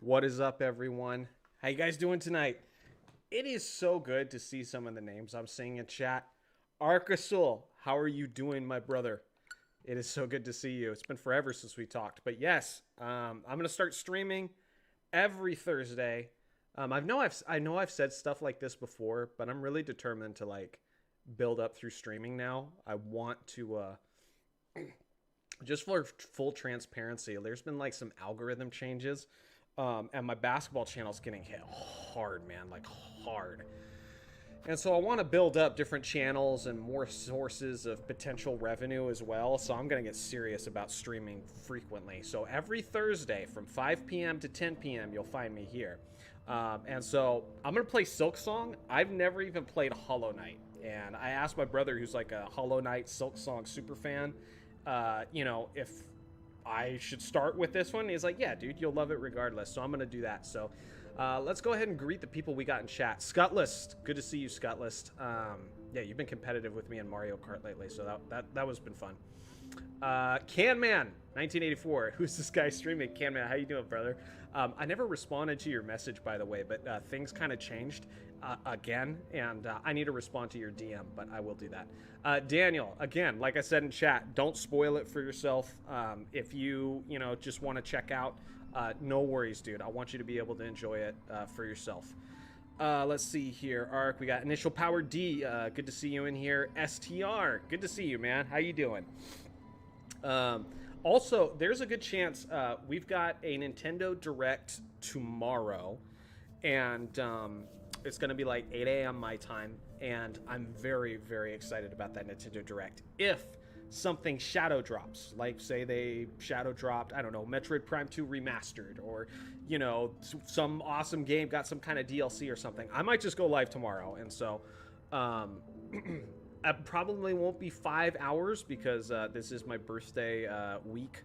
What is up, everyone? How you guys doing tonight? It is so good to see some of the names I'm seeing in chat. Arcasul, how are you doing, my brother? It is so good to see you. It's been forever since we talked, but yes, I'm gonna start streaming every Thursday. I know I've said stuff like this before, but I'm really determined to like build up through streaming now. I want to just for full transparency, there's been like some algorithm changes, and my basketball channel's getting hit hard, man, like hard. And so I want to build up different channels and more sources of potential revenue as well. So I'm going to get serious about streaming frequently. So every Thursday from 5 p.m. to 10 p.m., you'll find me here. And so I'm going to play Silksong. I've never even played Hollow Knight. And I asked my brother, who's like a Hollow Knight Silksong super fan, if I should start with this one. He's like, yeah, dude, you'll love it regardless. So I'm going to do that. So let's go ahead and greet the people we got in chat. Scutlist, good to see you, Scutlist. Yeah, you've been competitive with me in Mario Kart lately, so that was been fun. Canman, 1984. Who's this guy streaming? Canman, how you doing, brother? I never responded to your message, by the way, but things kind of changed again, and I need to respond to your DM, but I will do that. Daniel, again, like I said in chat, don't spoil it for yourself. If you just want to check out, no worries, dude. I want you to be able to enjoy it for yourself. Let's see here. Arc, we got Initial Power D. Good to see you in here. STR, good to see you, man. How you doing? Also, there's a good chance we've got a Nintendo Direct tomorrow, and it's going to be like 8 a.m. my time, and I'm very, very excited about that Nintendo Direct. If something shadow drops, like say they shadow dropped, I don't know, Metroid Prime 2 remastered, or some awesome game got some kind of DLC or something, I might just go live tomorrow. And so I probably won't be 5 hours because this is my birthday week.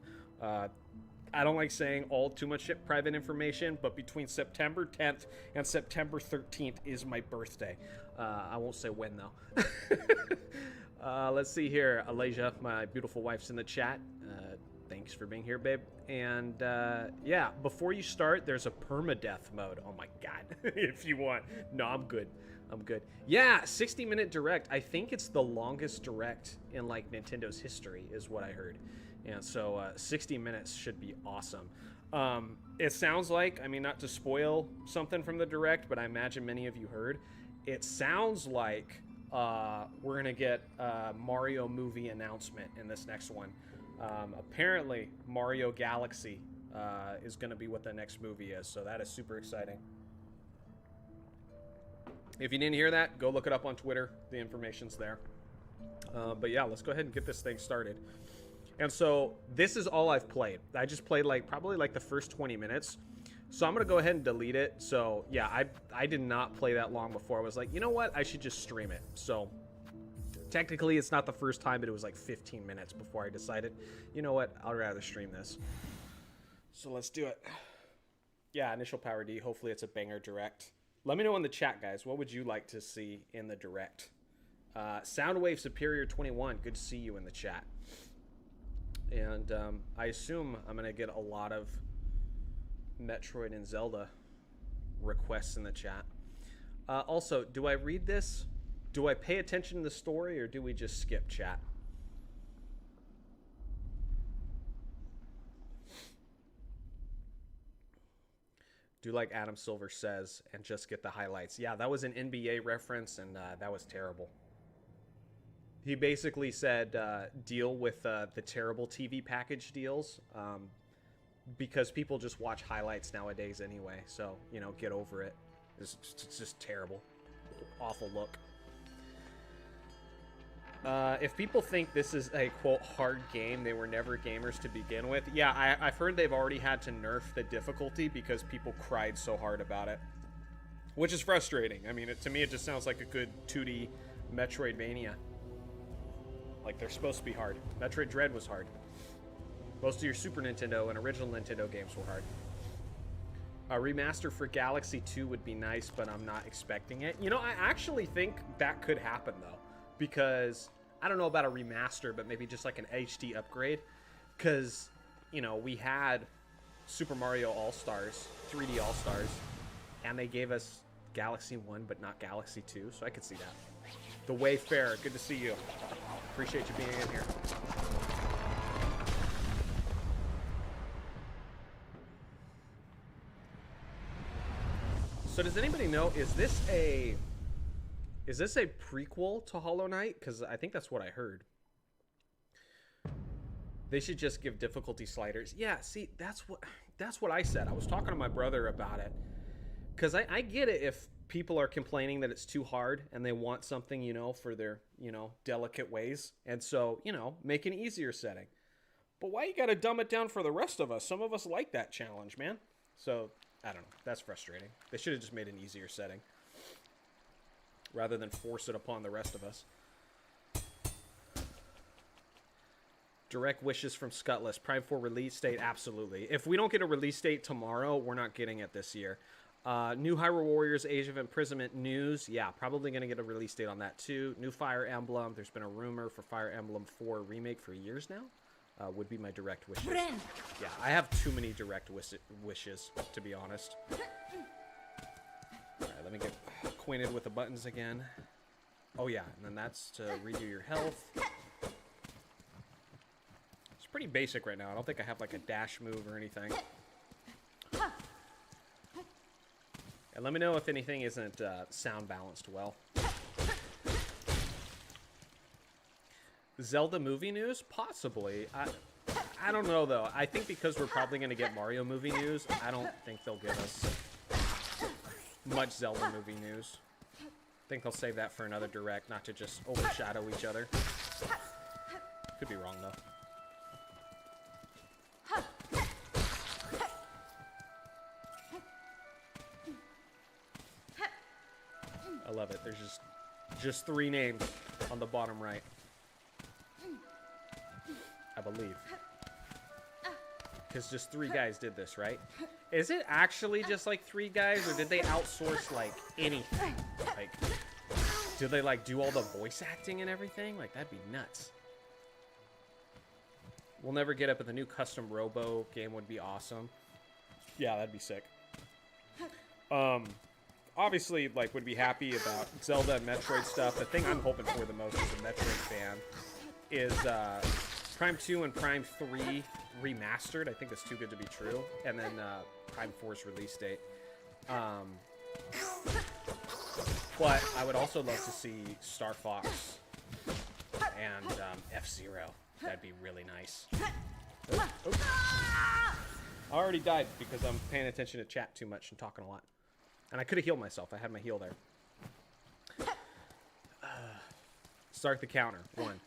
I don't like saying all too much private information, but between September 10th and September 13th is my birthday. I won't say when, though. Let's see here. Alasia, my beautiful wife's in the chat. Thanks for being here, babe. And yeah, before you start, there's a permadeath mode. Oh my god, if you want. No, I'm good. I'm good. Yeah, 60-minute direct. I think it's the longest direct in like Nintendo's history, is what I heard. And so 60 minutes should be awesome. It sounds like, I mean, not to spoil something from the direct, but I imagine many of you heard. It sounds like we're gonna get a Mario movie announcement in this next one. Apparently, Mario Galaxy is gonna be what the next movie is, so that is super exciting. If you didn't hear that, go look it up on Twitter. The information's there. But yeah, let's go ahead and get this thing started. And so this is all I've played. I just played probably the first 20 minutes. So I'm going to go ahead and delete it. So yeah, I did not play that long before. I was like, you know what? I should just stream it. So technically it's not the first time, but it was like 15 minutes before I decided, you know what? I'd rather stream this. So let's do it. Yeah, Initial Power D. Hopefully it's a banger direct. Let me know in the chat, guys. What would you like to see in the direct? Soundwave Superior 21. Good to see you in the chat. And I assume I'm going to get a lot of Metroid and Zelda requests in the chat. Also, do I read this? Do I pay attention to the story, or do we just skip chat? Do like Adam Silver says and just get the highlights. Yeah, that was an NBA reference, and that was terrible. He basically said deal with the terrible TV package deals because people just watch highlights nowadays anyway. So, get over it. It's just terrible. Awful look. If people think this is a, quote, hard game, they were never gamers to begin with. Yeah, I've heard they've already had to nerf the difficulty because people cried so hard about it. Which is frustrating. I mean, to me, it just sounds like a good 2D Metroidvania. Like, they're supposed to be hard. Metroid Dread was hard. Most of your Super Nintendo and original Nintendo games were hard. A remaster for Galaxy 2 would be nice, but I'm not expecting it. I actually think that could happen, though. Because, I don't know about a remaster, but maybe just like an HD upgrade. Because, we had Super Mario All-Stars, 3D All-Stars, and they gave us Galaxy 1 but not Galaxy 2, so I could see that. The Wayfarer, good to see you. Appreciate you being in here. So does anybody know, is this a prequel to Hollow Knight? Because I think that's what I heard. They should just give difficulty sliders. Yeah, see, that's what I said. I was talking to my brother about it. Because I get it if people are complaining that it's too hard and they want something, you know, for their, you know, delicate ways. And so, you know, make an easier setting. But why you gotta dumb it down for the rest of us? Some of us like that challenge, man. So, I don't know. That's frustrating. They should have just made an easier setting. Rather than force it upon the rest of us. Direct wishes from Scutless. Prime 4 release date? Absolutely. If we don't get a release date tomorrow, we're not getting it this year. New Hyrule Warriors Age of Imprisonment news. Yeah, probably going to get a release date on that too. New Fire Emblem. There's been a rumor for Fire Emblem 4 remake for years now. Would be my direct wishes. Yeah, I have too many direct wishes, to be honest. Alright, let me get acquainted with the buttons again. Oh yeah, and then that's to redo your health. It's pretty basic right now. I don't think I have like a dash move or anything. And let me know if anything isn't sound balanced well. Zelda movie news? Possibly. I don't know, though. I think because we're probably going to get Mario movie news, I don't think they'll give us much Zelda movie news. I think they'll save that for another direct, not to just overshadow each other. Could be wrong, though. I love it. There's just 3 names on the bottom right. I believe. Because just 3 guys did this, right? Is it actually just like 3 guys, or did they outsource like anything? Like, did they like do all the voice acting and everything? Like, that'd be nuts. We'll never get it, but the new custom Robo game would be awesome. Yeah, that'd be sick. Obviously, like, would be happy about Zelda and Metroid stuff. The thing I'm hoping for the most as a Metroid fan is Prime 2 and Prime 3 remastered. I think that's too good to be true. And then Prime 4's release date. But I would also love to see Star Fox and F-Zero. That'd be really nice. Oh, oh. I already died because I'm paying attention to chat too much and talking a lot. And I could have healed myself. I had my heal there. Start the counter. 1.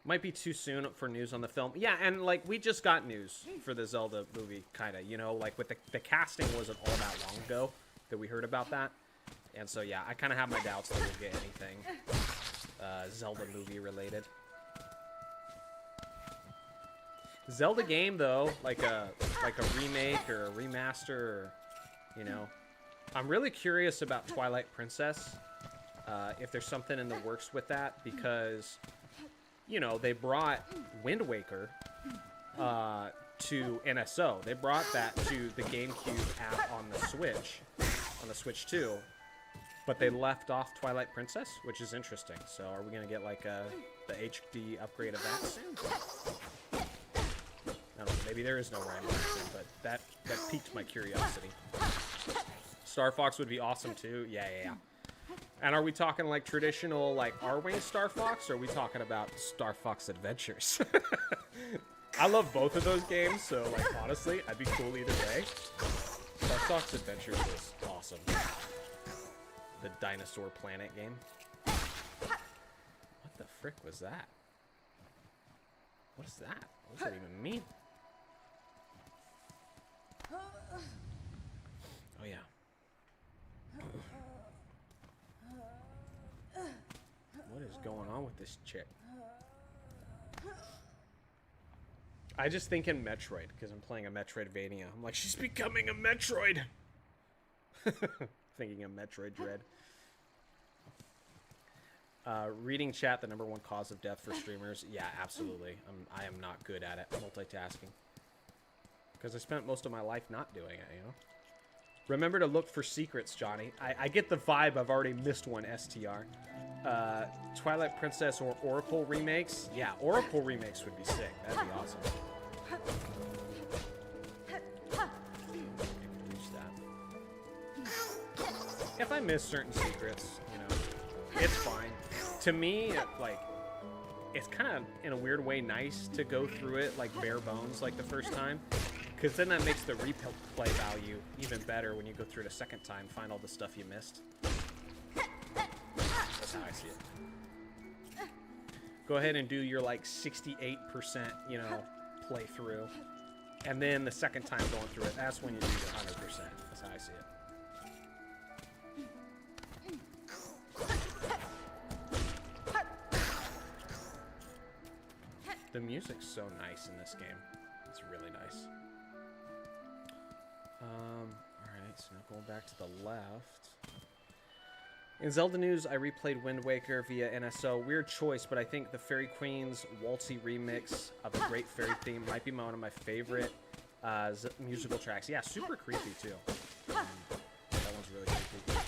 Might be too soon for news on the film. Yeah, and like we just got news for the Zelda movie, kind of. You know, like with the casting wasn't all that long ago that we heard about that. And so yeah, I kind of have my doubts that we'll get anything Zelda movie related. Zelda game though, like a remake or a remaster, or, you know, I'm really curious about Twilight Princess. If there's something in the works with that, because, you know, they brought Wind Waker to NSO. They brought that to the GameCube app on the Switch 2, but they left off Twilight Princess, which is interesting. So are we gonna get like the HD upgrade of that soon? I don't know, maybe there is no rhyme or reason, but that piqued my curiosity. Star Fox would be awesome too. Yeah. And are we talking like traditional like Arwing Star Fox, or are we talking about Star Fox Adventures? I love both of those games, so like honestly, I'd be cool either way. Star Fox Adventures was awesome. The Dinosaur Planet game. What the frick was that? What is that? What does that even mean? Oh yeah. What is going on with this chick? I just think in Metroid, because I'm playing a Metroidvania. I'm like, she's becoming a Metroid! Thinking of Metroid Dread. Reading chat, the #1 cause of death for streamers. Yeah, absolutely. I am not good at it, multitasking. Because I spent most of my life not doing it, you know? Remember to look for secrets, Johnny. I get the vibe I've already missed one, STR. Twilight Princess or Oracle remakes? Yeah, Oracle remakes would be sick. That'd be awesome. Introduce that. If I miss certain secrets, you know, it's fine. To me, like, it's kind of, in a weird way, nice to go through it, like, bare bones, like, the first time. Because then that makes the replay value even better when you go through it a second time, find all the stuff you missed. That's how I see it. Go ahead and do your, like, 68%, you know, playthrough. And then the second time going through it, that's when you do your 100%. That's how I see it. The music's so nice in this game. It's really nice. Alright, so now going back to the left. In Zelda news, I replayed Wind Waker via NSO. Weird choice, but I think the Fairy Queen's waltzy remix of the Great Fairy theme might be one of my favorite musical tracks. Yeah, super creepy, too. That one's really creepy.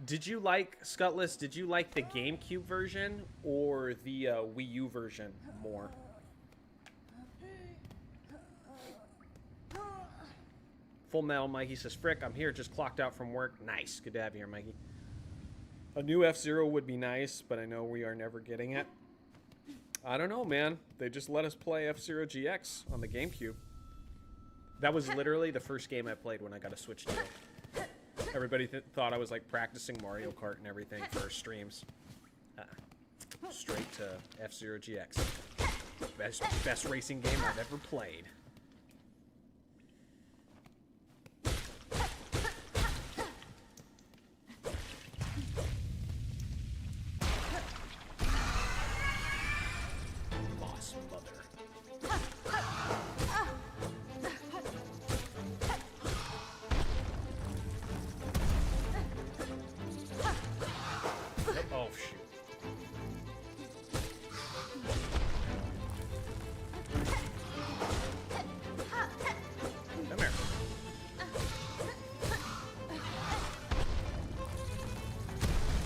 Did you like, Scutless, did you like the GameCube version or the Wii U version more? Full Metal Mikey says, Frick, I'm here, just clocked out from work. Nice. Good to have you here, Mikey. A new F-Zero would be nice, but I know we are never getting it. I don't know, man. They just let us play F-Zero GX on the GameCube. That was literally the first game I played when I got a Switch 2. Everybody thought I was, like, practicing Mario Kart and everything for streams. Straight to F-Zero GX. Best racing game I've ever played.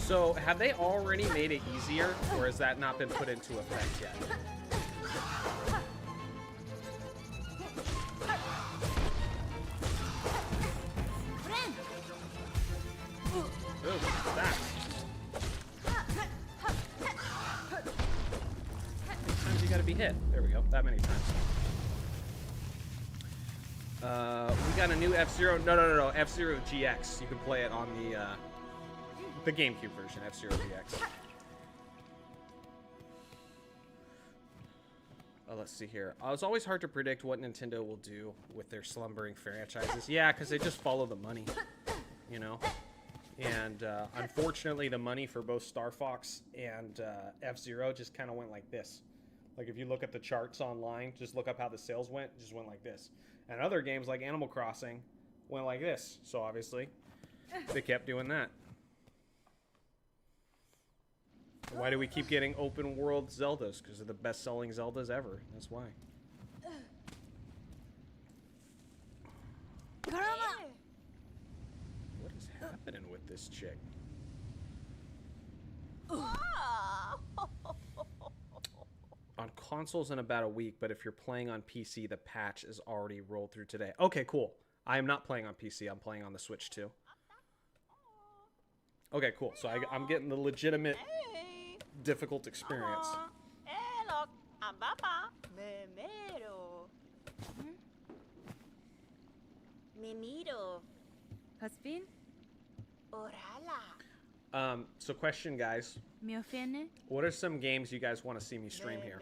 So, have they already made it easier, or has that not been put into effect yet? Ooh, what's that? How many times you gotta be hit? There we go, that many times. We got a new F-Zero. No, F-Zero GX. You can play it on the GameCube version, F-Zero GX. Let's see here. It's always hard to predict what Nintendo will do with their slumbering franchises. Yeah, because they just follow the money, you know? And unfortunately, the money for both Star Fox and F-Zero just kind of went like this. Like, if you look at the charts online, just look up how the sales went, it just went like this. And other games like Animal Crossing went like this. So, obviously, they kept doing that. Why do we keep getting open world Zeldas? Because they're the best selling Zeldas ever. That's why. What is happening with this chick? On consoles in about a week, but if you're playing on PC, the patch is already rolled through today. Okay, cool. I am not playing on PC. I'm playing on the Switch too. Okay, cool. So I'm getting the legitimate difficult experience. So question, guys. What are some games you guys want to see me stream here?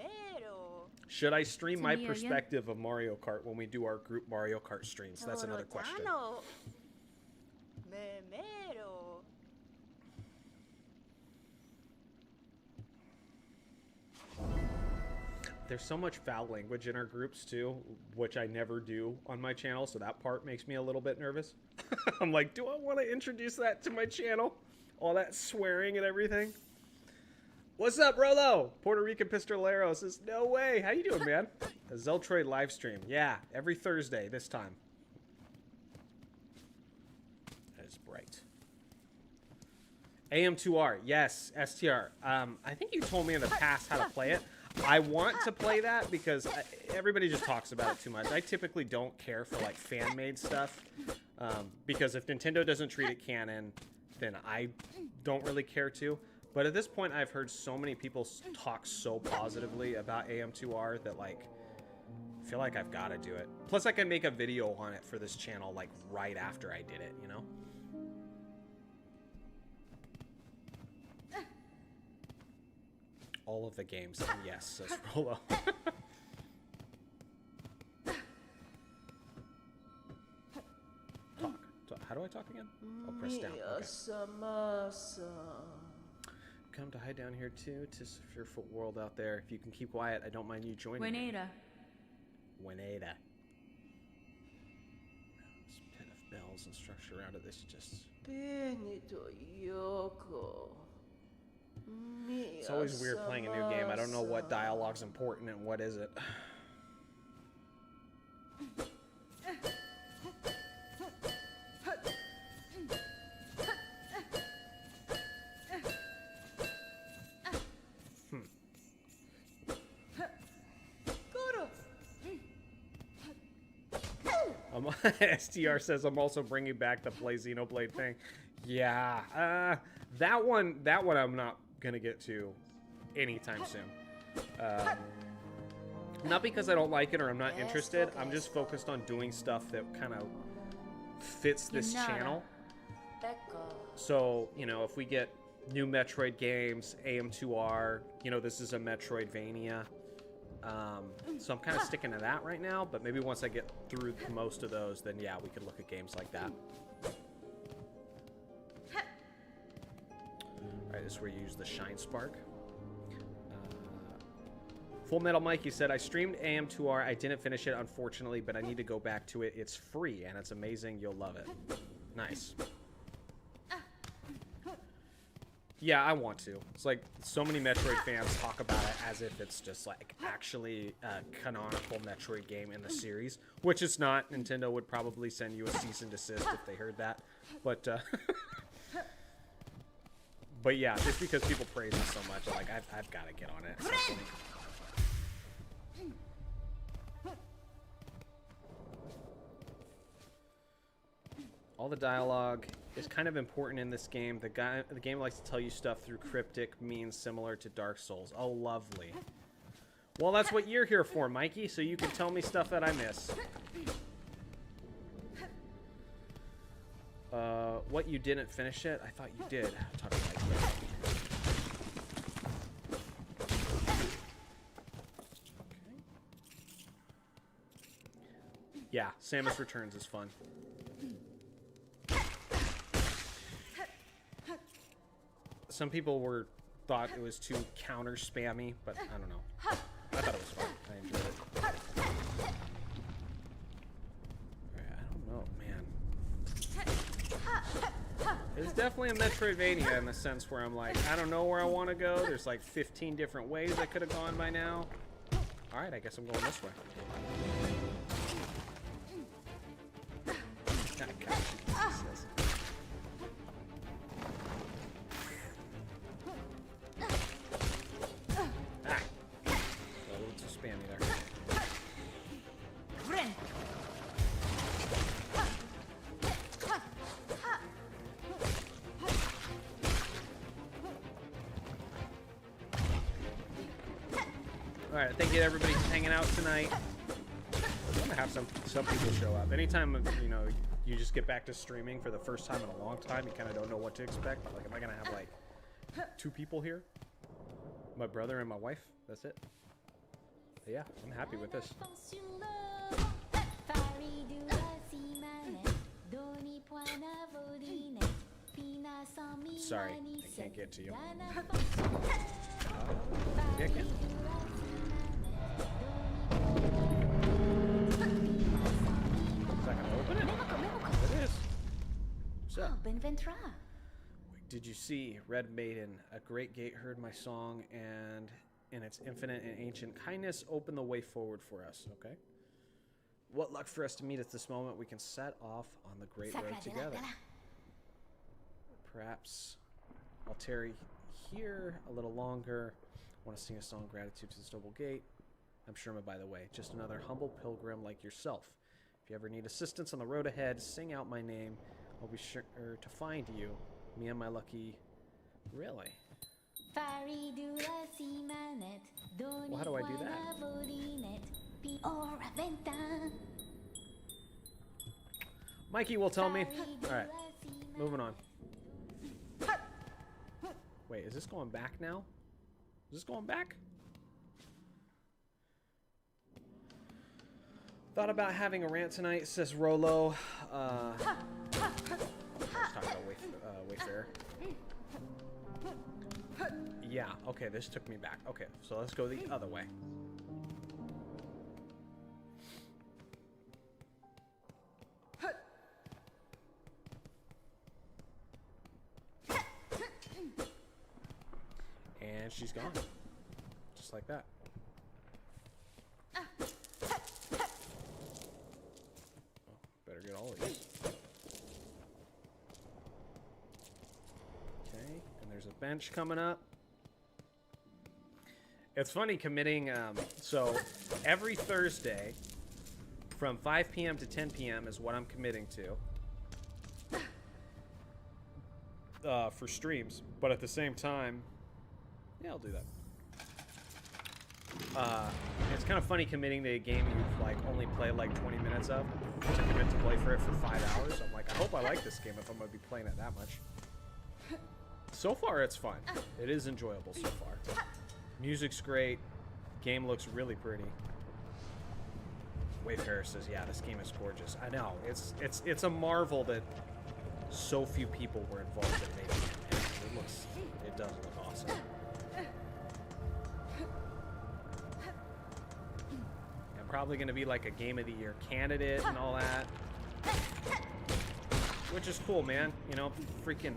Should I stream my perspective of Mario Kart when we do our group Mario Kart streams? That's another question. There's so much foul language in our groups too, which I never do on my channel, so that part makes me a little bit nervous. I'm like, do I want to introduce that to my channel? All that swearing and everything. What's up, Rolo? Puerto Rican Pistolero says, no way. How you doing, man? A Zeltroid live stream. Yeah, every Thursday this time. That is bright. AM2R. Yes, STR. I think you told me in the past how to play it. I want to play that because everybody just talks about it too much. I typically don't care for like fan-made stuff because if Nintendo doesn't treat it canon, then I don't really care to. But at this point, I've heard so many people talk so positively about AM2R that, like, I feel like I've got to do it. Plus, I can make a video on it for this channel, like, right after I did it, you know? All of the games. Yes, says Rolo. Talk. How do I talk again? I'll press down. Okay. Come to hide down here too. Tis a fearful world out there. If you can keep quiet, I don't mind you joining me. Wineda. This pit of bells and structure around it. This just. It's always weird playing a new game. I don't know what dialogue's important and what isn't. STR says I'm also bringing back the play Xenoblade thing. Yeah, that one I'm not gonna get to anytime soon. Not because I don't like it or I'm not interested. I'm just focused on doing stuff that kind of fits this channel. So, you know, if we get new Metroid games, AM2R, you know, this is a Metroidvania. So I'm kind of sticking to that right now, but maybe once I get through most of those, then yeah, we could look at games like that. Alright, this is where you use the Shine Spark. Full Metal Mikey said, I streamed AM2R. I didn't finish it, unfortunately, but I need to go back to it. It's free, and it's amazing. You'll love it. Nice. Yeah, I want to. It's like so many Metroid fans talk about it as if it's just like actually a canonical Metroid game in the series, which it's not. Nintendo would probably send you a cease and desist if they heard that. But but yeah, just because people praise it so much, like I've got to get on it. All the dialogue is kind of important in this game. The game likes to tell you stuff through cryptic means similar to Dark Souls. Oh, lovely. Well, that's what you're here for, Mikey, so you can tell me stuff that I miss. What, you didn't finish it? I thought you did. Talk to Mikey. Okay. Yeah, Samus Returns is fun. Some people thought it was too counter spammy, but I don't know. I thought it was fun. I enjoyed it. I don't know, man. It's definitely a Metroidvania in the sense where I'm like, I don't know where I want to go. There's like 15 different ways I could have gone by now. All right, I guess I'm going this way. Alright, thank you to everybody for hanging out tonight. I'm gonna have some people show up. Anytime, you know, you just get back to streaming for the first time in a long time, you kind of don't know what to expect. Like, am I gonna have like 2 people here? My brother and my wife? That's it. But yeah, I'm happy with this. Sorry, I can't get to you. Yeah, I can. Is that gonna open it? It is. So, Did you see, Red Maiden, a great gate heard my song, and in its infinite and ancient kindness opened the way forward for us. Okay. What luck for us to meet at this moment. We can set off on the great road together. Perhaps I'll tarry here a little longer. I want to sing a song of gratitude to this noble gate. I'm Sherma, by the way, just another humble pilgrim like yourself. If you ever need assistance on the road ahead, sing out my name. I'll be sure to find you. Me and my lucky... Really? Well, how do I do that? Mikey will tell me. Alright, moving on. Wait, is this going back now? Is this going back? Thought about having a rant tonight, says Rolo. Let's talk about Wayfair. Yeah, okay, this took me back. Okay, so let's go the other way. And she's gone. Just like that. Oh, better get all of these. Okay, and there's a bench coming up. It's funny committing, so every Thursday from 5 p.m. to 10 p.m. is what I'm committing to for streams. But at the same time, yeah, I'll do that. It's kind of funny committing to a game you've like only played like 20 minutes of to commit to play for it for 5 hours. I'm like, I hope I like this game if I'm going to be playing it that much. So far, it's fun. It is enjoyable so far. Music's great. Game looks really pretty. Wayfarer says, yeah, this game is gorgeous. I know. It's a marvel that so few people were involved in making it. It does look awesome. I'm probably going to be like a Game of the Year candidate and all that. Which is cool, man. You know, freaking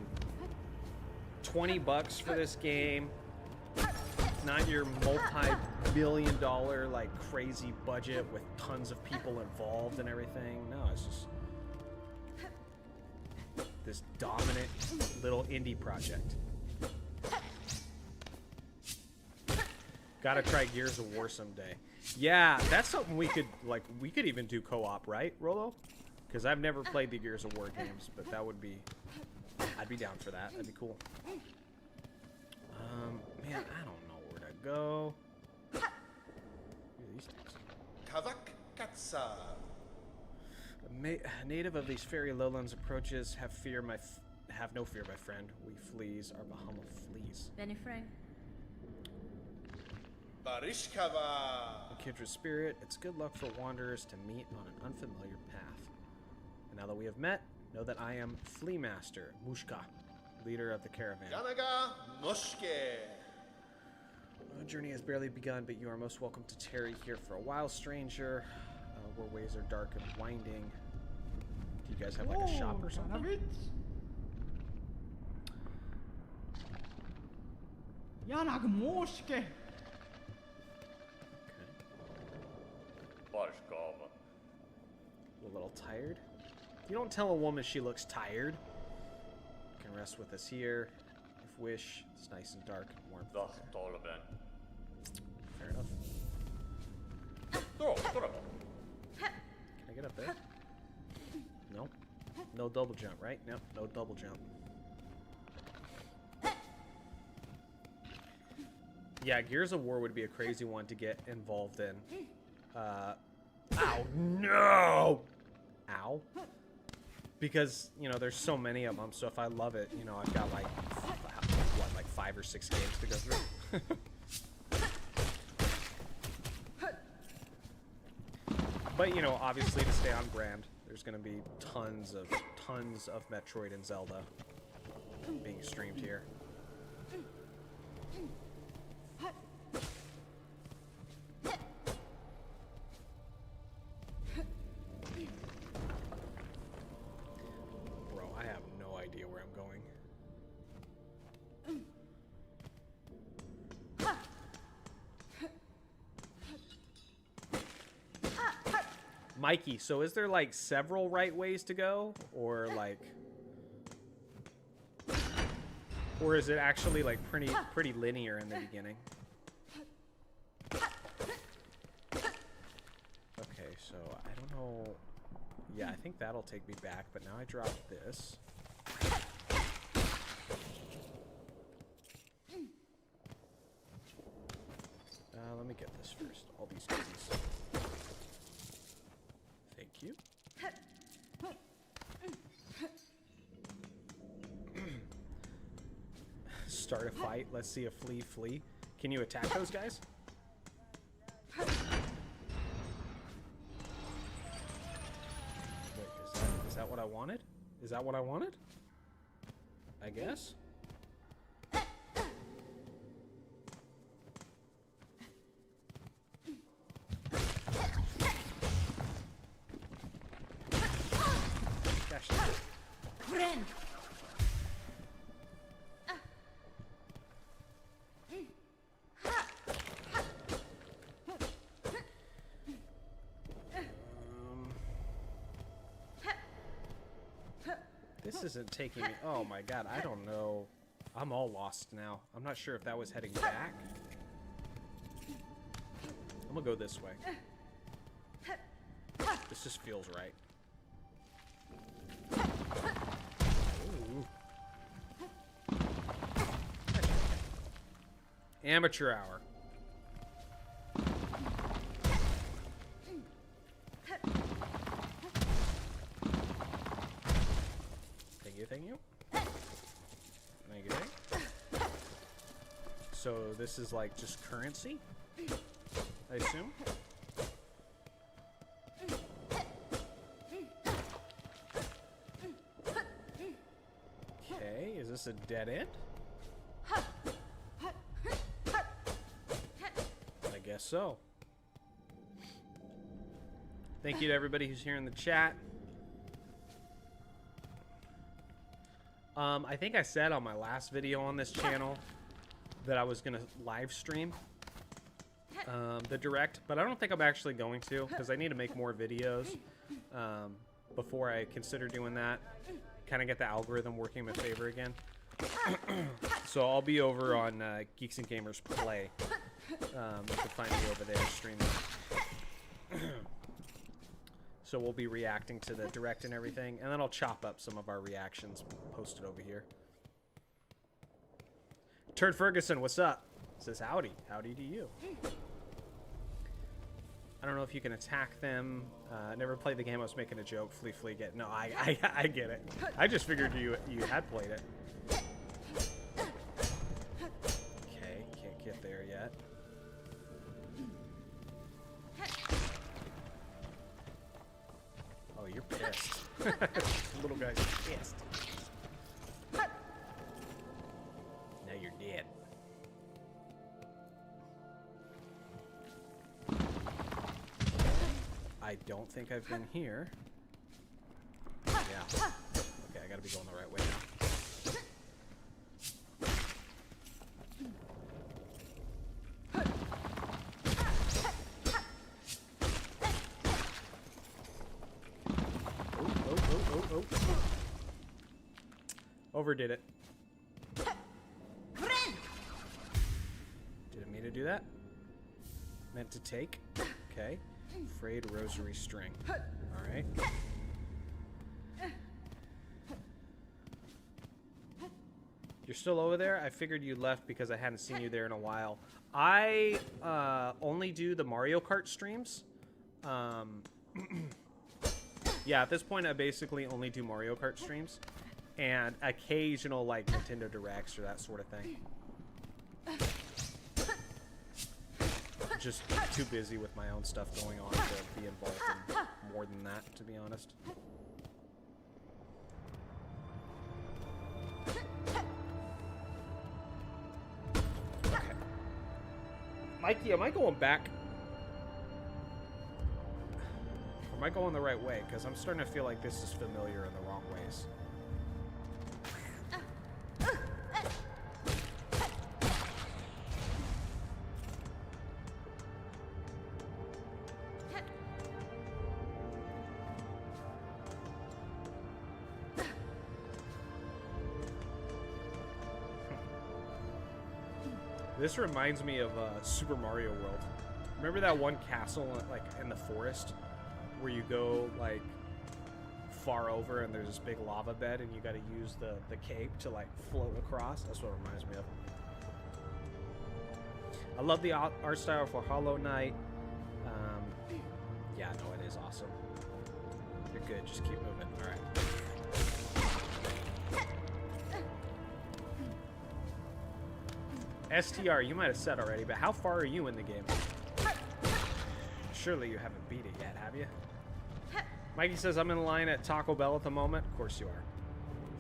$20 for this game. Not your multi-billion-dollar like crazy budget with tons of people involved and everything. No, it's just this dominant little indie project. Gotta try Gears of War someday. Yeah, that's something we could even do co-op, right, Rolo? Because I've never played the Gears of War games, but that would be, I'd be down for that. That'd be cool. Man, I don't know where to go. Look at these things. Kavak Katsa. A native of these fairy lowlands approaches. Have no fear, my friend. We fleas are Bahama fleas. Benny-Frank. Barishkava. A kindred spirit. It's good luck for wanderers to meet on an unfamiliar path. And now that we have met, know that I am Flea Master Mushka, leader of the caravan. Yanaga Noshke. Our journey has barely begun, but you are most welcome to tarry here for a while, stranger. Where ways are dark and winding. Do you guys have like a shop or something? Yanag Moshke. Okay. A little tired. You don't tell a woman she looks tired. You can rest with us here. If wish, it's nice and dark and warm. Fair enough. Can I get up there? No? No double jump, right? No, no double jump. Yeah, Gears of War would be a crazy one to get involved in. Ow, no! Ow. Because, you know, there's so many of them, so if I love it, you know, I've got like, what, like 5 or 6 games to go through. But, you know, obviously to stay on brand, there's going to be tons of Metroid and Zelda being streamed here. Bro, I have no idea where I'm going. Mikey, so is there like several right ways to go, or like, or is it actually like pretty linear in the beginning? Okay, so I don't know. Yeah, I think that'll take me back, but now I dropped this. Let me get this first. All these goodies. Thank you. Start a fight. Let's see a flea flee. Can you attack those guys? Wait, is that what I wanted? Is that what I wanted? I guess. This isn't taking me. Oh my god, I don't know. I'm all lost now. I'm not sure if that was heading back. I'm gonna go this way. This just feels right. Ooh. Amateur hour. Thank you. Thank you. So this is like just currency, I assume. Okay, is this a dead end? I guess so. Thank you to everybody who's here in the chat. I think I said on my last video on this channel that I was going to live stream the direct, but I don't think I'm actually going to, because I need to make more videos before I consider doing that. Kind of get the algorithm working in my favor again. So I'll be over on Geeks and Gamers Play. You can find me over there streaming. So we'll be reacting to the direct and everything, and then I'll chop up some of our reactions, post it over here. Turd Ferguson, what's up? Says howdy. Howdy to you. I don't know if you can attack them. Never played the game. I was making a joke. Flee, get. No, I get it. I just figured you had played it. Okay, can't get there yet. Oh, you're pissed. Little guy's pissed. Now you're dead. I don't think I've been here. Yeah. Okay, I gotta be going the right way now. Oh. Overdid it. Didn't mean to do that. Meant to take. Okay. Frayed rosary string. Alright. You're still over there? I figured you left because I hadn't seen you there in a while. I only do the Mario Kart streams. Yeah, at this point I basically only do Mario Kart streams. And occasional, like, Nintendo Directs or that sort of thing. Just too busy with my own stuff going on to be involved in more than that, to be honest. Okay. Mikey, am I going back? Or am I going the right way? Because I'm starting to feel like this is familiar in the wrong ways. This reminds me of Super Mario World. Remember that one castle, like, in the forest? Where you go, like, far over and there's this big lava bed and you gotta use the cape to, like, float across? That's what it reminds me of. I love the art style for Hollow Knight. Yeah, no, it is awesome. You're good. Just keep moving. All right. STR, you might have said already, but how far are you in the game? Surely you haven't beat it yet, have you? Mikey says, I'm in line at Taco Bell at the moment. Of course you are.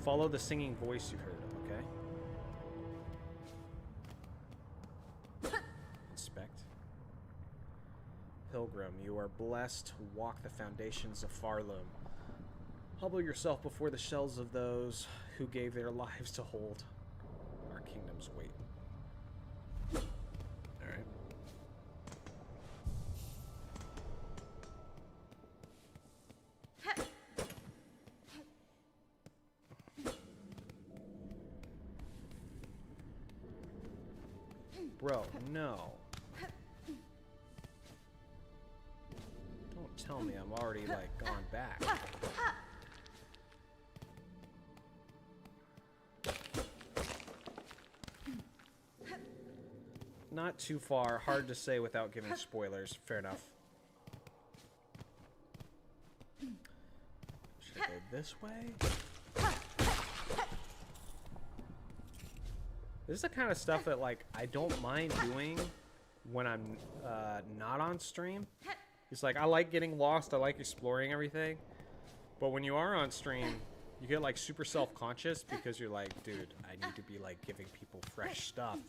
Follow the singing voice you heard, okay? Inspect. Pilgrim, you are blessed to walk the foundations of Farloom. Humble yourself before the shells of those who gave their lives to hold our kingdom's weight. Alright. Bro, no. Don't tell me I'm already, like, gone back. Not too far. Hard to say without giving spoilers. Fair enough. Should I go this way? This is the kind of stuff that, like, I don't mind doing when I'm not on stream. It's like, I like getting lost. I like exploring everything. But when you are on stream, you get, like, super self-conscious because you're like, dude, I need to be, like, giving people fresh stuff.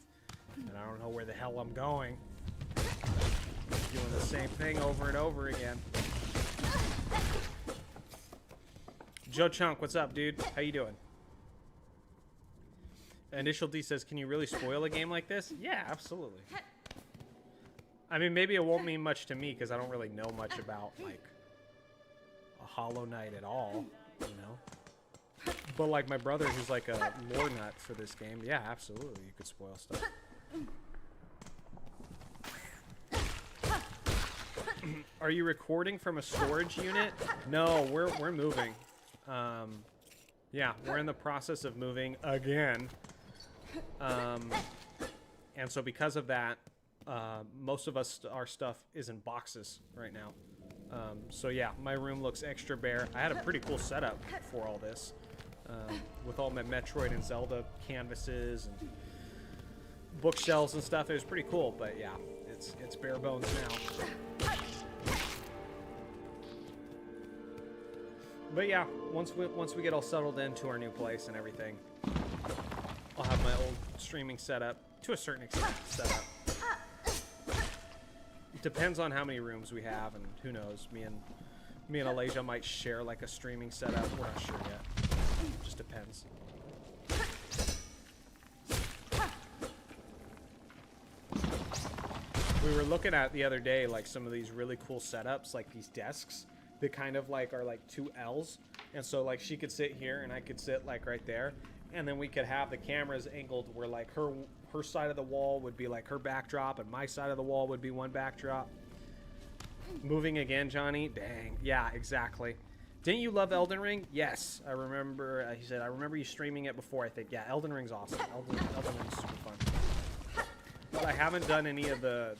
And I don't know where the hell I'm going. Doing the same thing over and over again. Joe Chunk, what's up, dude? How you doing? Initial D says, can you really spoil a game like this? Yeah, absolutely. I mean, maybe it won't mean much to me because I don't really know much about, like, a Hollow Knight at all, you know? But, like, my brother, who's, like, a lore nut for this game, yeah, absolutely, you could spoil stuff. Are you recording from a storage unit? No, we're moving. Yeah, we're in the process of moving again. And so because of that, most of our stuff is in boxes right now. So yeah, my room looks extra bare. I had a pretty cool setup for all this, with all my Metroid and Zelda canvases and bookshelves and stuff. It was pretty cool, but yeah, it's bare bones now. But yeah, once we get all settled into our new place and everything, I'll have my old streaming setup to a certain extent set up. It depends on how many rooms we have, and who knows. Me and Alasia might share like a streaming setup. We're not sure yet. Just depends. We were looking at the other day like some of these really cool setups, like these desks that kind of like are like two L's, and so like she could sit here and I could sit like right there, and then we could have the cameras angled where like her side of the wall would be like her backdrop and my side of the wall would be one backdrop. Moving again, Johnny? Dang. Yeah, exactly. Didn't you love Elden Ring? Yes, I remember. He said, I remember you streaming it before, I think. Yeah, Elden Ring's awesome. Elden Ring's super fun. But I haven't done any of the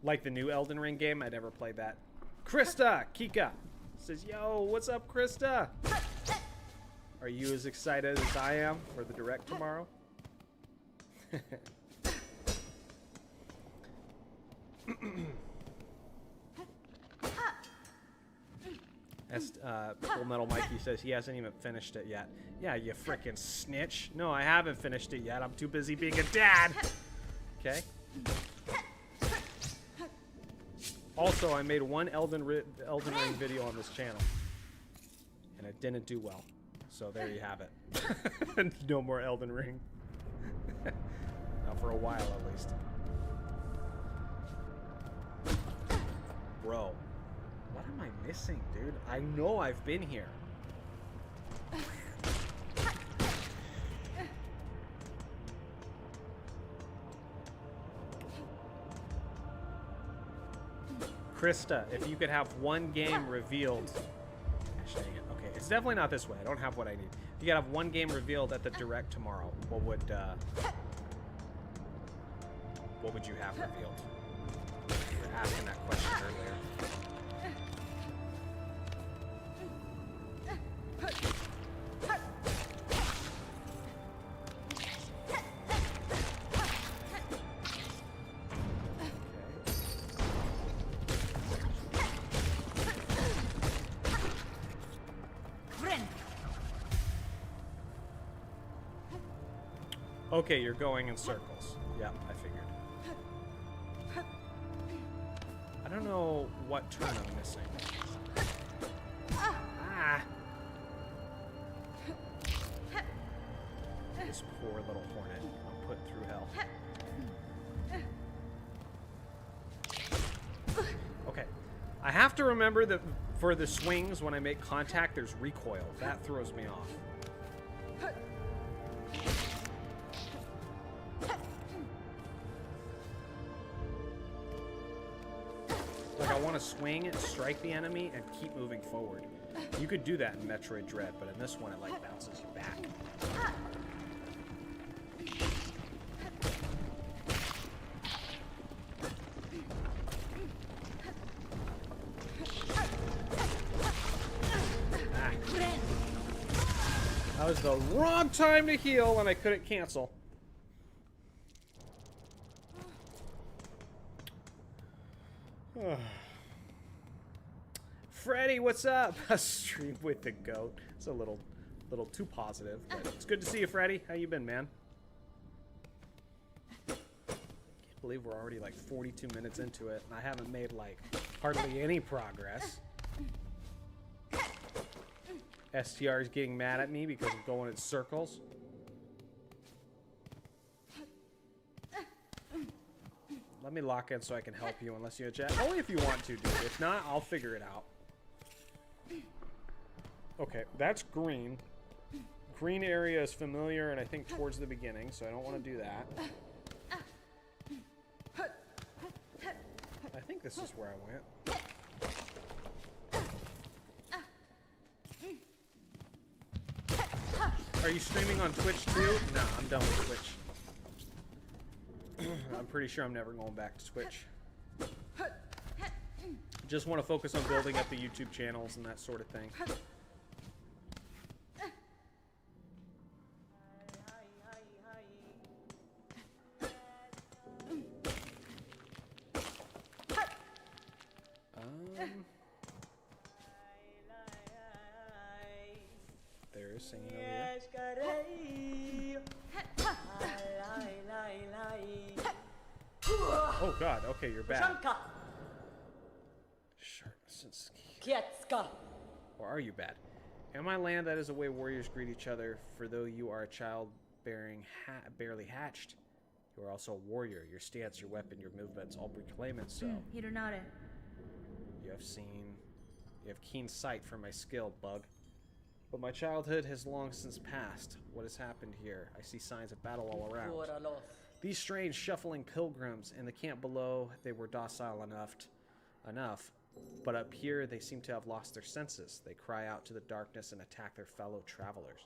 like the new Elden Ring game. I never played that. Krista Kika says, yo, what's up, Krista? Are you as excited as I am for the direct tomorrow? As Full Metal Mikey says, he hasn't even finished it yet. Yeah, you frickin' snitch. No, I haven't finished it yet. I'm too busy being a dad. Okay. Also, I made one Elden Ring video on this channel, and it didn't do well. So there you have it. No more Elden Ring. Not for a while, at least. Bro, what am I missing, dude? I know I've been here. Krista, if you could have one game revealed. Gosh, dang it. Okay, it's definitely not this way. I don't have what I need. If you could have one game revealed at the direct tomorrow, what would you have revealed? You were asking that question earlier. Okay, you're going in circles. Yeah, I figured. I don't know what turn I'm missing. Ah! This poor little hornet. I'm put through hell. Okay. I have to remember that for the swings, when I make contact, there's recoil. That throws me off. Like, I want to swing and strike the enemy and keep moving forward. You could do that in Metroid Dread, but in this one, it, like, bounces you back. Ah. That was the wrong time to heal, and I couldn't cancel. Freddy, what's up? A stream with the goat. It's a little too positive, but it's good to see you, Freddy. How you been, man? Can't believe we're already like 42 minutes into it, and I haven't made like hardly any progress. STR is getting mad at me because I'm going in circles. Let me lock in so I can help you unless you chat. Only if you want to, dude. If not, I'll figure it out. Okay, that's green. Green area is familiar and I think towards the beginning, so I don't want to do that. I think this is where I went. Are you streaming on Twitch too? No, I'm done with Twitch. I'm pretty sure I'm never going back to Twitch. Just want to focus on building up the YouTube channels and that sort of thing. There is singing over here. Oh god, okay, you're bad. Or are you bad? Am I land that is a way warriors greet each other, for though you are a child barely hatched, you are also a warrior. Your stance, your weapon, your movements all proclaim it so. You have keen sight for my skill, bug. But my childhood has long since passed. What has happened here? I see signs of battle all around. These strange shuffling pilgrims in the camp below, they were docile enough, but up here they seem to have lost their senses. They cry out to the darkness and attack their fellow travelers.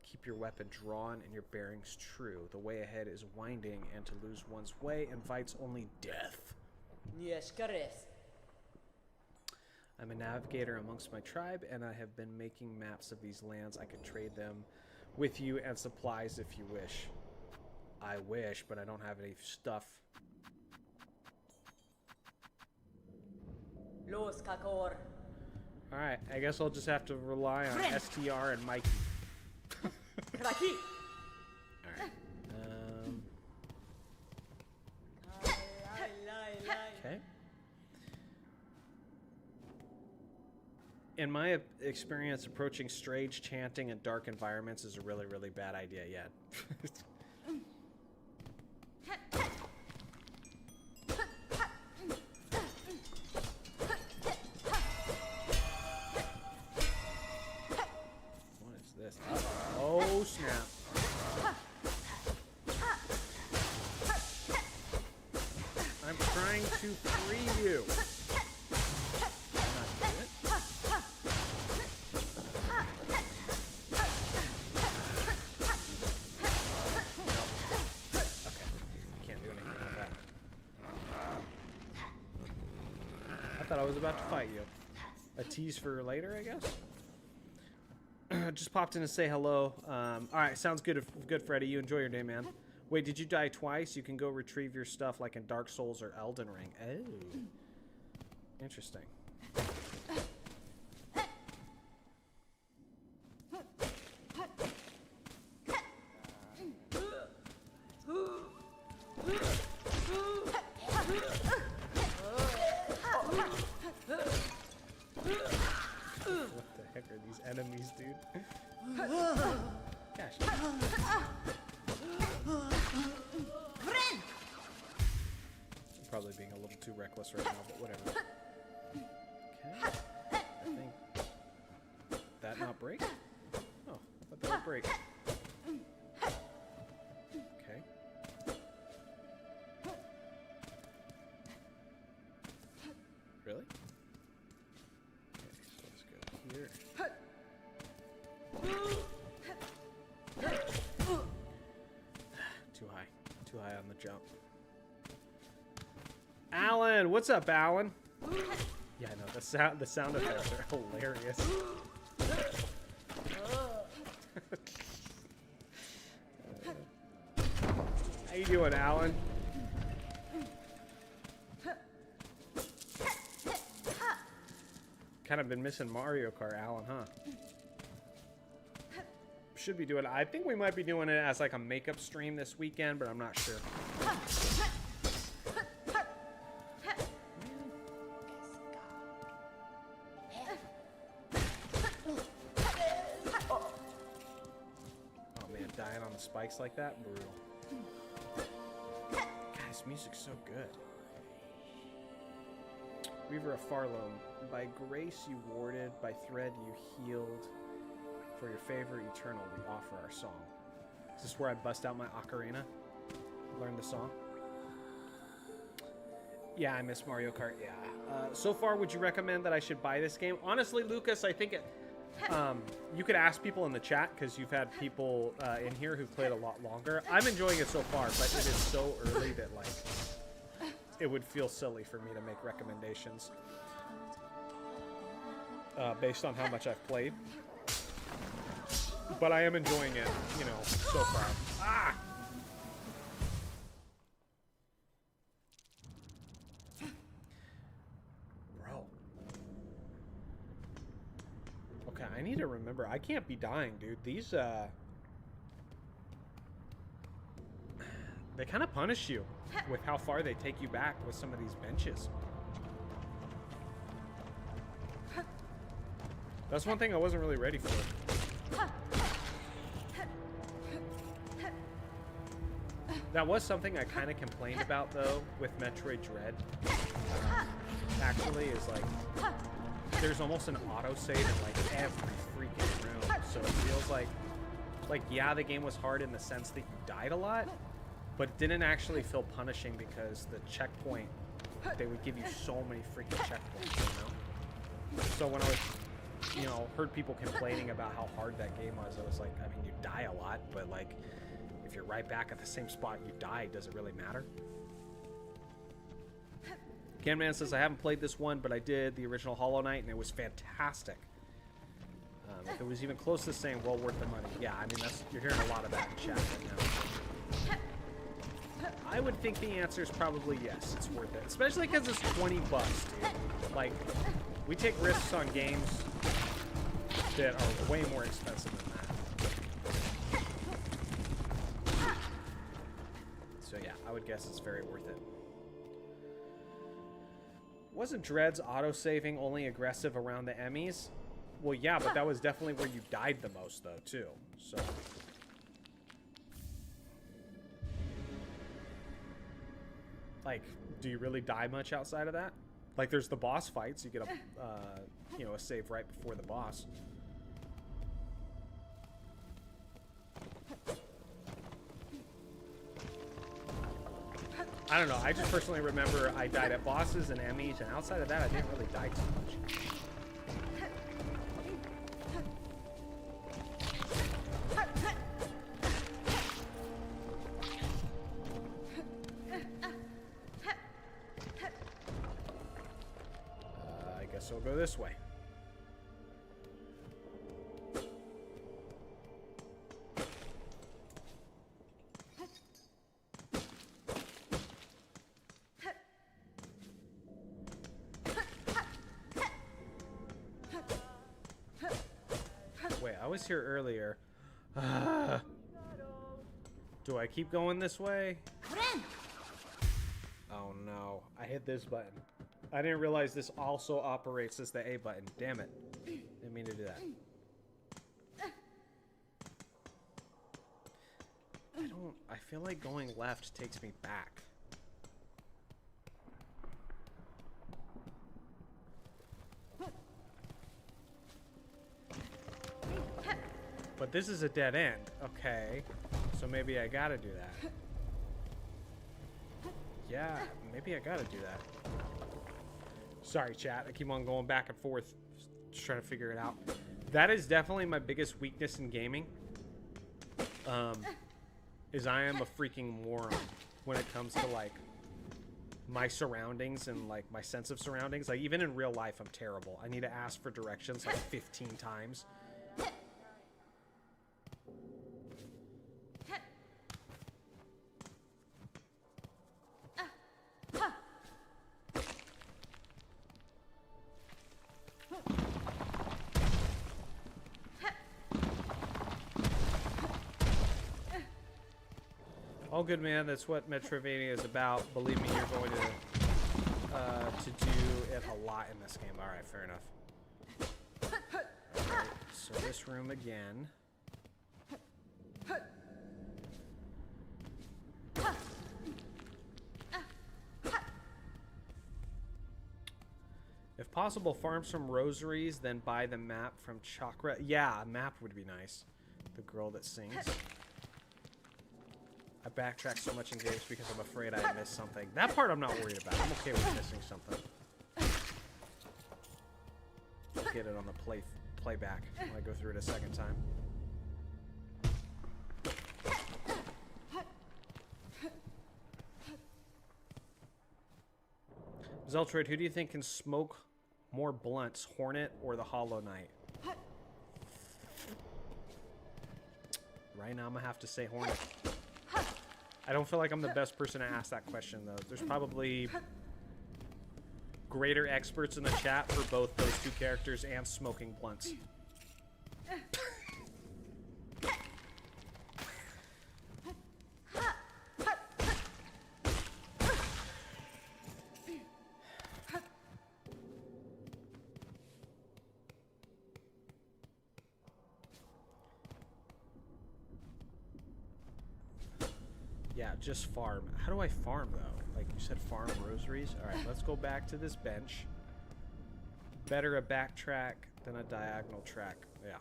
Keep your weapon drawn and your bearings true. The way ahead is winding, and to lose one's way invites only death. I'm a navigator amongst my tribe, and I have been making maps of these lands. I could trade them with you and supplies if you wish. I wish, but I don't have any stuff. Alright, I guess I'll just have to rely on STR and Mikey. Alright. Okay. In my experience, approaching strange chanting in dark environments is a really, really bad idea yet. What is this? Oh, snap. I'm trying to thought I was about to fight you. A tease for later, I guess. Just popped in to say hello. All right, sounds good. Good, Freddy. You enjoy your day, man. Wait, did you die twice? You can go retrieve your stuff like in Dark Souls or Elden Ring. Oh, interesting. Enemies, dude. Gosh. I'm probably being a little too reckless right now, but whatever. Okay. I think that not break? Oh, I thought that would break. Okay. Really? Okay, so let's go here. Too high on the jump. Alan, what's up, Alan? Yeah, I know the sound effects are hilarious. How you doing, Alan? Kind of been missing Mario Kart, Alan, huh? Should be doing it. I think we might be doing it as like a makeup stream this weekend, but I'm not sure. Oh man, dying on the spikes like that, brutal. Guys, music's so good. Weaver of Farloam, by grace you warded, by thread you healed. For your favor, eternal, we offer our song. Is this where I bust out my ocarina? Learn the song? Yeah, I miss Mario Kart, yeah. So far, would you recommend that I should buy this game? Honestly, Lucas, I think it... you could ask people in the chat, because you've had people in here who've played a lot longer. I'm enjoying it so far, but it is so early that, like, it would feel silly for me to make recommendations based on how much I've played. But I am enjoying it, you know, so far. Ah! Bro. Okay, I need to remember. I can't be dying, dude. These, they kind of punish you with how far they take you back with some of these benches. That's one thing I wasn't really ready for. That was something I kind of complained about, though, with Metroid Dread. Actually, is like, there's almost an autosave in like every freaking room. So it feels like, yeah, the game was hard in the sense that you died a lot, but it didn't actually feel punishing because the checkpoint, they would give you so many freaking checkpoints, you know? So when I was, you know, heard people complaining about how hard that game was, I was like, I mean, you die a lot, but like, if you're right back at the same spot you died, does it really matter? Canman says, I haven't played this one, but I did the original Hollow Knight, and it was fantastic. If it was even close to saying well worth the money. Yeah, I mean, you're hearing a lot of that in chat right now. I would think the answer is probably yes, it's worth it. Especially because it's 20 bucks, dude. Like, we take risks on games that are way more expensive than that. So yeah, I would guess it's very worth it. Wasn't Dread's autosaving only aggressive around the Emmys? Well, yeah, but that was definitely where you died the most, though, too. So... like, do you really die much outside of that? Like, there's the boss fights. You get a, you know, a save right before the boss. I don't know. I just personally remember I died at bosses and Emmys, and outside of that, I didn't really die too much. go this way. Wait, I was here earlier. Do I keep going this way? Oh no, I hit this button. I didn't realize this also operates as the A button. Damn it. Didn't mean to do that. I feel like going left takes me back. But this is a dead end. Okay. So maybe I gotta do that. Yeah, maybe I gotta do that. Sorry, chat. I keep on going back and forth, just trying to figure it out. That is definitely my biggest weakness in gaming. Is I am a freaking moron when it comes to like my surroundings and like my sense of surroundings. Like even in real life, I'm terrible. I need to ask for directions like 15 times. All good, man. That's what Metroidvania is about. Believe me, you're going to do it a lot in this game. All right, fair enough. All right, so this room again. If possible, farm some rosaries, then buy the map from Chakra. Yeah, a map would be nice. The girl that sings. I backtrack so much in games because I'm afraid I missed something. That part I'm not worried about. I'm okay with missing something. I'll get it on the playback when I go through it a second time. Zeltroid, who do you think can smoke more blunts, Hornet or the Hollow Knight? Right now I'm gonna have to say Hornet. I don't feel like I'm the best person to ask that question, though. There's probably greater experts in the chat for both those two characters and smoking blunts. Yeah, just farm. How do I farm, though? Like, you said farm rosaries? Alright, let's go back to this bench. Better a backtrack than a diagonal track. Yeah.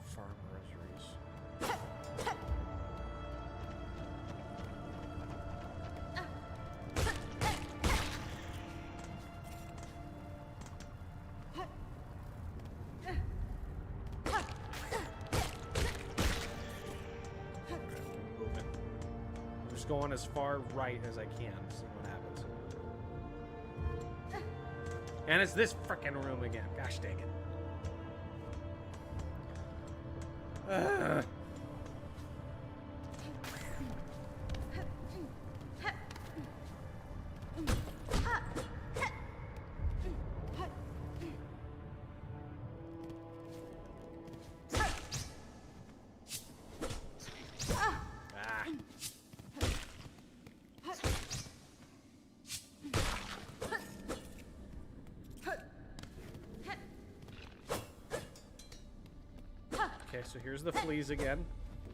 Farm rosaries. Going as far right as I can to see what happens. And it's this frickin' room again. Gosh dang it. Okay, so here's the fleas again.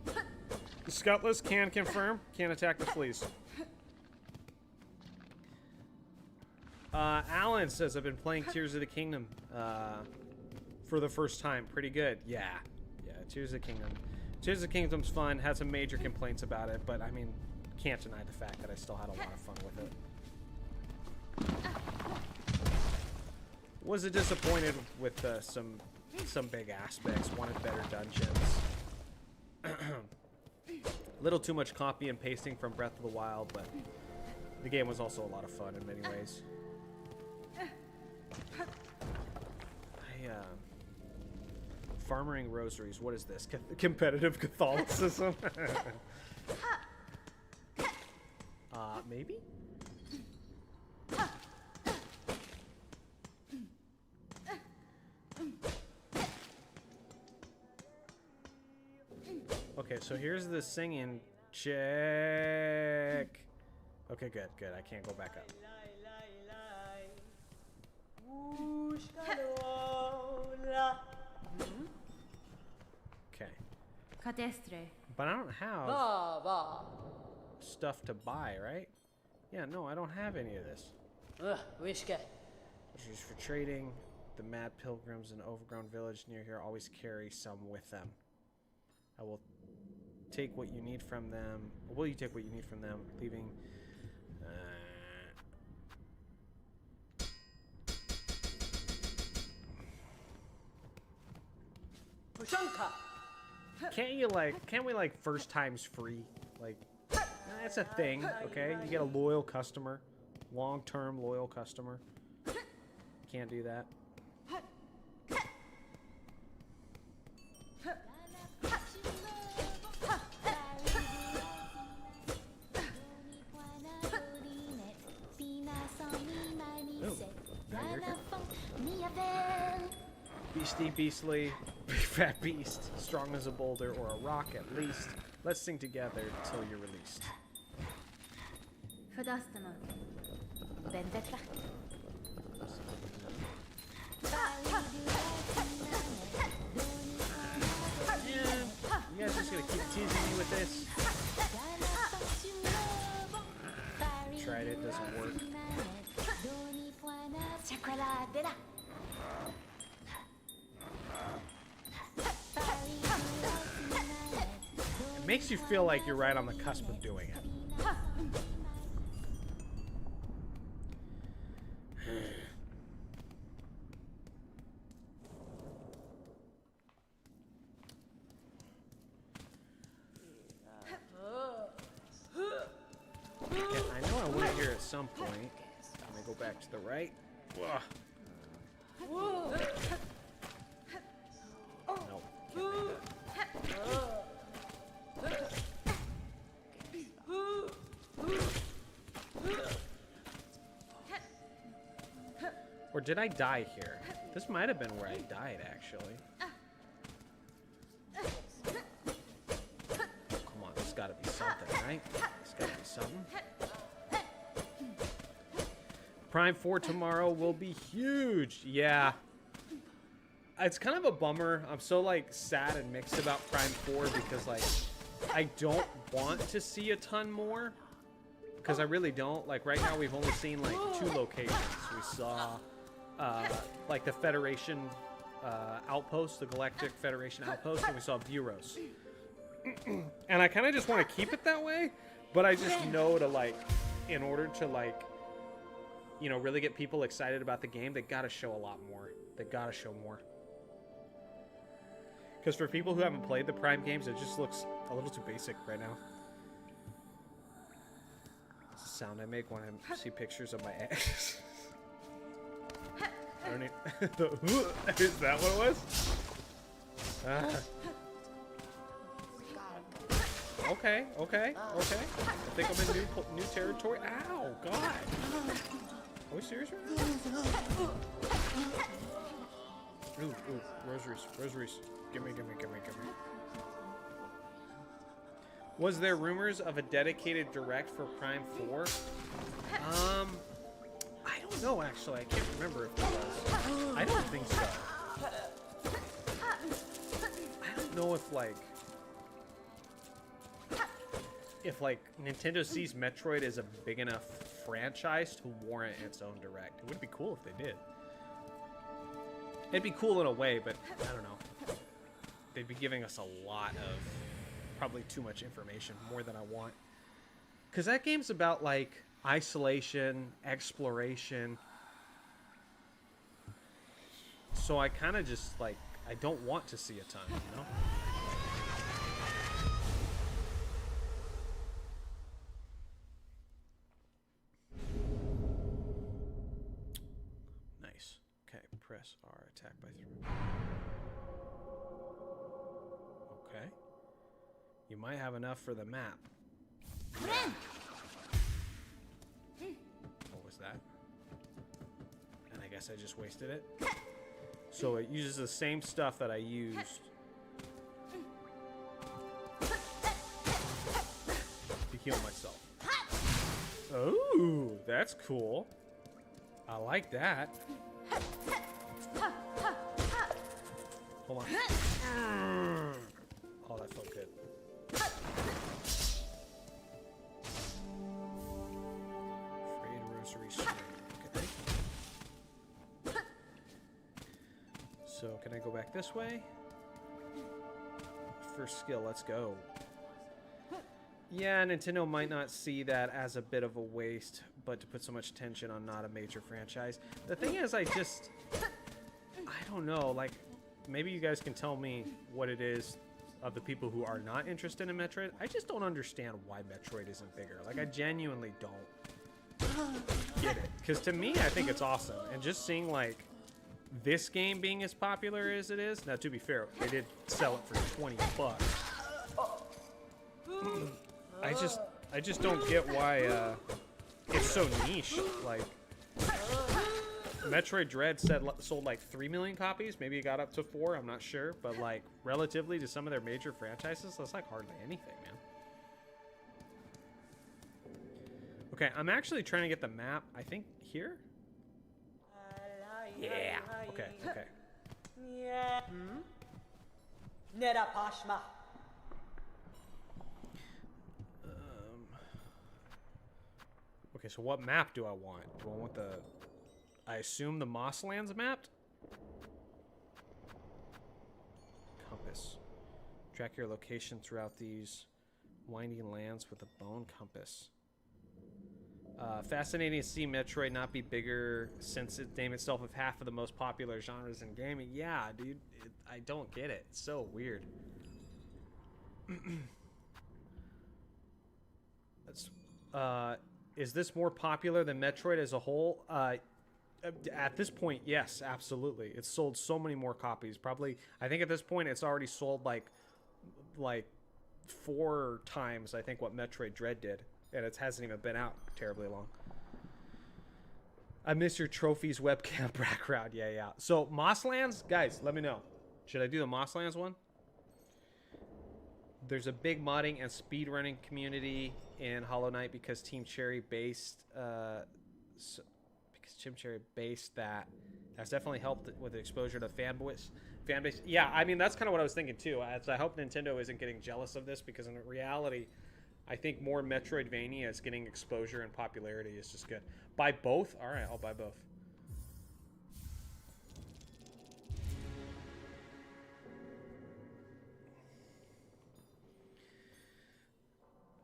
The Scutless can confirm, can't attack the fleas. Alan says, I've been playing Tears of the Kingdom for the first time. Pretty good. Yeah, Tears of the Kingdom. Tears of the Kingdom's fun, had some major complaints about it, but I mean, can't deny the fact that I still had a lot of fun with it. Was disappointed with some big aspects. Wanted better dungeons. A little too much copy and pasting from Breath of the Wild, but the game was also a lot of fun in many ways. Farmering rosaries. What is this? Competitive Catholicism? Maybe? Okay, so here's the singing. Check. Okay, good, good. I can't go back up. Okay. But I don't have stuff to buy, right? Yeah, no, I don't have any of this. Just for trading. The mad pilgrims in overgrown village near here always carry some with them. I will take what you need from them. Will you take what you need from them, leaving? Can't we like first times free? Like, that's a thing, okay? You get a loyal customer, long-term loyal customer. Can't do that. Beastie, beastly, big fat beast, strong as a boulder or a rock at least. Let's sing together till you're released. You guys just gonna keep teasing me with this? Tried it, doesn't work. It makes you feel like you're right on the cusp of doing it. Yeah, I know I went here at some point. Let me go back to the right. Ugh. No, can't make that. Or did I die here? This might have been where I died, actually. Come on, there's gotta be something, right? There's gotta be something. Prime 4 tomorrow will be huge. Yeah. It's kind of a bummer. I'm so, like, sad and mixed about Prime 4 because, like, I don't want to see a ton more. Because I really don't. Like, right now we've only seen, like, 2 locations. We saw, like, the Federation outpost, the Galactic Federation outpost, and we saw Buros. And I kind of just want to keep it that way, but I just know to, like, in order to, like, you know, really get people excited about the game, they gotta show a lot more. They gotta show more. Because for people who haven't played the Prime games, it just looks a little too basic right now. That's the sound I make when I see pictures of my ex. I don't need... Is that what it was? Okay, okay, okay. I think I'm in new territory. Ow, God. Are we serious right now? Ooh, rosaries, rosaries. Gimme. Was there rumors of a dedicated direct for Prime 4? I don't know, actually. I can't remember if there was. I don't think so. I don't know if Nintendo sees Metroid as a big enough franchise to warrant its own direct. It would be cool if they did. It'd be cool in a way, but I don't know. They'd be giving us a lot of probably too much information, more than I want. Because that game's about, like, isolation, exploration. So I kind of just, like, I don't want to see a ton, you know? Okay. You might have enough for the map. What was that? And I guess I just wasted it. So it uses the same stuff that I used to heal myself. Oh, that's cool. I like that. Hold on. Oh, that felt good. Frayed rosary string. Okay. So, can I go back this way? First skill, let's go. Yeah, Nintendo might not see that as a bit of a waste, but to put so much tension on not a major franchise. The thing is, I don't know, like, maybe you guys can tell me what it is of the people who are not interested in Metroid. I just don't understand why Metroid isn't bigger. Like, I genuinely don't get it. Because to me, I think it's awesome. And just seeing, like, this game being as popular as it is, now, to be fair, they did sell it for 20 bucks. I just don't get why it's so niche. Like, Metroid Dread sold like 3 million copies. Maybe it got up to 4. I'm not sure, but like relatively to some of their major franchises, that's like hardly anything, man. Okay, I'm actually trying to get the map. I think here. Yeah. Okay. Okay. Okay, so what map do I want? Do I want the... I assume the Mosslands mapped? Compass. Track your location throughout these winding lands with a bone compass. Fascinating to see Metroid not be bigger since it named itself of half of the most popular genres in gaming. Yeah, dude, I don't get it. It's so weird. That's... is this more popular than Metroid as a whole? At this point, yes, absolutely. It's sold so many more copies. Probably, I think at this point, it's already sold like 4 times, I think, what Metroid Dread did. And it hasn't even been out terribly long. I miss your trophies webcam background. Yeah, yeah. So, Mosslands, guys, let me know. Should I do the Mosslands one? There's a big modding and speedrunning community in Hollow Knight because Team Cherry based that. That's definitely helped with the exposure to fan base. Yeah, I mean, that's kind of what I was thinking too. I hope Nintendo isn't getting jealous of this because in reality, I think more Metroidvania is getting exposure and popularity is just good. Buy both? All right, I'll buy both.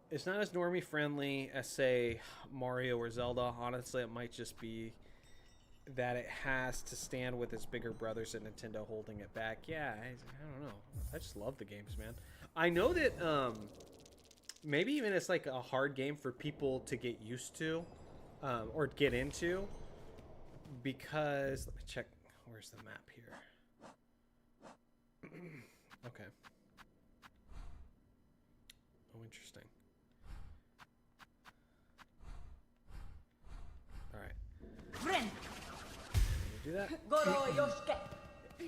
It's not as normie friendly as, say, Mario or Zelda. Honestly, it might just be that it has to stand with its bigger brothers at Nintendo holding it back. Yeah, I don't know. I just love the games, man. I know that maybe even it's like a hard game for people to get used to or get into because... Let me check. Where's the map here? Okay. Oh, interesting. All right. Do that.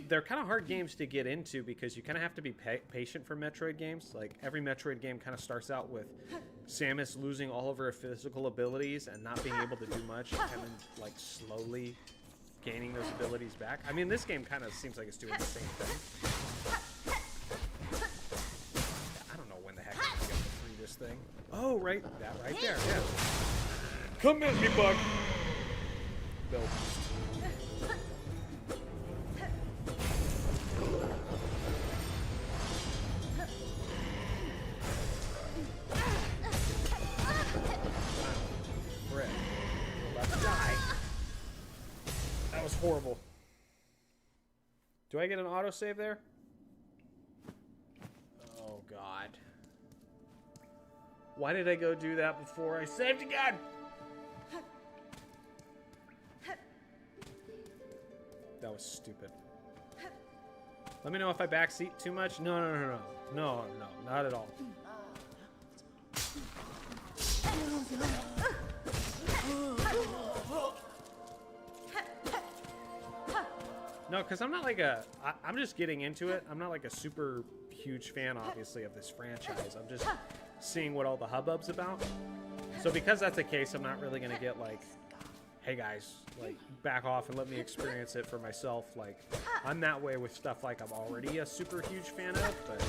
They're kind of hard games to get into because you kind of have to be patient for Metroid games. Like every Metroid game kind of starts out with Samus losing all of her physical abilities and not being able to do much, and then like slowly gaining those abilities back. I mean, this game kind of seems like it's doing the same thing. I don't know when the heck I'm gonna get through this thing. Oh, right there. Yeah. Come at me, bug. Build. Brett, I'm about to die. That was horrible. Do I get an autosave there? Oh, God. Why did I go do that before I saved again? That was stupid. Let me know if I backseat too much. No, no, no, no. No, no, not at all. No, because I'm not like I'm just getting into it. I'm not like a super huge fan, obviously, of this franchise. I'm just seeing what all the hubbub's about. So because that's the case, I'm not really going to get like, hey guys, like back off and let me experience it for myself. Like, I'm that way with stuff like I'm already a super huge fan of, but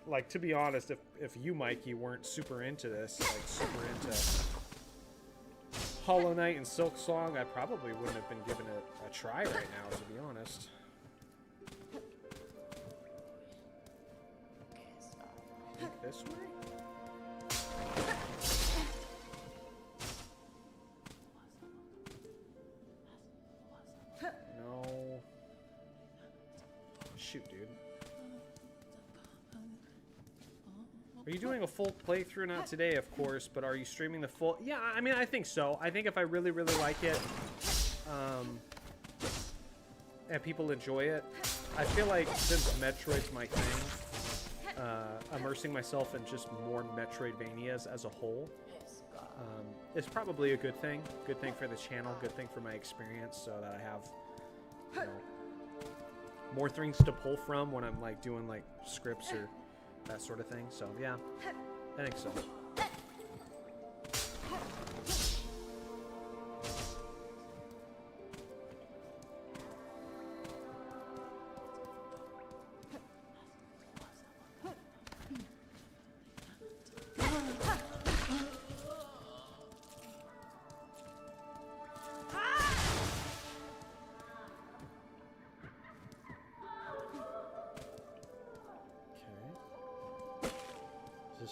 like, to be honest, if you, Mikey, weren't super into this, like super into Hollow Knight and Silksong, I probably wouldn't have been giving it a try right now, to be honest. Think this way? No. Shoot, dude. Are you doing a full playthrough? Not today, of course, but are you streaming the full? Yeah, I mean, I think so. I think if I really, really like it, and people enjoy it, I feel like since Metroid's my thing, immersing myself in just more Metroidvanias as a whole, is probably a good thing. Good thing for the channel, good thing for my experience, so that I have, you know, more things to pull from when I'm like doing like scripts or that sort of thing. So yeah, I think so.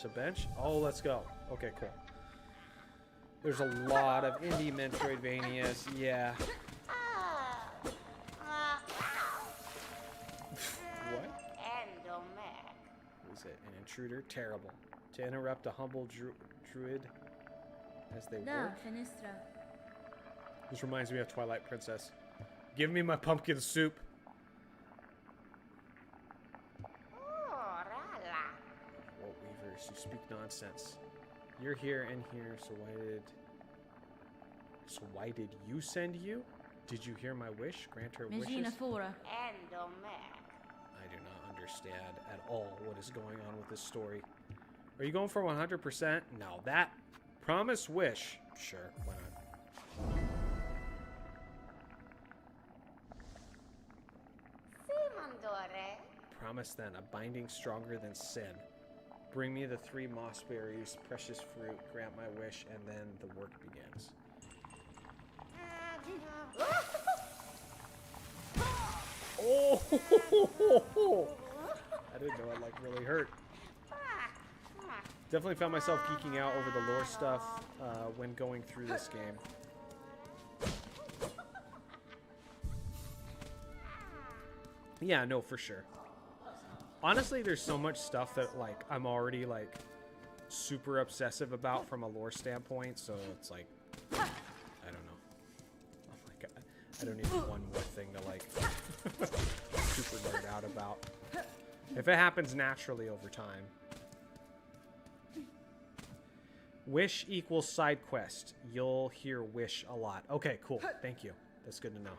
A bench? Oh, let's go. Okay, cool. There's a lot of indie Metroidvanias. Yeah. What? Is it an intruder? Terrible. To interrupt a humble druid as they work. This reminds me of Twilight Princess. Give me my pumpkin soup. You speak nonsense. You're here and here, so why did you send you? Did you hear my wish? Grant her wishes? I do not understand at all what is going on with this story. Are you going for 100%? No, that promise wish. Sure, why not? Promise then, a binding stronger than sin. Bring me the 3 moss berries, precious fruit, grant my wish, and then the work begins. Oh! I didn't know it like really hurt. Definitely found myself geeking out over the lore stuff when going through this game. Yeah, no, for sure. Honestly, there's so much stuff that, like, I'm already, like, super obsessive about from a lore standpoint, so it's like, I don't know. Oh my god. I don't need one more thing to, like, super nerd out about. If it happens naturally over time. Wish equals side quest. You'll hear wish a lot. Okay, cool. Thank you. That's good to know.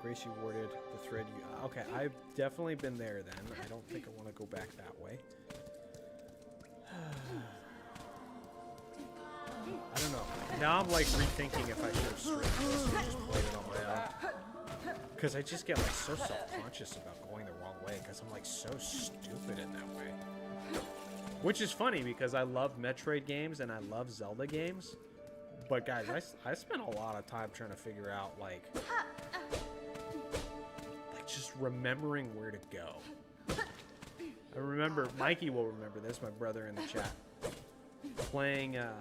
Grace, you warded the thread. Okay, I've definitely been there then. I don't think I want to go back that way. I don't know. Now I'm like rethinking if I should have streamed this or just played it on my own. Because I just get like so self-conscious about going the wrong way because I'm like so stupid in that way. Which is funny because I love Metroid games and I love Zelda games. But guys, I spent a lot of time trying to figure out like just remembering where to go. I remember, Mikey will remember this, my brother in the chat, playing, I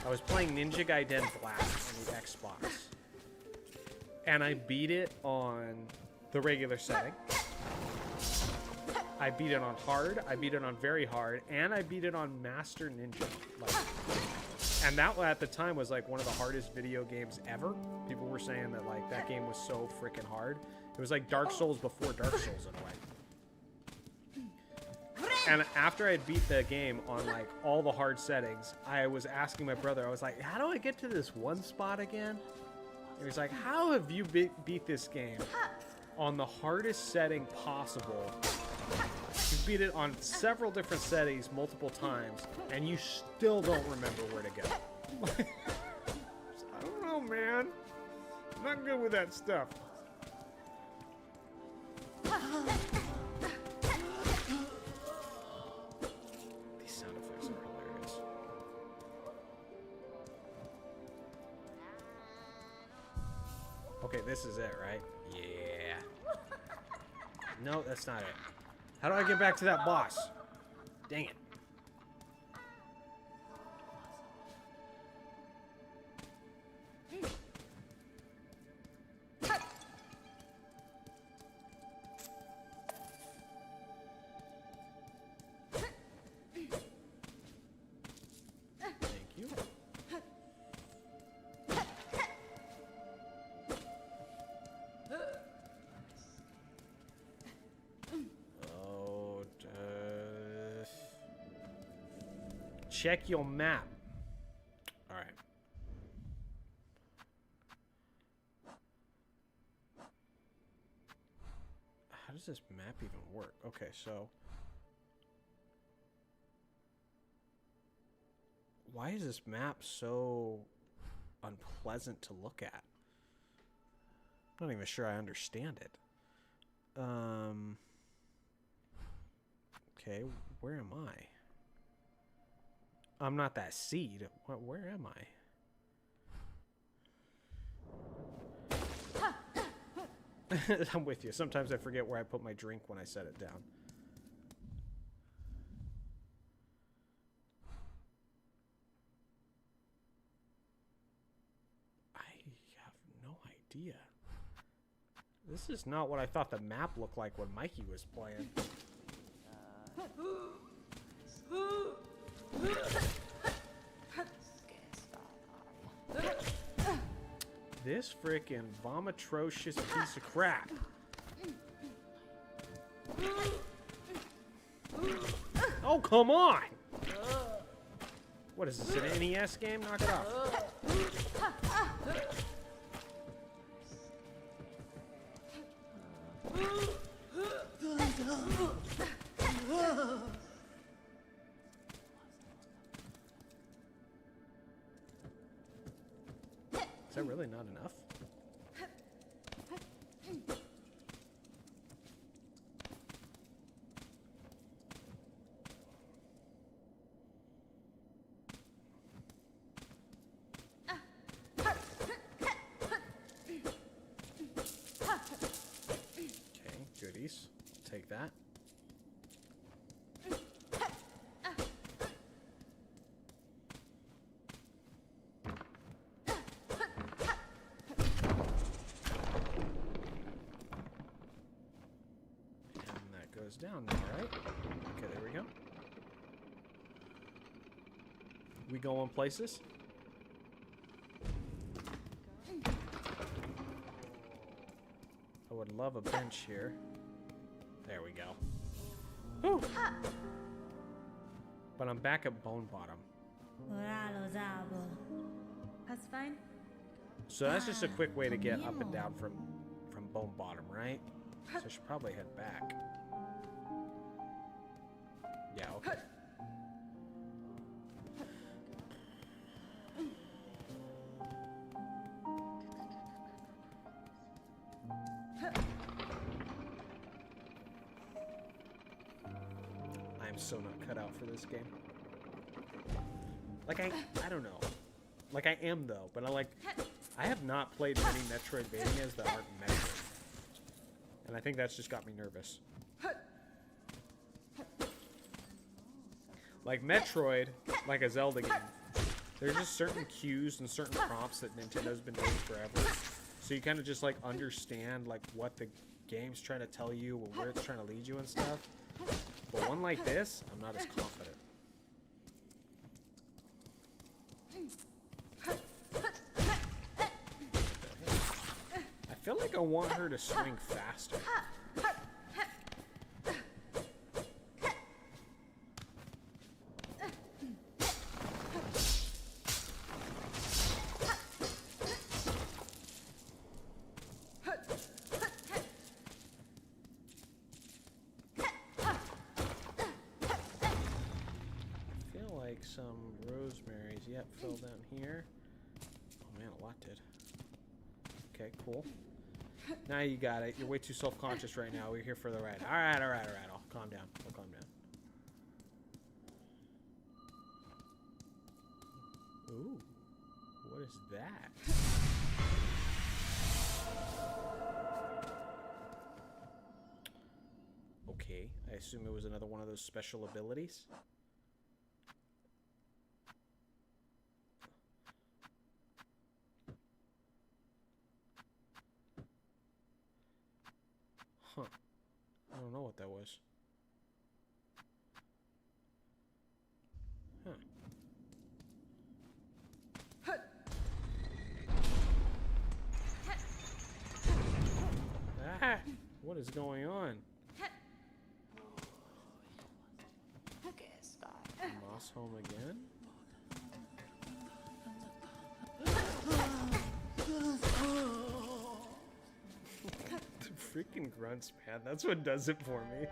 was playing Ninja Gaiden Black on the Xbox, and I beat it on the regular setting. I beat it on hard, I beat it on very hard, and I beat it on Master Ninja. Like, and that at the time was like one of the hardest video games ever. People were saying that like that game was so freaking hard. It was like Dark Souls before Dark Souls in a way. And after I beat the game on like all the hard settings, I was asking my brother, I was like, how do I get to this one spot again? And he was like, how have you beat this game on the hardest setting possible? You beat it on several different settings multiple times, and you still don't remember where to go. I don't know, man. I'm not good with that stuff. These sound effects are hilarious. Okay, this is it, right? Yeah. No, that's not it. How do I get back to that boss? Dang it. Thank you. Check your map. All right. How does this map even work? Okay, so why is this map so unpleasant to look at? I'm not even sure I understand it. Okay, where am I? I'm not that seed. Where am I? I'm with you. Sometimes I forget where I put my drink when I set it down. I have no idea. This is not what I thought the map looked like when Mikey was playing. This frickin' vomitrocious piece of crap. Oh, come on! What is this, an NES game? Knock it off. Is that really not enough? Okay, goodies. I'll take that. Goes down there, right? Okay, there we go. We going places? I would love a bench here. There we go. Whew. But I'm back at Bone Bottom. That's fine. So that's just a quick way to get up and down from Bone Bottom, right? So I should probably head back. Yeah, okay. I'm so not cut out for this game. Like, I don't know. Like, I am, though, but I have not played many Metroidvanias that aren't Metroid. And I think that's just got me nervous. Like Metroid, like a Zelda game, there's just certain cues and certain prompts that Nintendo's been doing forever. So you kind of just like understand like what the game's trying to tell you where it's trying to lead you and stuff. But one like this, I'm not as confident. I feel like I want her to swing faster. Some rosemary's. Yep, fell down here. Oh man, a lot did. Okay, cool. Now you got it. You're way too self-conscious right now. We're here for the ride. Alright. I'll calm down. I'll calm down. Ooh. What is that? Okay. I assume it was another one of those special abilities. Huh. I don't know what that was. Huh. Ah! What is going on? Moss home again? Freaking grunts, man. That's what does it for me.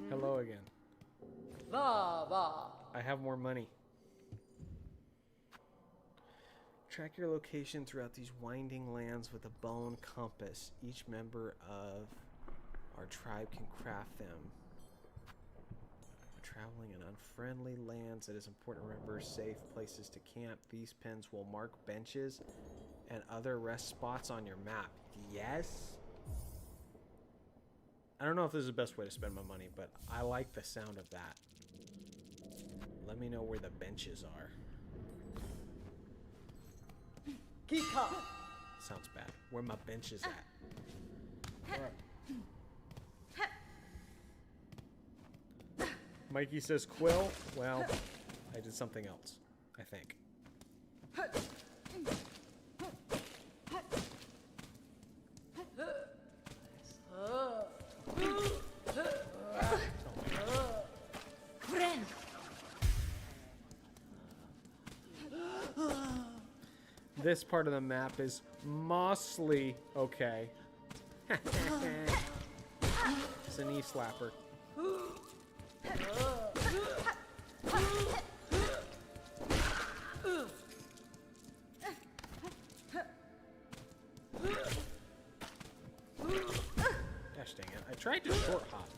Hello again. I have more money. Track your location throughout these winding lands with a bone compass. Each member of our tribe can craft them. Traveling in unfriendly lands, it is important to remember safe places to camp. These pins will mark benches and other rest spots on your map. Yes? I don't know if this is the best way to spend my money, but I like the sound of that. Let me know where the benches are. Sounds bad. Where my bench is at. All right. Mikey says quill. Well, I did something else, I think. This part of the map is mostly okay. It's a knee slapper. Gosh dang it. I tried to short hop.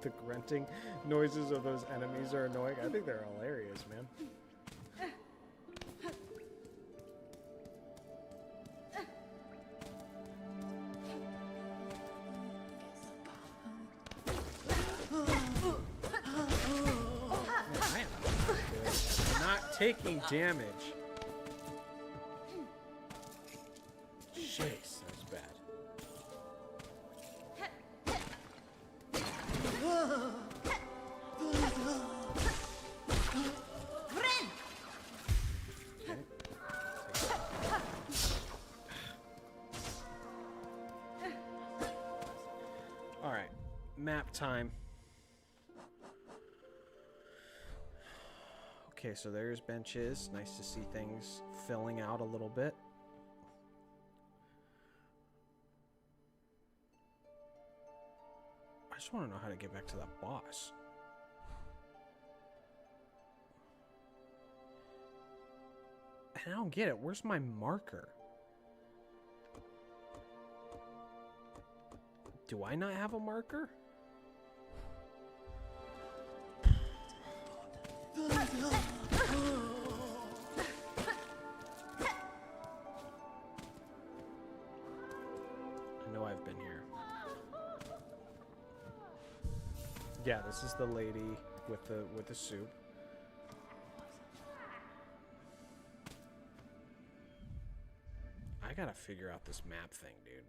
The grunting noises of those enemies are annoying. I think they're hilarious, man. Man, I'm not taking damage. Jeez, that was bad. Alright, map time. Okay, so there's benches. Nice to see things filling out a little bit. just want to know how to get back to that boss. And I don't get it. Where's my marker? Do I not have a marker? I know I've been here. Yeah, this is the lady with the soup. I gotta figure out this map thing, dude.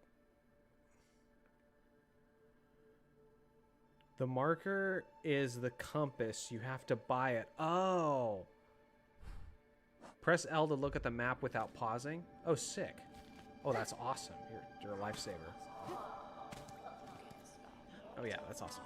The marker is the compass. You have to buy it. Oh. Press L to look at the map without pausing. Oh, sick. Oh, that's awesome. You're a lifesaver. Oh, yeah, that's awesome.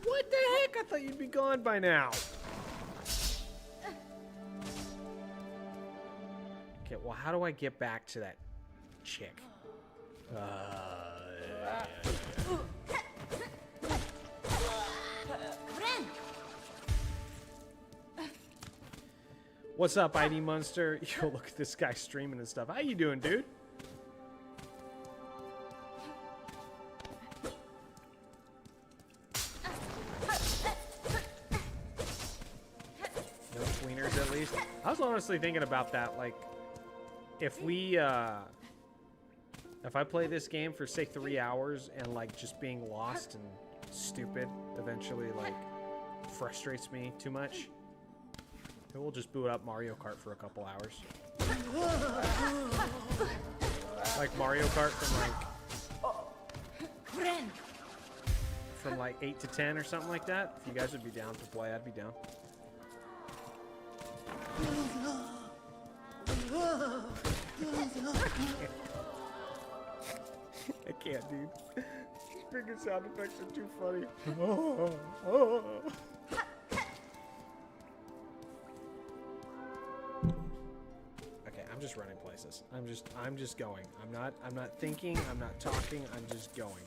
What the heck? I thought you'd be gone by now. Okay, well, how do I get back to that chick? What's up, ID Monster? Yo, look at this guy streaming and stuff. How you doing, dude? No tweeners, at least. I was honestly thinking about that, like, if I play this game for, say, 3 hours and, like, just being lost and stupid eventually, like, frustrates me too much, maybe we'll just boot up Mario Kart for a couple hours. Like Mario Kart from like 8 to 10 or something like that. If you guys would be down to play, I'd be down. I can't, dude. Freaking sound effects are too funny. Okay, I'm just running places. I'm just going. I'm not thinking, I'm not talking, I'm just going.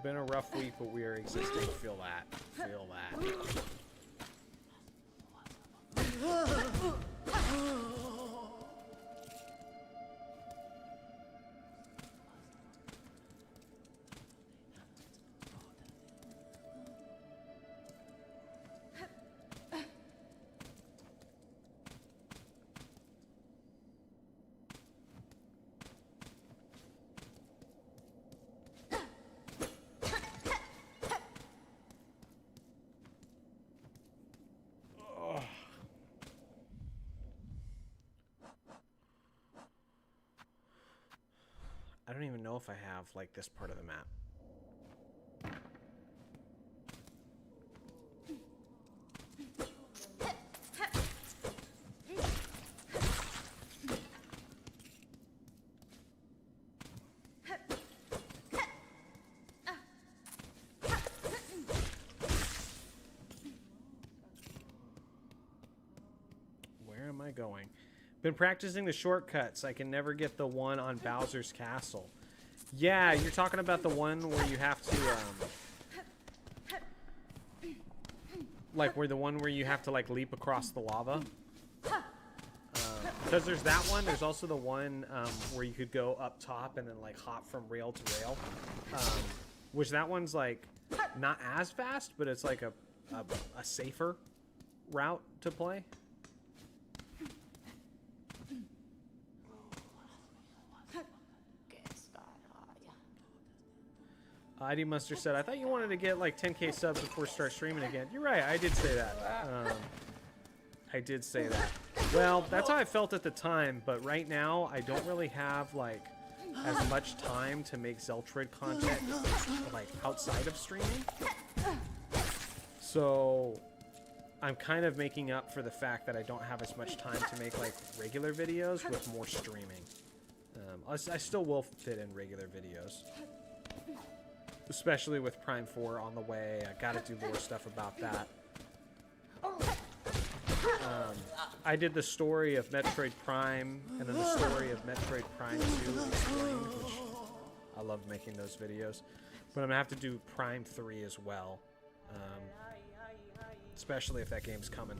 Been a rough week, but we are existing. Feel that. Feel that. I don't even know if I have, like, this part of the map. Where am I going? Been practicing the shortcuts. I can never get the one on Bowser's Castle. Yeah, you're talking about the one where you have to, like, the one where you have to, like, leap across the lava. Because there's that one. There's also the one where you could go up top and then, like, hop from rail to rail. Which that one's, like, not as fast, but it's, like, a safer route to play. ID Mustard said, I thought you wanted to get like 10k subs before start streaming again. You're right, I did say that. I did say that. Well, that's how I felt at the time, but right now I don't really have like as much time to make Zeltroid content like outside of streaming. So I'm kind of making up for the fact that I don't have as much time to make like regular videos with more streaming. I still will fit in regular videos, especially with Prime 4 on the way. I gotta do more stuff about that. I did the story of Metroid Prime and then the story of Metroid Prime 2 explained, which I love making those videos. But I'm gonna have to do Prime 3 as well, especially if that game's coming.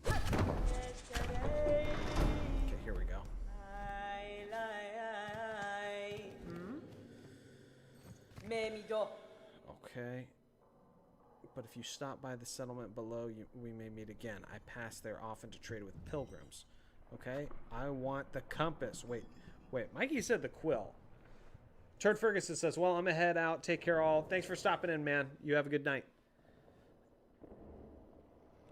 Okay, here we go. Okay. But if you stop by the settlement below, we may meet again. I pass there often to trade with pilgrims. Okay? I want the compass. Wait. Mikey said the quill. Turd Ferguson says, well, I'm gonna head out. Take care all. Thanks for stopping in, man. You have a good night.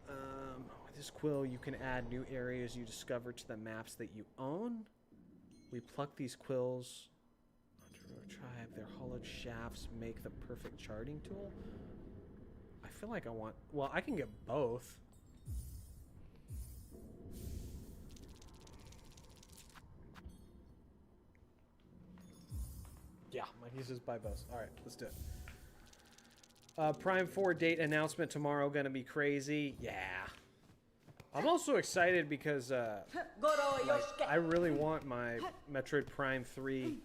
With this quill, you can add new areas you discover to the maps that you own. We pluck these quills onto our tribe. Their hollowed shafts make the perfect charting tool. I feel like I want... Well, I can get both. Yeah, Mikey says buy both. Alright, let's do it. Prime 4 date announcement tomorrow. Gonna be crazy. Yeah. I'm also excited because like, I really want my Metroid Prime 3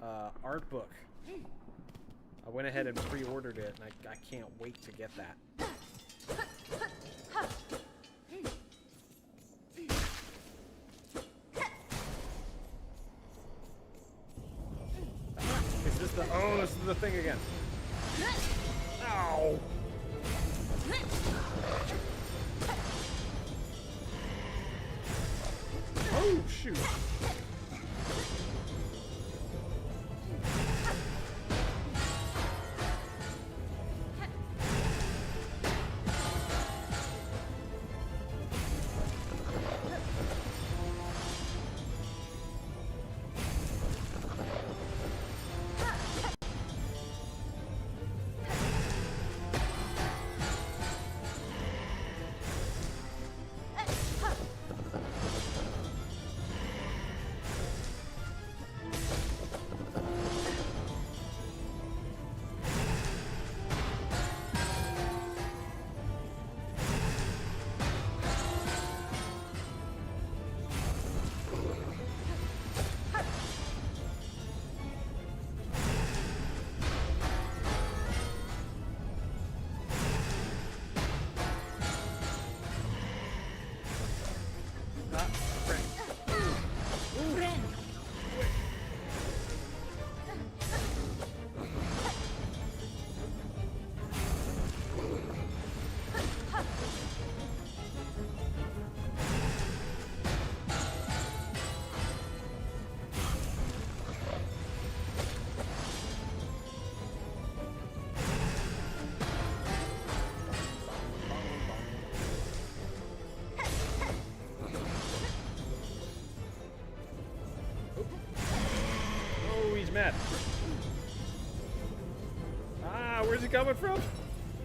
art book. I went ahead and pre-ordered it, and I can't wait to get that. Is this the... Oh, this is the thing again. Ow! Oh, shoot. Mad. Ah, where's he coming from?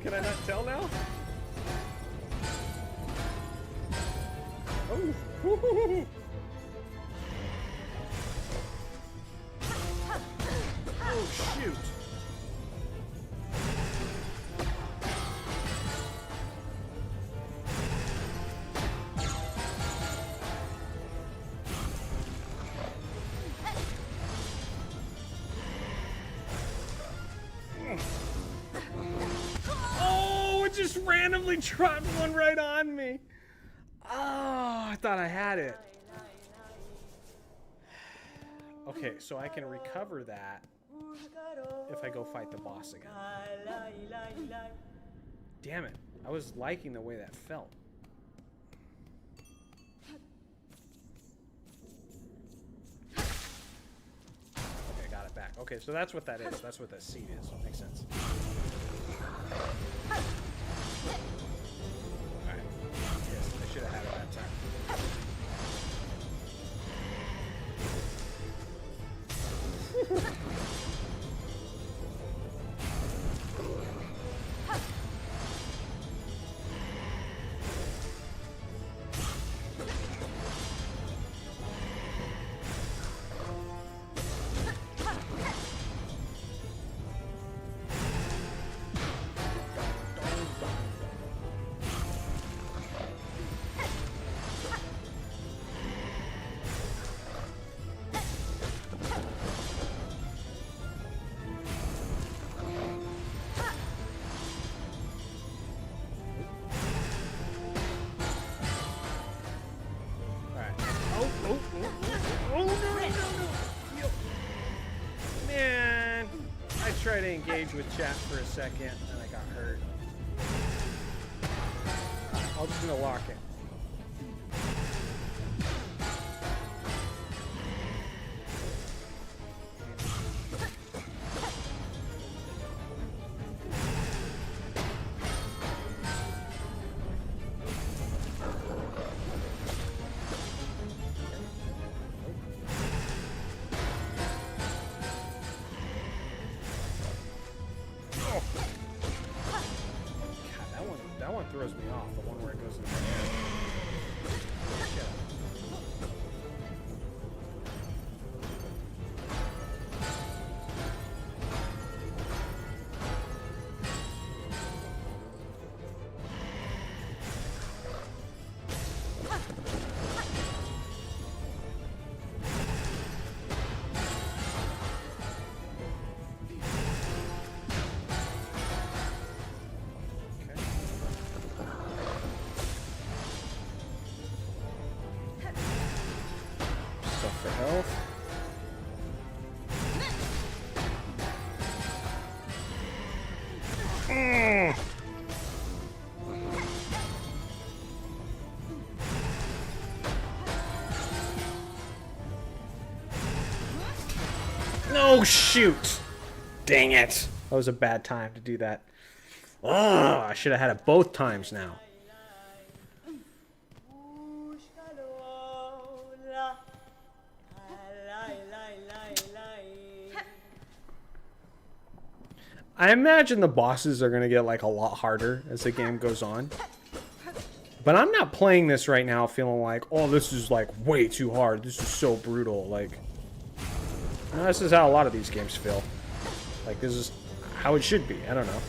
Can I not tell now? Oh, woo-hoo-hoo-hoo. Oh shoot. Just randomly dropped one right on me. Oh, I thought I had it. Okay, so I can recover that if I go fight the boss again. Damn it. I was liking the way that felt. Okay, got it back. Okay, so that's what that is. That's what that seed is. Makes sense. Alright. Yes, I should have had it that time. to engage with chat for a second, and I got hurt. I'm just gonna lock it. Throws me off, the one where it goes in the air. For health. No, shoot! Dang it! That was a bad time to do that. Oh, I should have had it both times now. I imagine the bosses are going to get like a lot harder as the game goes on. But I'm not playing this right now feeling like, oh, this is like way too hard. This is so brutal. Like, no, this is how a lot of these games feel. Like, this is how it should be. I don't know.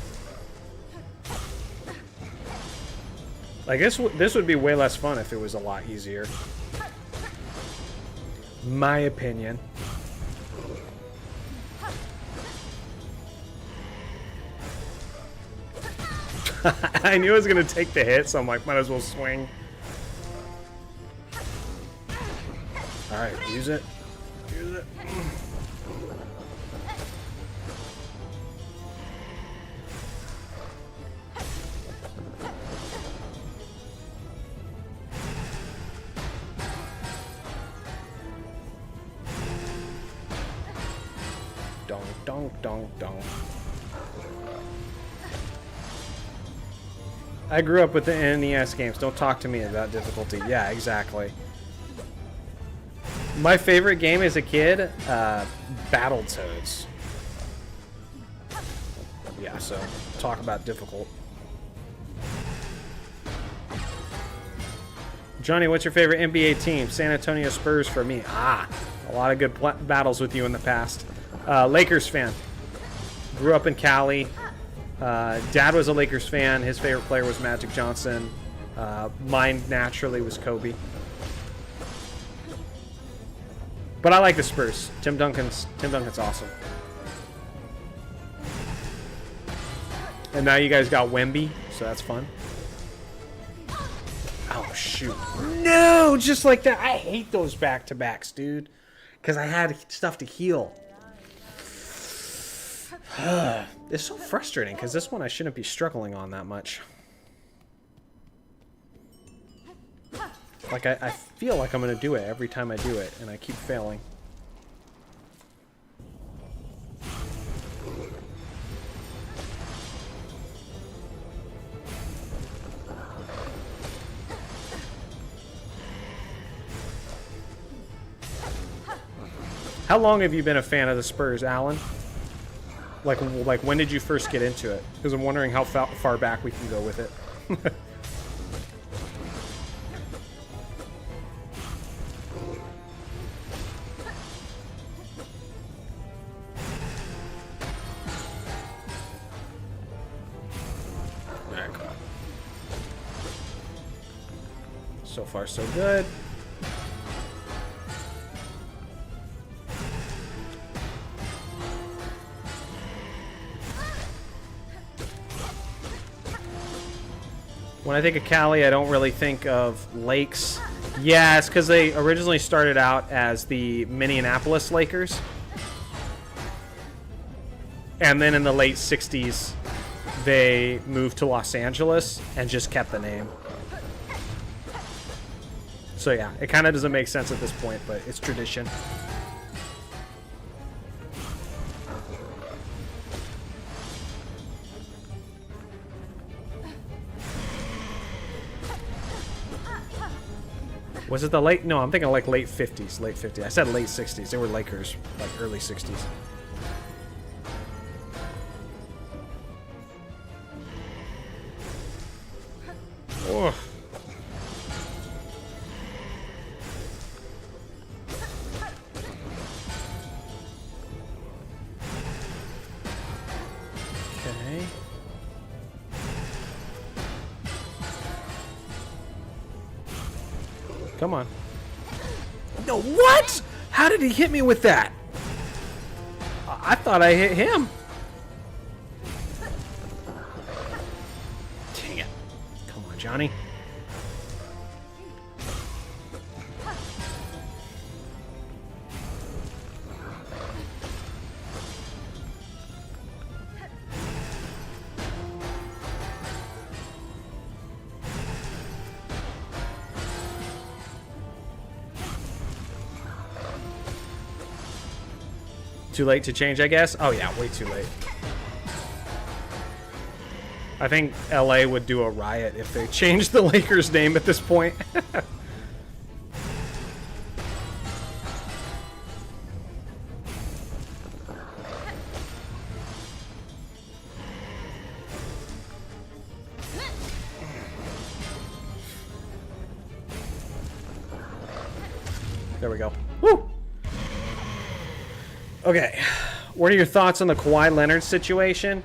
Like, this would be way less fun if it was a lot easier. My opinion. I knew I was going to take the hit, so I'm like, might as well swing. Alright, use it. Use it. Donk, donk, donk, donk. I grew up with the NES games. Don't talk to me about difficulty. Yeah, exactly. My favorite game as a kid, Battletoads. Yeah, so talk about difficult. Johnny, what's your favorite NBA team? San Antonio Spurs for me. Ah, a lot of good battles with you in the past. Lakers fan. Grew up in Cali. Dad was a Lakers fan. His favorite player was Magic Johnson. Mine naturally was Kobe. But I like the Spurs. Tim Duncan's awesome. And now you guys got Wemby, so that's fun. Oh shoot! No, just like that. I hate those back-to-backs, dude. Because I had stuff to heal. It's so frustrating because this one I shouldn't be struggling on that much. Like I feel like I'm gonna do it every time I do it, and I keep failing. How long have you been a fan of the Spurs, Alan? Like when did you first get into it? Because I'm wondering how far back we can go with it. Alright, cool. So far, so good. When I think of Cali, I don't really think of lakes. Yeah, it's because they originally started out as the Minneapolis Lakers. And then in the late 60s, they moved to Los Angeles and just kept the name. So yeah, it kind of doesn't make sense at this point, but it's tradition. Was it the late? No, I'm thinking like late 50s. Late 50s. I said late 60s. They were Lakers, like early 60s. Oh. Okay. Come on. No, what? How did he hit me with that? I thought I hit him. Dang it. Come on, Johnny. Too late to change, I guess? Oh yeah, way too late. I think LA would do a riot if they changed the Lakers name at this point. There we go. Woo! Okay, what are your thoughts on the Kawhi Leonard situation?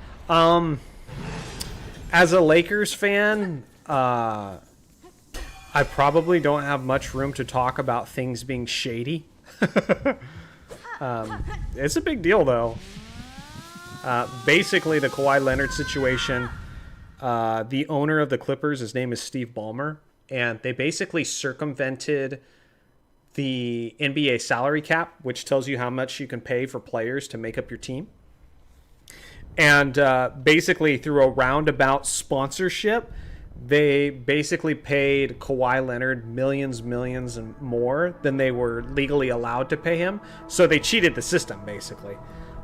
As a Lakers fan, I probably don't have much room to talk about things being shady. It's a big deal, though. Basically, the Kawhi Leonard situation, the owner of the Clippers, his name is Steve Ballmer, and they basically circumvented the NBA salary cap, which tells you how much you can pay for players to make up your team. And basically, through a roundabout sponsorship, they basically paid Kawhi Leonard millions and more than they were legally allowed to pay him. So they cheated the system, basically.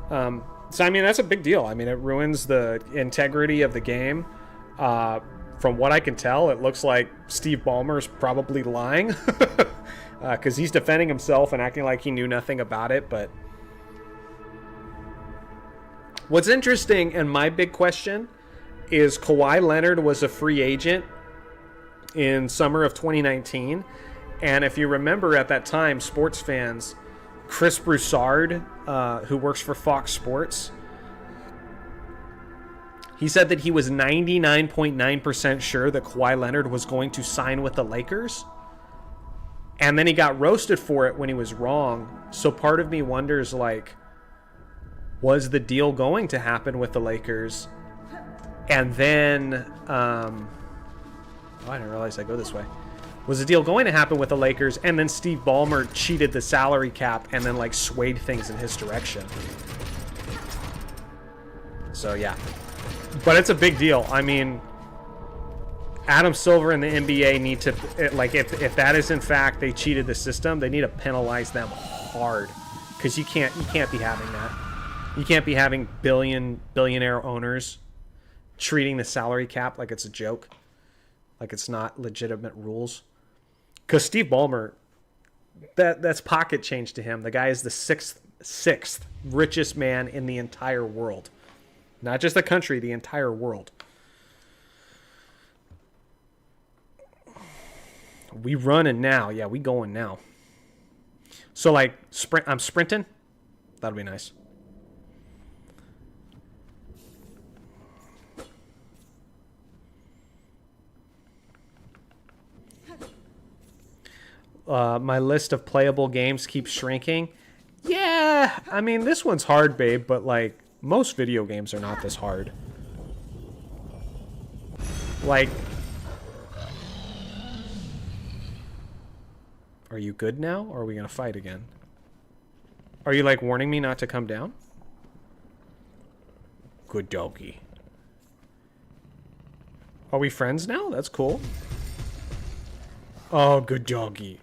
So, I mean, that's a big deal. I mean, it ruins the integrity of the game. From what I can tell, it looks like Steve Ballmer's probably lying. Because he's defending himself and acting like he knew nothing about it. But what's interesting, and my big question, is Kawhi Leonard was a free agent in summer of 2019. And if you remember at that time, sports fans, Chris Broussard, who works for Fox Sports, he said that he was 99.9% sure that Kawhi Leonard was going to sign with the Lakers. And then he got roasted for it when he was wrong. So part of me wonders, like, was the deal going to happen with the Lakers? And then, oh, I didn't realize I go this way. Was the deal going to happen with the Lakers? And then Steve Ballmer cheated the salary cap and then, like, swayed things in his direction. So, yeah. But it's a big deal. I mean, Adam Silver and the NBA need to, like, if that is in fact they cheated the system, they need to penalize them hard, because you can't be having that. You can't be having billionaire owners treating the salary cap like it's a joke, like it's not legitimate rules. Because Steve Ballmer, that's pocket change to him. The guy is the sixth richest man in the entire world, not just the country, the entire world. We running now. Yeah, we going now. So, like, I'm sprinting. That'll be nice. My list of playable games keeps shrinking. Yeah, I mean, this one's hard, babe, but, like, most video games are not this hard. Like, are you good now, or are we going to fight again? Are you, like, warning me not to come down? Good doggy. Are we friends now? That's cool. Oh, good doggy.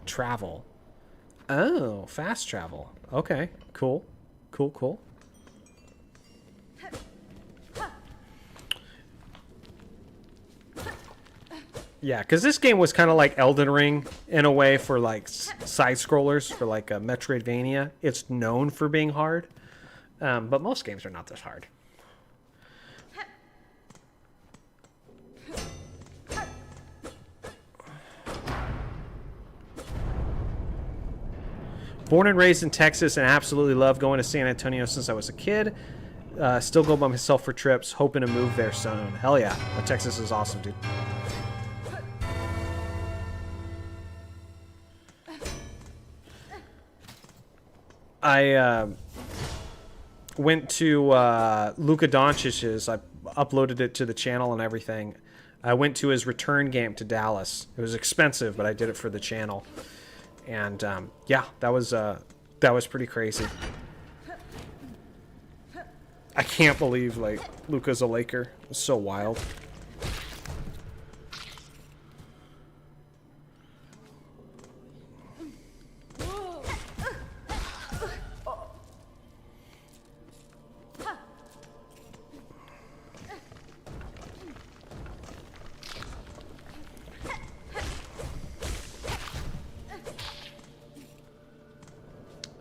Travel. Oh, fast travel. Okay, cool. Cool, cool. Yeah, because this game was kind of like Elden Ring in a way for like side-scrollers, for like a Metroidvania. It's known for being hard, but most games are not this hard. Born and raised in Texas and absolutely love going to San Antonio since I was a kid. Still go by myself for trips, hoping to move there soon. Hell yeah, Texas is awesome, dude. I went to Luka Doncic's. I uploaded it to the channel and everything. I went to his return game to Dallas. It was expensive, but I did it for the channel. And yeah, that was pretty crazy. I can't believe like Luka's a Laker. It's so wild.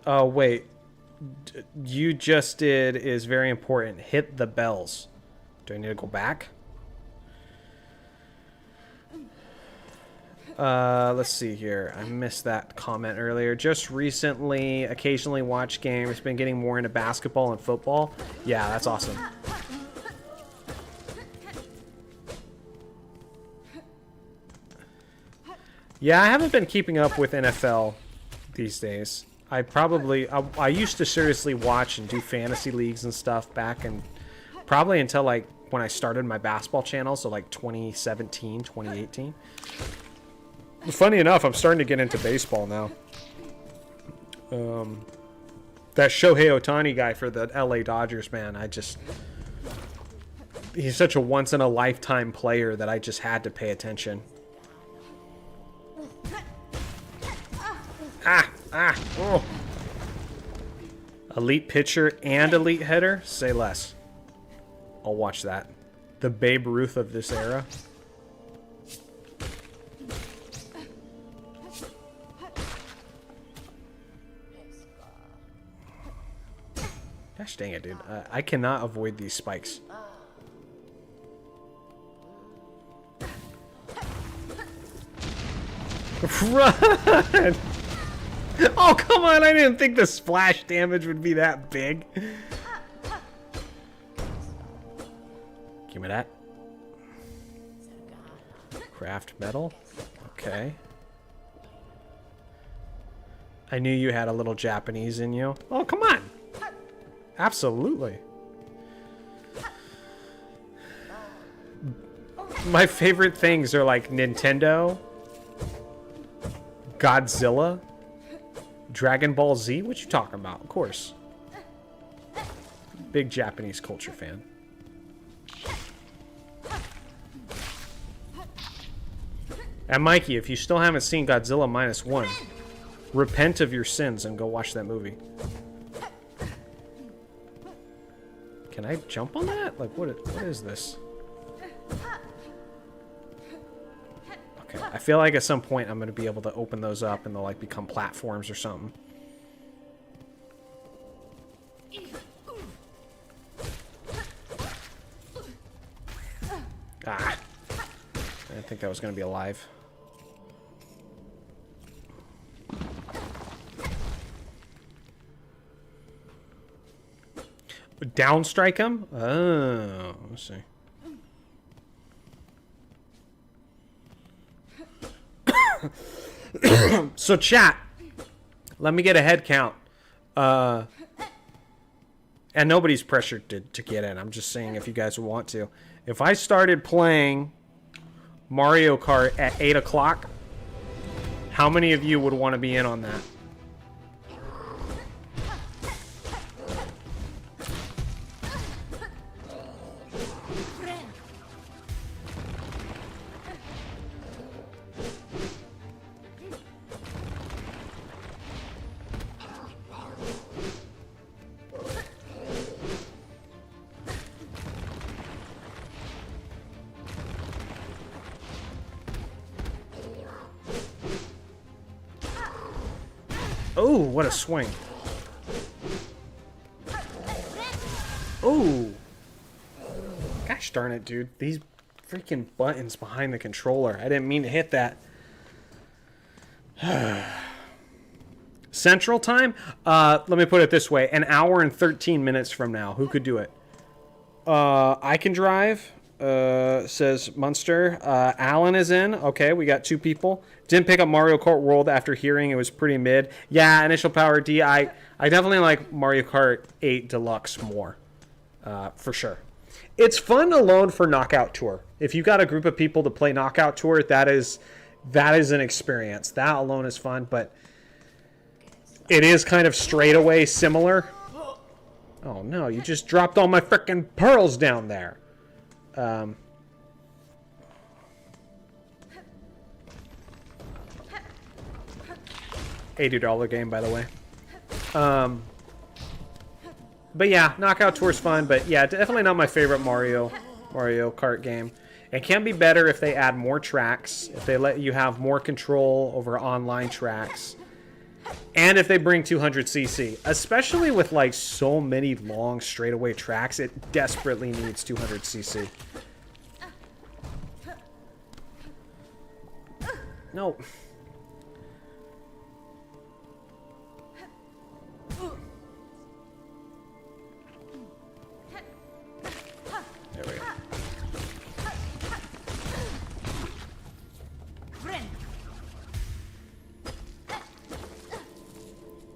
Oh, wait. You just did is very important. Hit the bells. Do I need to go back? Let's see here. I missed that comment earlier. Just recently, occasionally watch games. Been getting more into basketball and football. Yeah, that's awesome. Yeah, I haven't been keeping up with NFL these days. I used to seriously watch and do fantasy leagues and stuff back and probably until like when I started my basketball channel, so like 2017, 2018. Funny enough, I'm starting to get into baseball now. That Shohei Ohtani guy for the LA Dodgers, man, he's such a once in a lifetime player that I just had to pay attention. Oh. Elite pitcher and elite hitter? Say less. I'll watch that. The Babe Ruth of this era. Gosh dang it, dude. I cannot avoid these spikes. Run! Oh, come on. I didn't think the splash damage would be that big. Give me that. Craft metal. Okay. I knew you had a little Japanese in you. Oh, come on. Absolutely. My favorite things are like Nintendo, Godzilla, Dragon Ball Z? What you talking about? Of course. Big Japanese culture fan. And Mikey, if you still haven't seen Godzilla -1, repent of your sins and go watch that movie. Can I jump on that? Like, what is this? Okay, I feel like at some point I'm going to be able to open those up and they'll like become platforms or something. Ah. I didn't think that was going to be alive. Downstrike him? Oh, let's see. So chat, let me get a head count. And nobody's pressured to get in. I'm just saying if you guys want to. If I started playing Mario Kart at 8 o'clock, how many of you would want to be in on that? Oh, what a swing. Oh. Gosh darn it, dude. These freaking buttons behind the controller. I didn't mean to hit that. Central time? Let me put it this way. An hour and 13 minutes from now. Who could do it? I can drive, says Munster. Alan is in. Okay, we got 2 people. Didn't pick up Mario Kart World after hearing it was pretty mid. Yeah, Initial Power D. I definitely like Mario Kart 8 Deluxe more. For sure. It's fun alone for Knockout Tour. If you got a group of people to play Knockout Tour, that is an experience. That alone is fun, but it is kind of straightaway similar. Oh no, you just dropped all my frickin' pearls down there. $80 game, by the way. But yeah, Knockout Tour's fun, but yeah, definitely not my favorite Mario Kart game. It can be better if they add more tracks, if they let you have more control over online tracks, and if they bring 200cc. Especially with like so many long straightaway tracks, it desperately needs 200cc. No. There we go.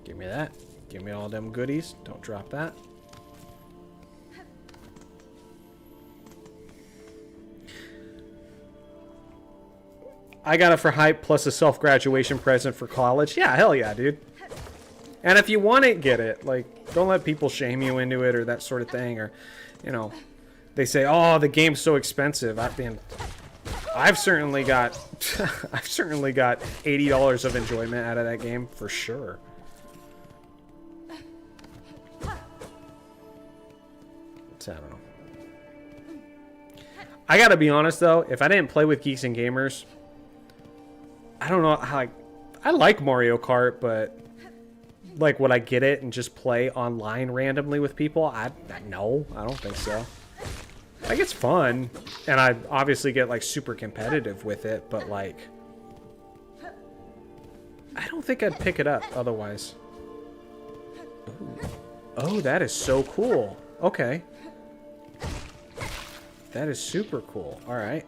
Give me that. Give me all them goodies. Don't drop that. I got it for hype plus a self-graduation present for college. Yeah, hell yeah, dude. And if you want it, get it. Like, don't let people shame you into it or that sort of thing. Or, you know, they say, oh, the game's so expensive. I've certainly got I've certainly got $80 of enjoyment out of that game for sure. I don't know. I gotta be honest though, if I didn't play with Geeks and Gamers, I don't know how. I like Mario Kart, but like, would I get it and just play online randomly with people? No, I don't think so. Like, it's fun, and I obviously get like super competitive with it, but like, I don't think I'd pick it up otherwise. Ooh. Oh, that is so cool. Okay. That is super cool. All right.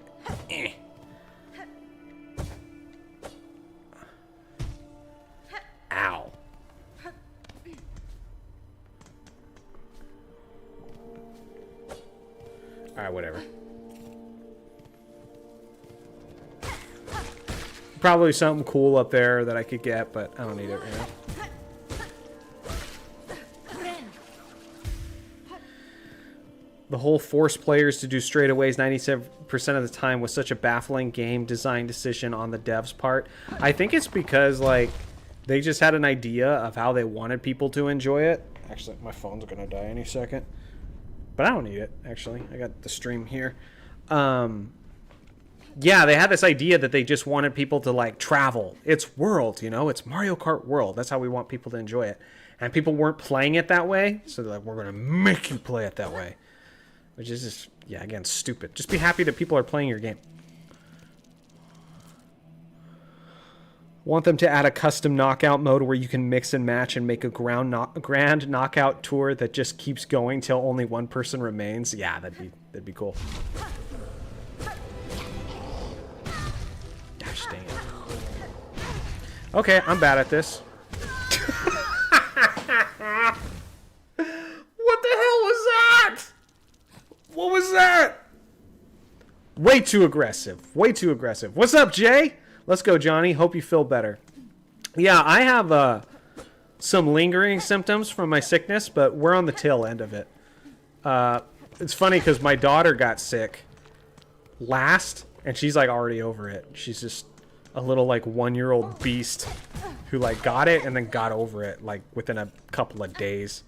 Ow. Alright, whatever. Probably something cool up there that I could get, but I don't need it right now. The whole force players to do straightaways 97% of the time was such a baffling game design decision on the devs' part. I think it's because, like, they just had an idea of how they wanted people to enjoy it. Actually, my phone's gonna die any second. But I don't need it, actually. I got the stream here. Yeah, they had this idea that they just wanted people to, like, travel. It's World, you know? It's Mario Kart World. That's how we want people to enjoy it. And people weren't playing it that way, so they're like, we're gonna make you play it that way. Which is just, yeah, again, stupid. Just be happy that people are playing your game. Want them to add a custom knockout mode where you can mix and match and make a grand knockout tour that just keeps going till only one person remains. Yeah, that'd be cool. Gosh dang it. Okay, I'm bad at this. What the hell was that? What was that? Way too aggressive. Way too aggressive. What's up, Jay? Let's go, Johnny. Hope you feel better. Yeah, I have some lingering symptoms from my sickness, but we're on the tail end of it. It's funny because my daughter got sick last, and she's like already over it. She's just a little like 1-year-old beast who like got it and then got over it like within a couple of days.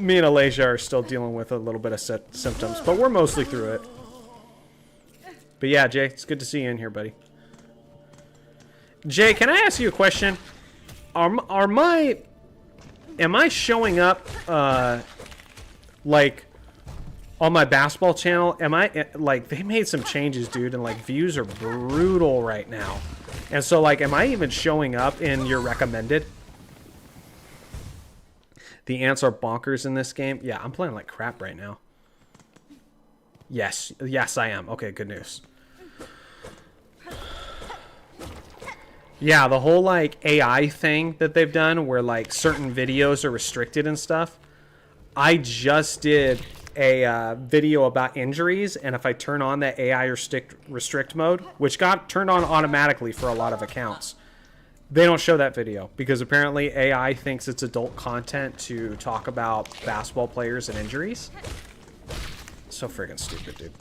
Me and Alasia are still dealing with a little bit of symptoms, but we're mostly through it. But yeah, Jay, it's good to see you in here, buddy. Jay, can I ask you a question? Am I showing up like on my basketball channel? Am I like, they made some changes, dude, and like views are brutal right now. And so like, am I even showing up in your recommended? The ants are bonkers in this game. Yeah, I'm playing like crap right now. Yes, I am. Okay, good news. Yeah, the whole like AI thing that they've done where like certain videos are restricted and stuff. I just did a video about injuries, and if I turn on that AI restrict mode, which got turned on automatically for a lot of accounts, they don't show that video because apparently AI thinks it's adult content to talk about basketball players and injuries. So friggin' stupid, dude.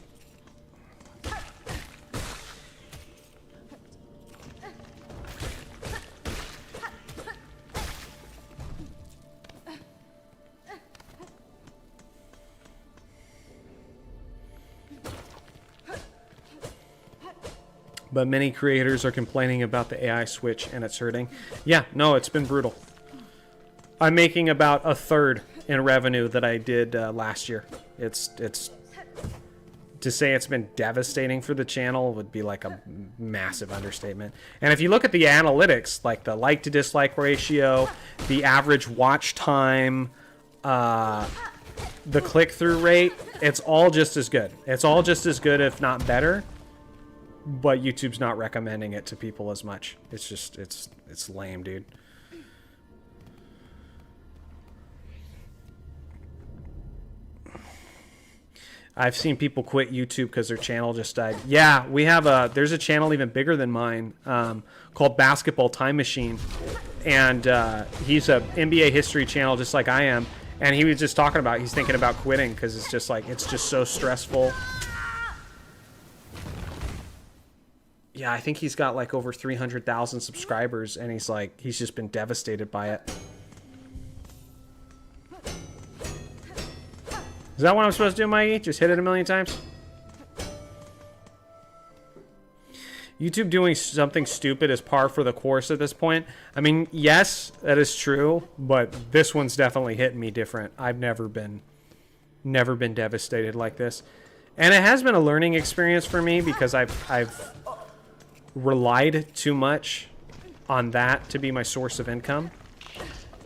But many creators are complaining about the AI switch and it's hurting. Yeah, no, it's been brutal. I'm making about a third in revenue that I did last year. It's to say it's been devastating for the channel would be like a massive understatement. And if you look at the analytics, like the like to dislike ratio, the average watch time, the click-through rate, it's all just as good. It's all just as good, if not better. But YouTube's not recommending it to people as much. It's just, it's lame, dude. I've seen people quit YouTube because their channel just died. Yeah, we have there's a channel even bigger than mine called Basketball Time Machine. And he's a NBA history channel just like I am. And he was just talking about, he's thinking about quitting because it's just like, it's just so stressful. Yeah, I think he's got like over 300,000 subscribers, and he's like, he's just been devastated by it. Is that what I'm supposed to do, Mikey? Just hit it a million times? YouTube doing something stupid is par for the course at this point. I mean, yes, that is true, but this one's definitely hitting me different. I've never been devastated like this. And it has been a learning experience for me because I've relied too much on that to be my source of income.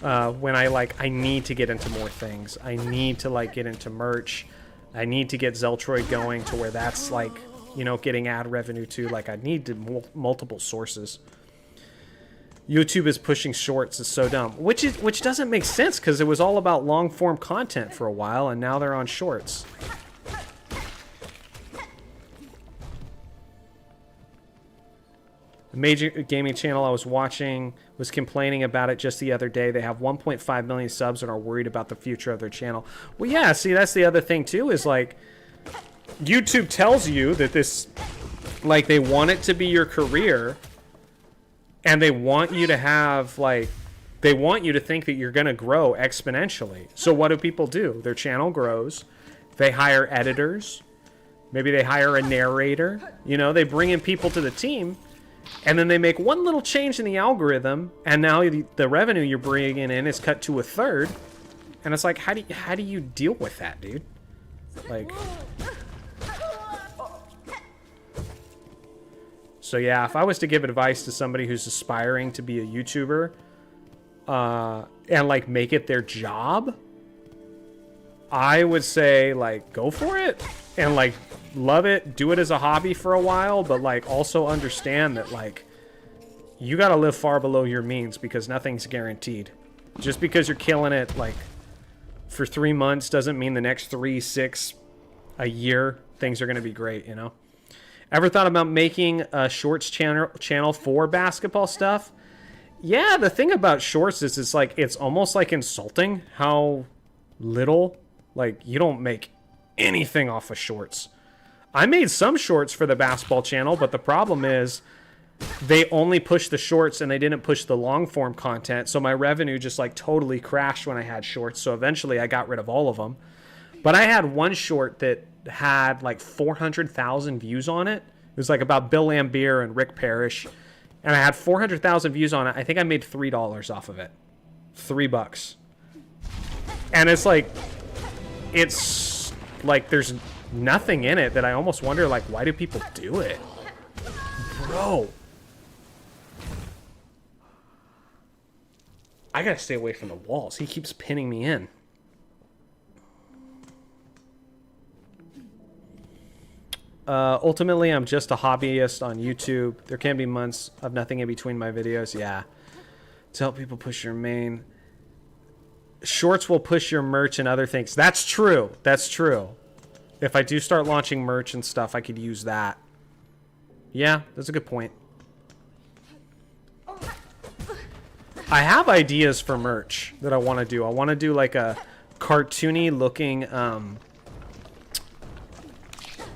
When I need to get into more things. I need to like get into merch. I need to get Zeltroid going to where that's like, you know, getting ad revenue too. Like I need to multiple sources. YouTube is pushing shorts. It's so dumb, which doesn't make sense because it was all about long form content for a while, and now they're on shorts. The major gaming channel I was watching was complaining about it just the other day. They have 1.5 million subs and are worried about the future of their channel. Well, yeah, see, that's the other thing too, is like YouTube tells you that this, like, they want it to be your career, and they want you to have, like, they want you to think that you're going to grow exponentially. So what do people do? Their channel grows. They hire editors. Maybe they hire a narrator. You know, they bring in people to the team. And then they make one little change in the algorithm, and now the revenue you're bringing in is cut to a third. And it's like, how do you deal with that, dude? Like, so yeah, if I was to give advice to somebody who's aspiring to be a YouTuber, and like make it their job, I would say like go for it and like love it, do it as a hobby for a while, but like also understand that like you got to live far below your means because nothing's guaranteed. Just because you're killing it like for 3 months doesn't mean the next 3, 6, a year things are going to be great, you know. Ever thought about making a shorts channel for basketball stuff? Yeah, the thing about shorts is it's like it's almost like insulting how little, like, you don't make anything off of shorts. I made some shorts for the basketball channel, but the problem is they only pushed the shorts and they didn't push the long form content. So my revenue just like totally crashed when I had shorts. So eventually I got rid of all of them. But I had one short that had like 400,000 views on it was like about Bill Lambier and Rick Parrish, and I had 400,000 views on it. I think I made $3 off of it. $3. And it's like there's nothing in it that I almost wonder, like, why do people do it? Bro. I gotta stay away from the walls. He keeps pinning me in. Ultimately, I'm just a hobbyist on YouTube. There can be months of nothing in between my videos. Yeah. To help people push your main. Shorts will push your merch and other things. That's true. That's true. If I do start launching merch and stuff, I could use that. Yeah, that's a good point. I have ideas for merch that I want to do. I want to do like a cartoony looking,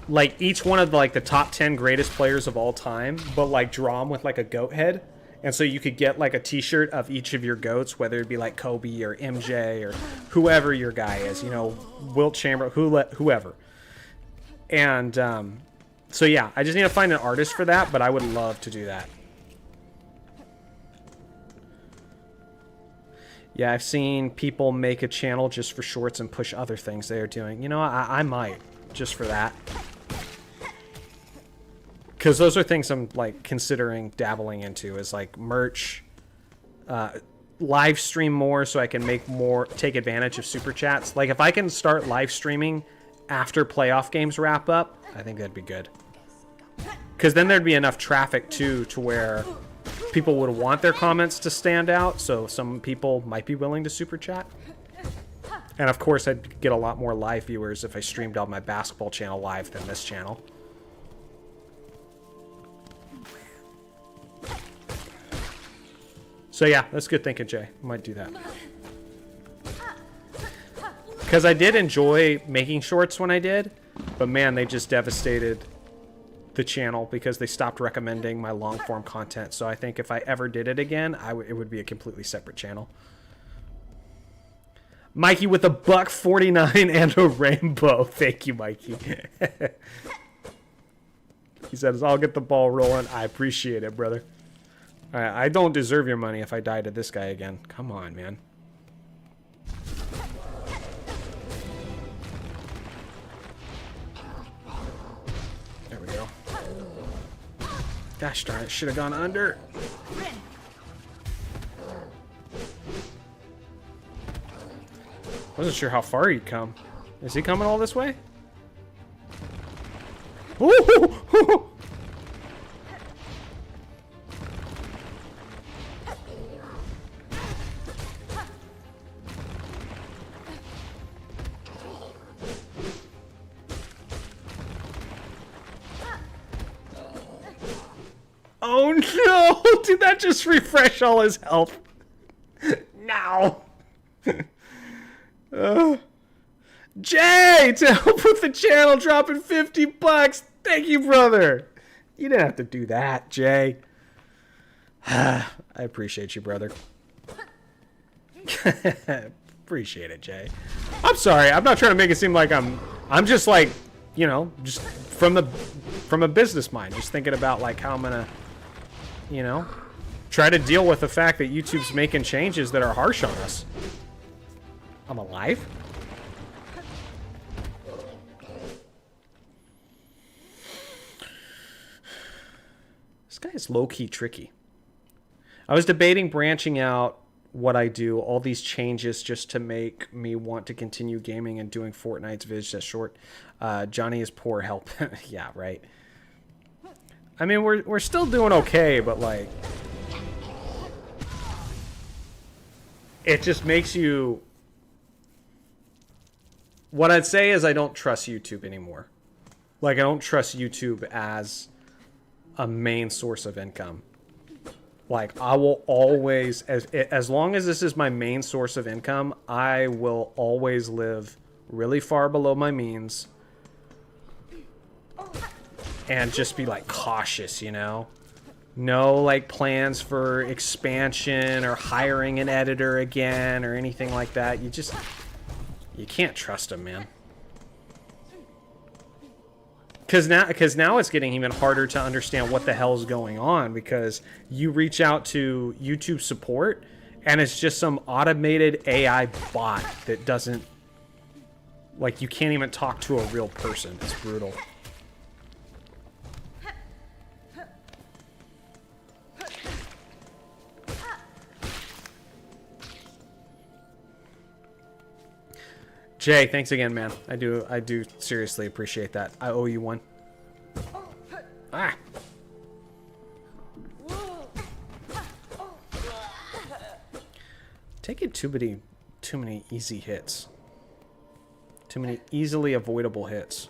like each one of the top 10 greatest players of all time, but like draw them with like a goat head. And so you could get like a t-shirt of each of your goats, whether it be like Kobe or MJ or whoever your guy is, you know, Wilt Chamberlain, whoever. And so yeah, I just need to find an artist for that, but I would love to do that. Yeah, I've seen people make a channel just for shorts and push other things they are doing. You know, I might, just for that. Because those are things I'm like considering dabbling into, is like merch, live stream more so I can take advantage of super chats. Like if I can start live streaming after playoff games wrap up, I think that'd be good. Because then there'd be enough traffic too to where people would want their comments to stand out. So some people might be willing to super chat. And of course I'd get a lot more live viewers if I streamed on my basketball channel live than this channel. So yeah, that's good thinking, Jay. Might do that. Because I did enjoy making shorts when I did, but man, they just devastated the channel because they stopped recommending my long form content. So I think if I ever did it again, it would be a completely separate channel. Mikey with a $1.49 and a rainbow. Thank you, Mikey. He says, I'll get the ball rolling. I appreciate it, brother. All right, I don't deserve your money if I die to this guy again. Come on, man. There we go. Gosh darn it, should have gone under. Wasn't sure how far he'd come. Is he coming all this way? Ooh! Oh no! Did that just refresh all his health? No! Jay, to help with the channel, dropping $50. Thank you, brother. You didn't have to do that, Jay. I appreciate you, brother. Appreciate it, Jay. I'm sorry. I'm not trying to make it seem like I'm just like, you know, just from a business mind, just thinking about like how I'm gonna, you know, try to deal with the fact that YouTube's making changes that are harsh on us. I'm alive? This guy is low-key tricky. I was debating branching out what I do, all these changes just to make me want to continue gaming and doing Fortnite's vids as short. Johnny is poor help. Yeah, right. I mean, we're still doing okay, but like, it just makes you. What I'd say is I don't trust YouTube anymore. Like, I don't trust YouTube as a main source of income. Like, I will always, as long as this is my main source of income, I will always live really far below my means and just be like cautious, you know? No like plans for expansion or hiring an editor again or anything like that. You can't trust them, man. Because now it's getting even harder to understand what the hell's going on, because you reach out to YouTube support and it's just some automated AI bot that doesn't, like, you can't even talk to a real person. It's brutal. Jay, thanks again, man. I do seriously appreciate that. I owe you one. Ah. Taking too many easy hits. Too many easily avoidable hits.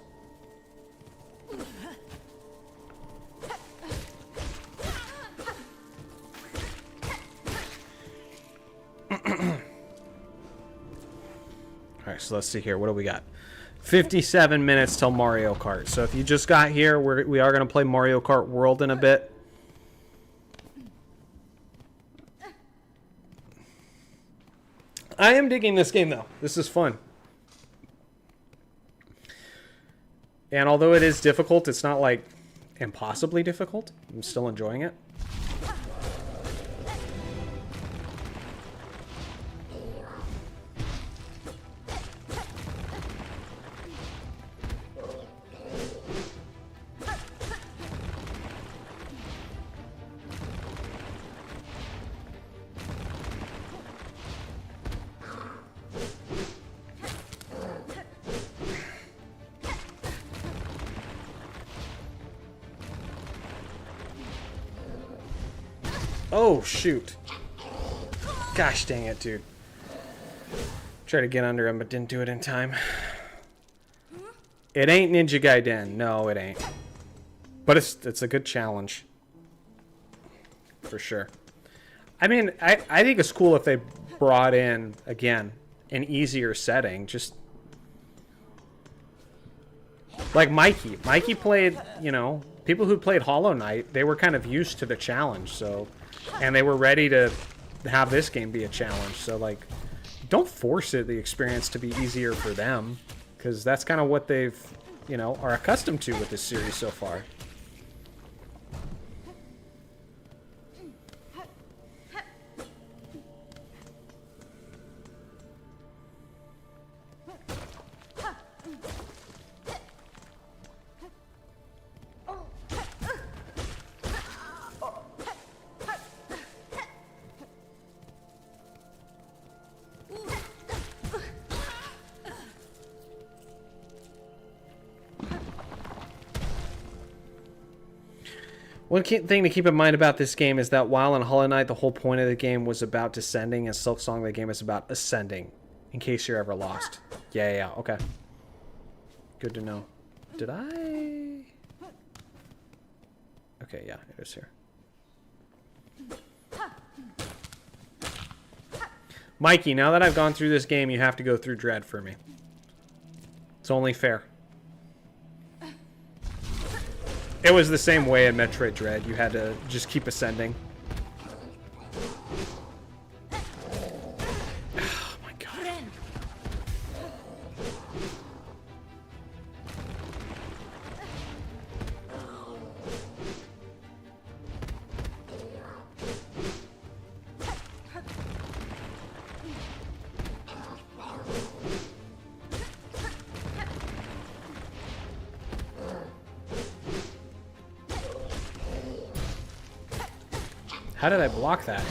Alright, so let's see here. What do we got? 57 minutes till Mario Kart. So if you just got here, we are going to play Mario Kart World in a bit. I am digging this game, though. This is fun. And although it is difficult, it's not, like, impossibly difficult. I'm still enjoying it. Oh, shoot. Gosh dang it, dude. Try to get under him, but didn't do it in time. It ain't Ninja Gaiden. No, it ain't. But it's a good challenge. For sure. I mean, I think it's cool if they brought in, again, an easier setting. Just like Mikey. Mikey played, you know, people who played Hollow Knight, they were kind of used to the challenge, so... And they were ready to have this game be a challenge. So, like, don't force the experience to be easier for them. Because that's kind of what they've, you know, are accustomed to with this series so far. One thing to keep in mind about this game is that while in Hollow Knight the whole point of the game was about descending, and Silksong the game is about ascending, in case you're ever lost. Yeah, okay. Good to know. Did I? Okay, yeah, it is here. Mikey, now that I've gone through this game, you have to go through Dread for me. It's only fair. It was the same way in Metroid Dread. You had to just keep ascending. Oh my god. How did I block that?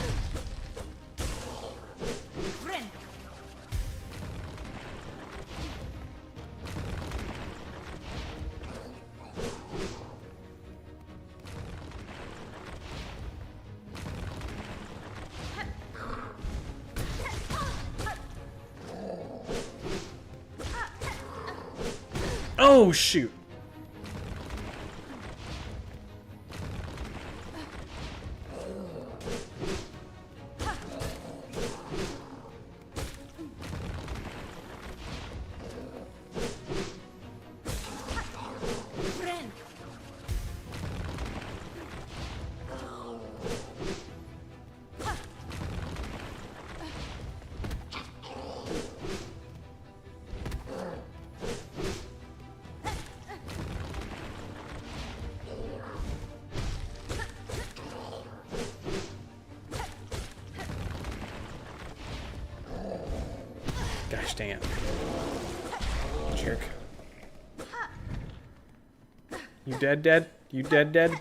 Oh, shoot. Gosh dang it. Jerk. You dead? You dead?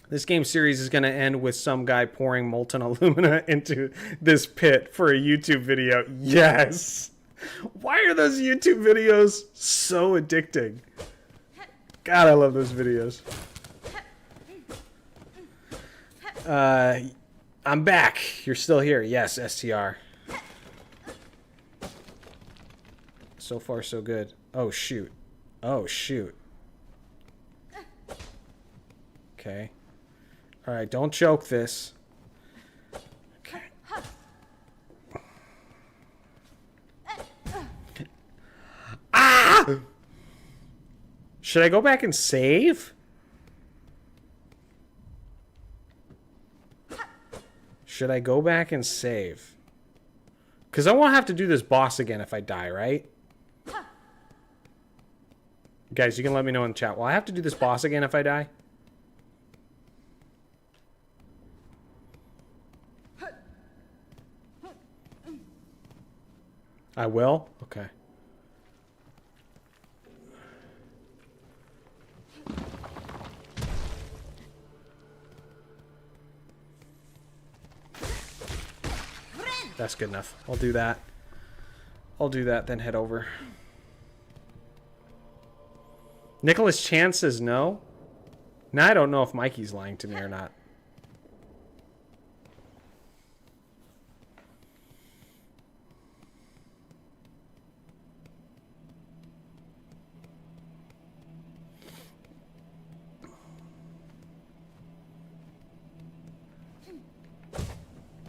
This game series is going to end with some guy pouring molten alumina into this pit for a YouTube video. Yes! Why are those YouTube videos so addicting? God, I love those videos. I'm back. You're still here. Yes, STR. So far, so good. Oh, shoot. Oh, shoot. Okay. Alright, don't choke this. Okay. Ah! Should I go back and save? Should I go back and save? Because I won't have to do this boss again if I die, right? Guys, you can let me know in the chat. Will I have to do this boss again if I die? I will? Okay. That's good enough. I'll do that. I'll do that, then head over. Nicholas Chan says no. Now I don't know if Mikey's lying to me or not.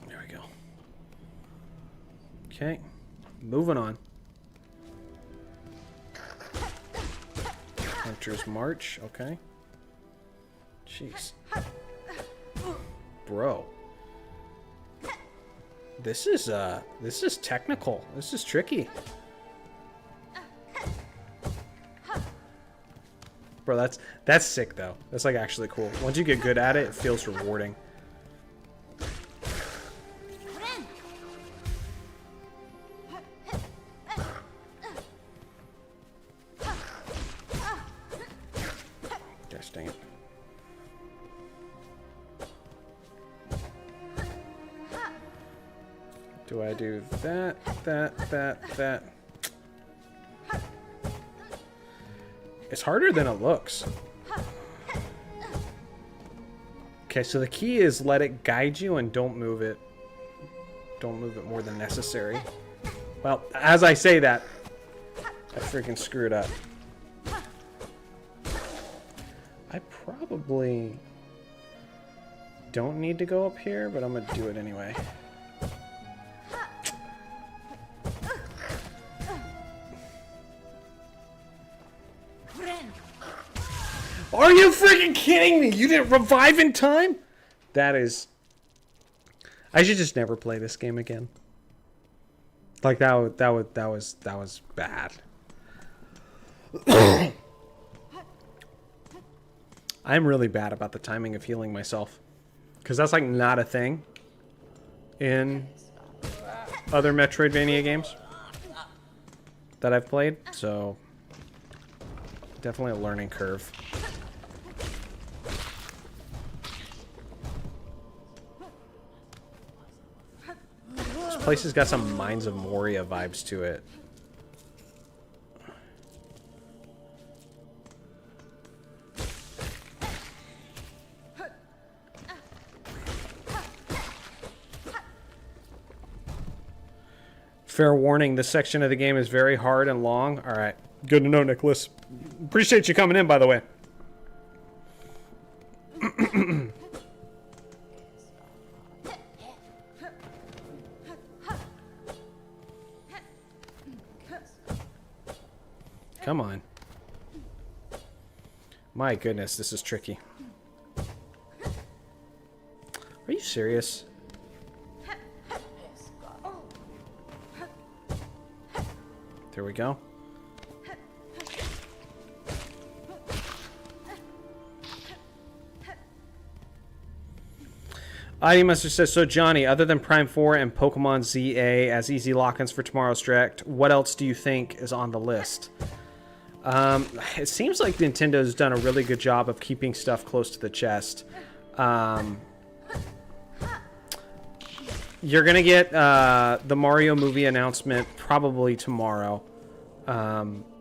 There we go. Okay, moving on. Hunter's March, okay. Jeez. Bro. This is technical. This is tricky. Bro, that's sick though. That's like actually cool. Once you get good at it, it feels rewarding. Gosh dang it. Do I do that? It's harder than it looks. Okay, so the key is let it guide you and don't move it. Don't move it more than necessary. Well, as I say that, I freaking screwed up. I probably don't need to go up here, but I'm gonna do it anyway. Are you freaking kidding me? You didn't revive in time? That is... I should just never play this game again. Like that was bad. I'm really bad about the timing of healing myself. Because that's like not a thing in other Metroidvania games that I've played. So definitely a learning curve. This place has got some Mines of Moria vibes to it. Fair warning, this section of the game is very hard and long. Alright, good to know, Nicholas. Appreciate you coming in, by the way. Come on. My goodness, this is tricky. Are you serious? There we go. ID Mustard says, so Johnny, other than Prime 4 and Pokemon ZA as easy lock-ins for tomorrow's direct, what else do you think is on the list? It seems like Nintendo's done a really good job of keeping stuff close to the chest. You're going to get the Mario movie announcement probably tomorrow.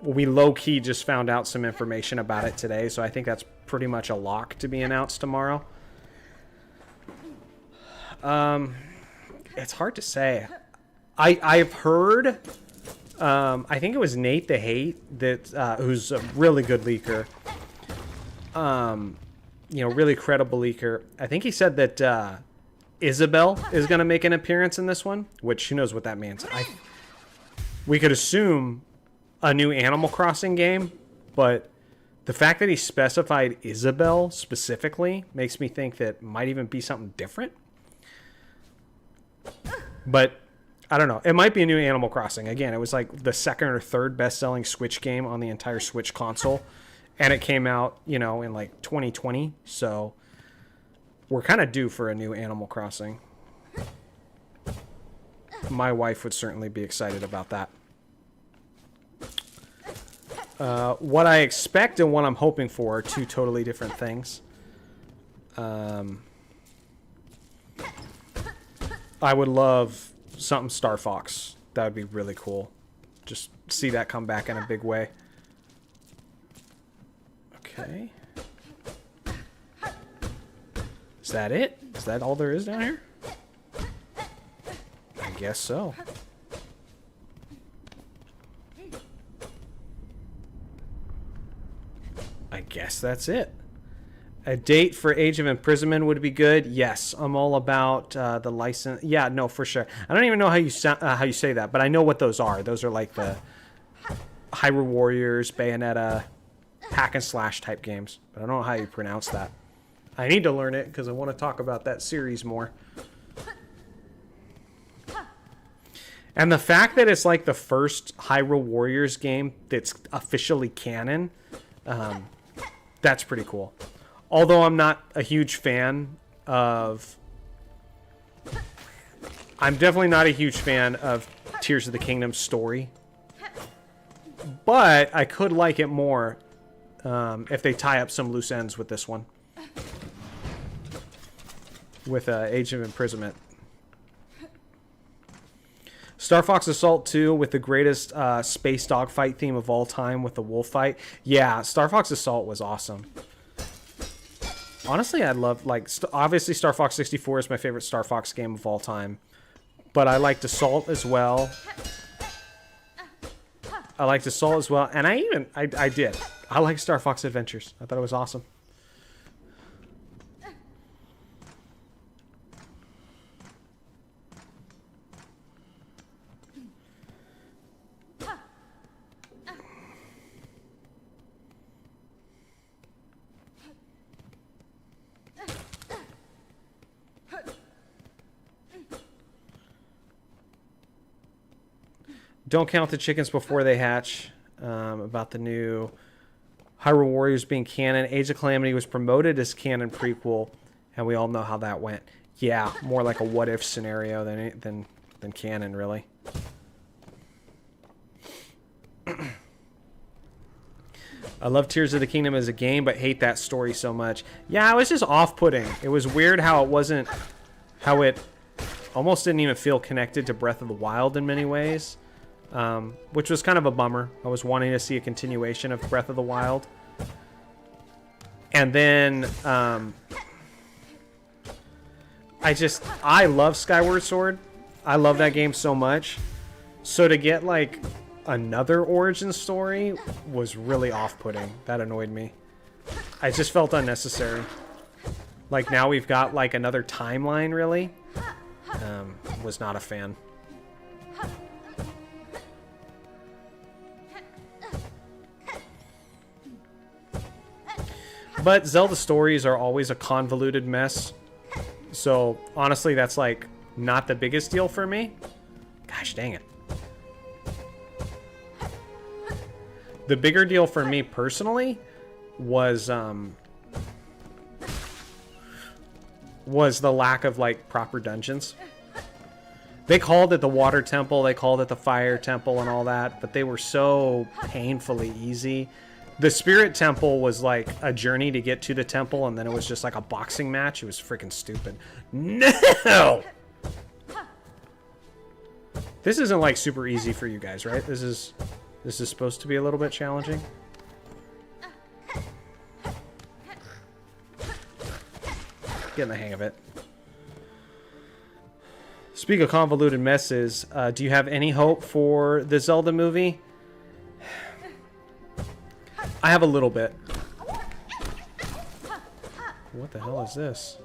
We low-key just found out some information about it today, so I think that's pretty much a lock to be announced tomorrow. It's hard to say. I've heard, I think it was Nate the Hate that who's a really good leaker. You know, really credible leaker. I think he said that Isabelle is going to make an appearance in this one, which who knows what that means. We could assume a new Animal Crossing game, but the fact that he specified Isabelle specifically makes me think that might even be something different. But I don't know. It might be a new Animal Crossing. Again, it was like the second or third best-selling Switch game on the entire Switch console, and it came out, you know, in like 2020. So we're kind of due for a new Animal Crossing. My wife would certainly be excited about that. What I expect and what I'm hoping for are two totally different things. I would love something Star Fox. That would be really cool. Just see that come back in a big way. Okay. Is that it? Is that all there is down here? I guess so. I guess that's it. A date for Age of Imprisonment would be good. Yes, I'm all about the license. Yeah, no, for sure. I don't even know how you say that, but I know what those are. Those are like the Hyrule Warriors, Bayonetta, hack and slash type games. But I don't know how you pronounce that. I need to learn it because I want to talk about that series more. And the fact that it's like the first Hyrule Warriors game that's officially canon, that's pretty cool. Although I'm not a huge fan of... I'm definitely not a huge fan of Tears of the Kingdom story. But I could like it more if they tie up some loose ends with this one. With Age of Imprisonment. Star Fox Assault 2 with the greatest space dogfight theme of all time with the wolf fight. Yeah, Star Fox Assault was awesome. Honestly, I love, like, obviously Star Fox 64 is my favorite Star Fox game of all time. But I liked Assault as well. I liked Assault as well. And I did. I like Star Fox Adventures. I thought it was awesome. Don't count the chickens before they hatch. About the new Hyrule Warriors being canon. Age of Calamity was promoted as canon prequel, and we all know how that went. Yeah, more like a what-if scenario than canon, really. I love Tears of the Kingdom as a game, but hate that story so much. Yeah, it was just off-putting. It was weird how it almost didn't even feel connected to Breath of the Wild in many ways. Which was kind of a bummer. I was wanting to see a continuation of Breath of the Wild. And then, I love Skyward Sword. I love that game so much. So to get, like, another origin story was really off-putting. That annoyed me. I just felt unnecessary. Like, now we've got, like, another timeline, really. Was not a fan. But Zelda stories are always a convoluted mess. So, honestly, that's, like, not the biggest deal for me. Gosh dang it. The bigger deal for me personally was was the lack of like proper dungeons. They called it the water temple, they called it the fire temple and all that, but they were so painfully easy. The spirit temple was like a journey to get to the temple, and then it was just like a boxing match. It was freaking stupid. No! This isn't like super easy for you guys, right? This is supposed to be a little bit challenging. Getting the hang of it. Speak of convoluted messes, do you have any hope for the Zelda movie? I have a little bit. What the hell is this?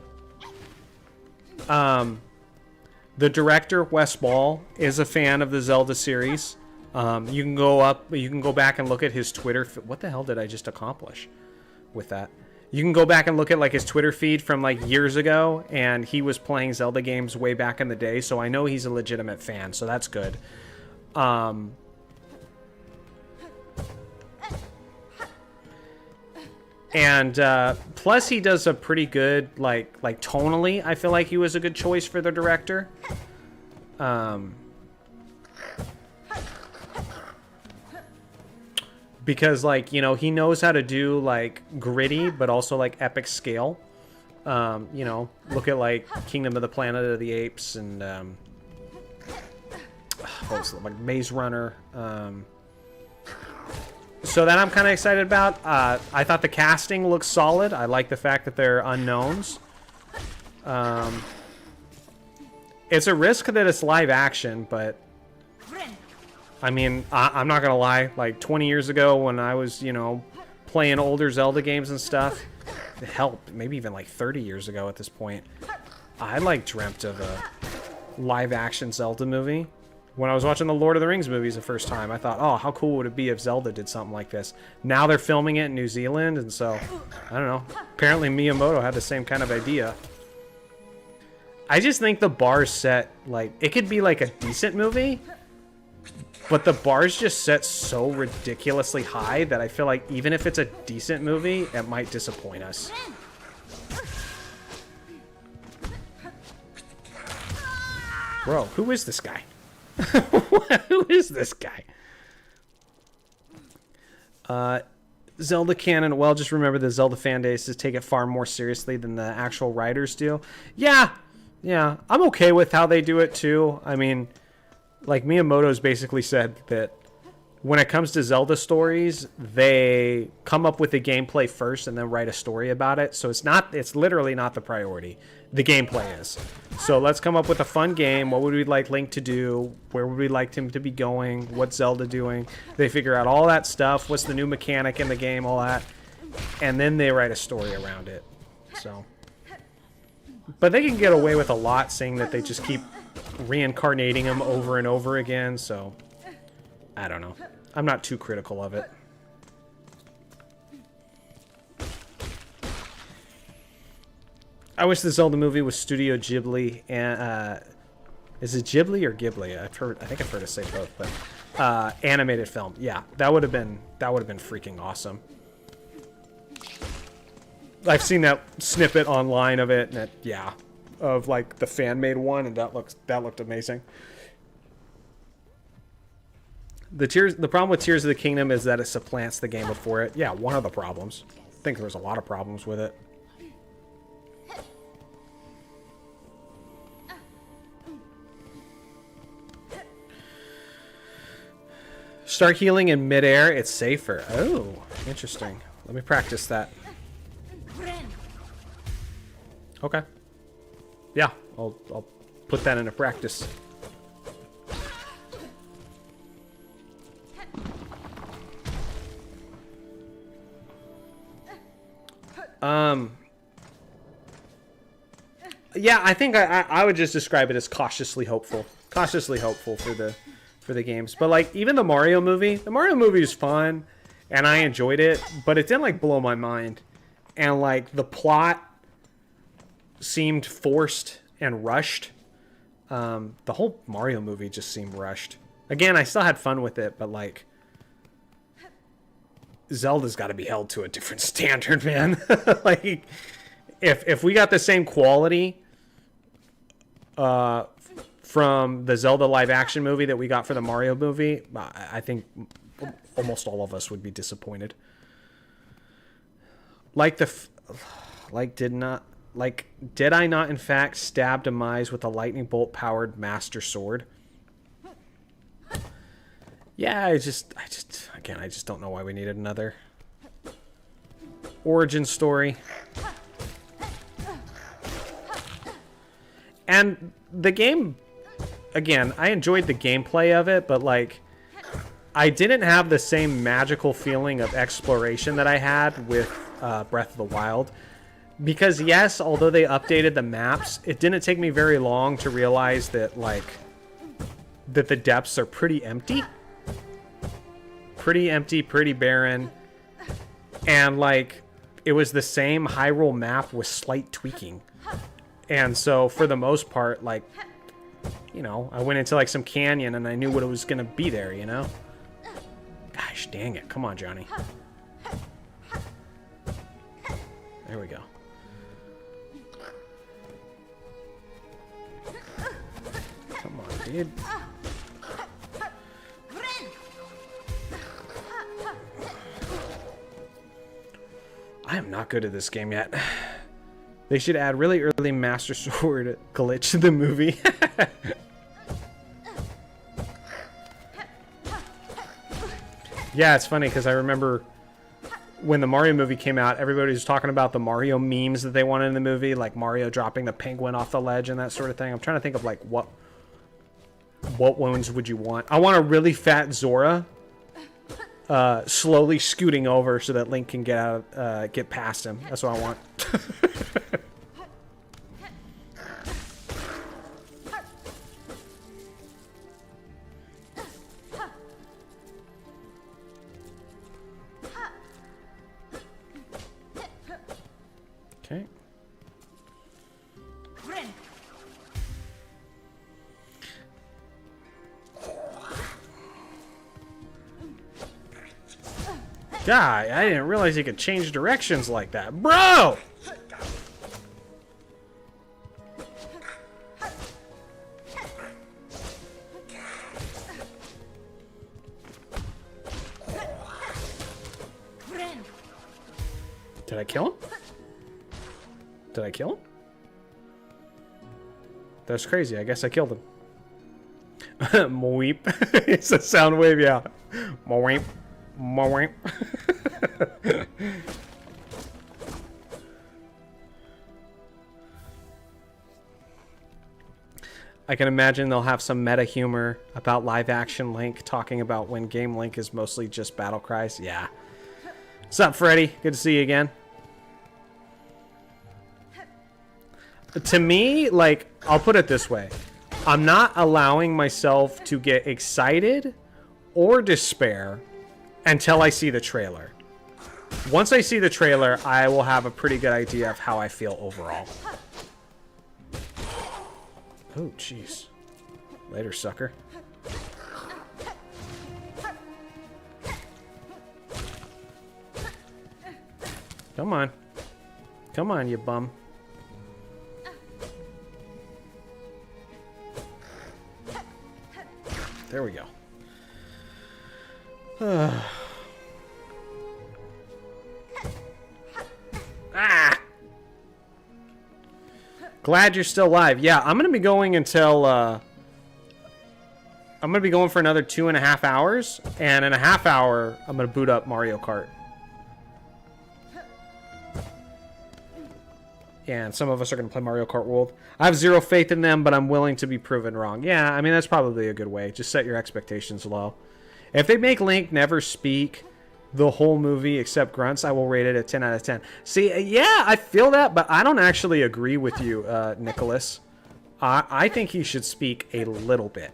The director, Wes Ball, is a fan of the Zelda series. You can go back and look at his Twitter. What the hell did I just accomplish with that? You can go back and look at like his Twitter feed from like years ago, and he was playing Zelda games way back in the day, so I know he's a legitimate fan, so that's good. And plus he does a pretty good like tonally, I feel like he was a good choice for the director. Because like, you know, he knows how to do like gritty but also like epic scale. You know, look at like Kingdom of the Planet of the Apes and what was it, like Maze Runner. So that I'm kind of excited about. I thought the casting looks solid. I like the fact that they're unknowns. It's a risk that it's live action, but I mean, I'm not gonna lie. Like 20 years ago, when I was, you know, playing older Zelda games and stuff, hell, maybe even like 30 years ago at this point, I like dreamt of a live action Zelda movie. When I was watching the Lord of the Rings movies the first time, I thought, oh, how cool would it be if Zelda did something like this? Now they're filming it in New Zealand, and so, I don't know. Apparently Miyamoto had the same kind of idea. I just think the bar's set, like, it could be like a decent movie, but the bar's just set so ridiculously high that I feel like even if it's a decent movie, it might disappoint us. Bro, who is this guy? Who is this guy? Zelda canon. Well, just remember the Zelda fan bases take it far more seriously than the actual writers do. Yeah, I'm okay with how they do it too. I mean, like Miyamoto's basically said that when it comes to Zelda stories, they come up with the gameplay first and then write a story about it. So it's literally not the priority. The gameplay is. So let's come up with a fun game. What would we like Link to do? Where would we like him to be going? What's Zelda doing? They figure out all that stuff. What's the new mechanic in the game? All that. And then they write a story around it. So. But they can get away with a lot saying that they just keep reincarnating him over and over again. So, I don't know. I'm not too critical of it. I wish the Zelda movie was Studio Ghibli, and is it Ghibli or Ghibli? I think I've heard it say both, but animated film. Yeah, that would have been freaking awesome. I've seen that snippet online of it, and of like the fan made one, and that looked amazing. The problem with Tears of the Kingdom is that it supplants the game before it. Yeah, one of the problems. I think there's a lot of problems with it. Start healing in midair, it's safer. Oh, interesting. Let me practice that. Okay. Yeah, I'll put that into practice. Yeah, I think I would just describe it as cautiously hopeful. Cautiously hopeful for the games. But like even the Mario movie is fun and I enjoyed it, but it didn't like blow my mind. And like the plot seemed forced and rushed. The whole Mario movie just seemed rushed. Again, I still had fun with it, but like Zelda's got to be held to a different standard, man. Like if we got the same quality from the Zelda live action movie that we got for the Mario movie, I think almost all of us would be disappointed. Did I not in fact stab Demise with a lightning bolt powered master sword? Yeah, I just don't know why we needed another origin story. And the game, again, I enjoyed the gameplay of it, but like, I didn't have the same magical feeling of exploration that I had with Breath of the Wild. Because yes, although they updated the maps, it didn't take me very long to realize that like, that the depths are pretty empty. Pretty empty, pretty barren. And like, it was the same Hyrule map with slight tweaking. And so for the most part, like, you know, I went into like some canyon and I knew what it was going to be there, you know? Gosh, dang it. Come on, Johnny. There we go. Come on, dude. I am not good at this game yet. They should add really early Master Sword glitch to the movie. Yeah, it's funny because I remember when the Mario movie came out, everybody was talking about the Mario memes that they wanted in the movie, like Mario dropping the penguin off the ledge and that sort of thing. I'm trying to think of like what ones would you want? I want a really fat Zora slowly scooting over so that Link can get past him. That's what I want. Okay. God, I didn't realize you could change directions like that. Bro! Did I kill him? Did I kill him? That's crazy. I guess I killed him. Moip. It's a sound wave, yeah. Moip. Moip. I can imagine they'll have some meta humor about live action Link talking about when game Link is mostly just battle cries. Yeah. What's up, Freddy? Good to see you again. To me, like, I'll put it this way. I'm not allowing myself to get excited or despair until I see the trailer. Once I see the trailer, I will have a pretty good idea of how I feel overall. Oh, jeez. Later, sucker. Come on. Come on, you bum. There we go. Ah! Glad you're still alive. Yeah, I'm gonna be going until I'm gonna be going for another 2.5 hours, and in a half hour I'm gonna boot up Mario Kart. And some of us are gonna play Mario Kart World. I have zero faith in them, but I'm willing to be proven wrong. Yeah, I mean, that's probably a good way. Just set your expectations low. If they make Link never speak the whole movie except grunts, I will rate it a 10 out of 10. See, yeah, I feel that, but I don't actually agree with you, Nicholas. I think he should speak a little bit.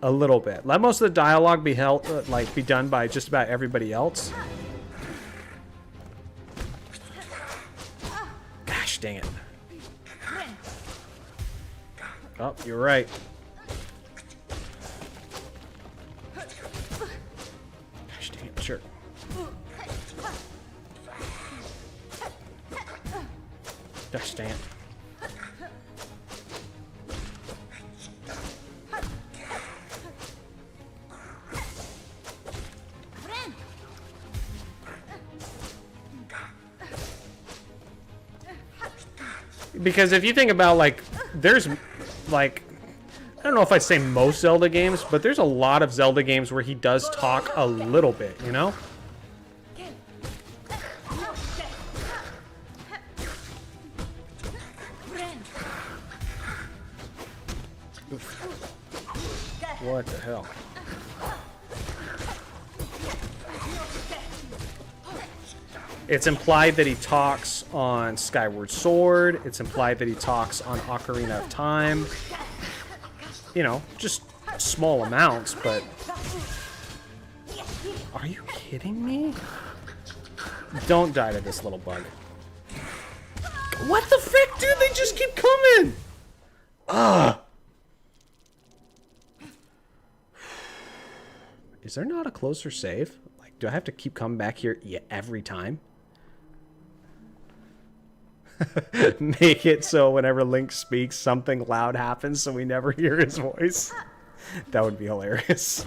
A little bit. Let most of the dialogue be be done by just about everybody else. Gosh, dang it. Oh, you're right. Gosh, dang it, sure. Gosh dang it. Because if you think about, like, there's, like, I don't know if I'd say most Zelda games, but there's a lot of Zelda games where he does talk a little bit, you know? What the hell? It's implied that he talks on Skyward Sword. It's implied that he talks on Ocarina of Time. You know, just small amounts, but... Are you kidding me? Don't die to this little bug. What the frick, dude? They just keep coming! Ugh! Is there not a closer save? Like, do I have to keep coming back here every time? Make it so whenever Link speaks, something loud happens so we never hear his voice. That would be hilarious.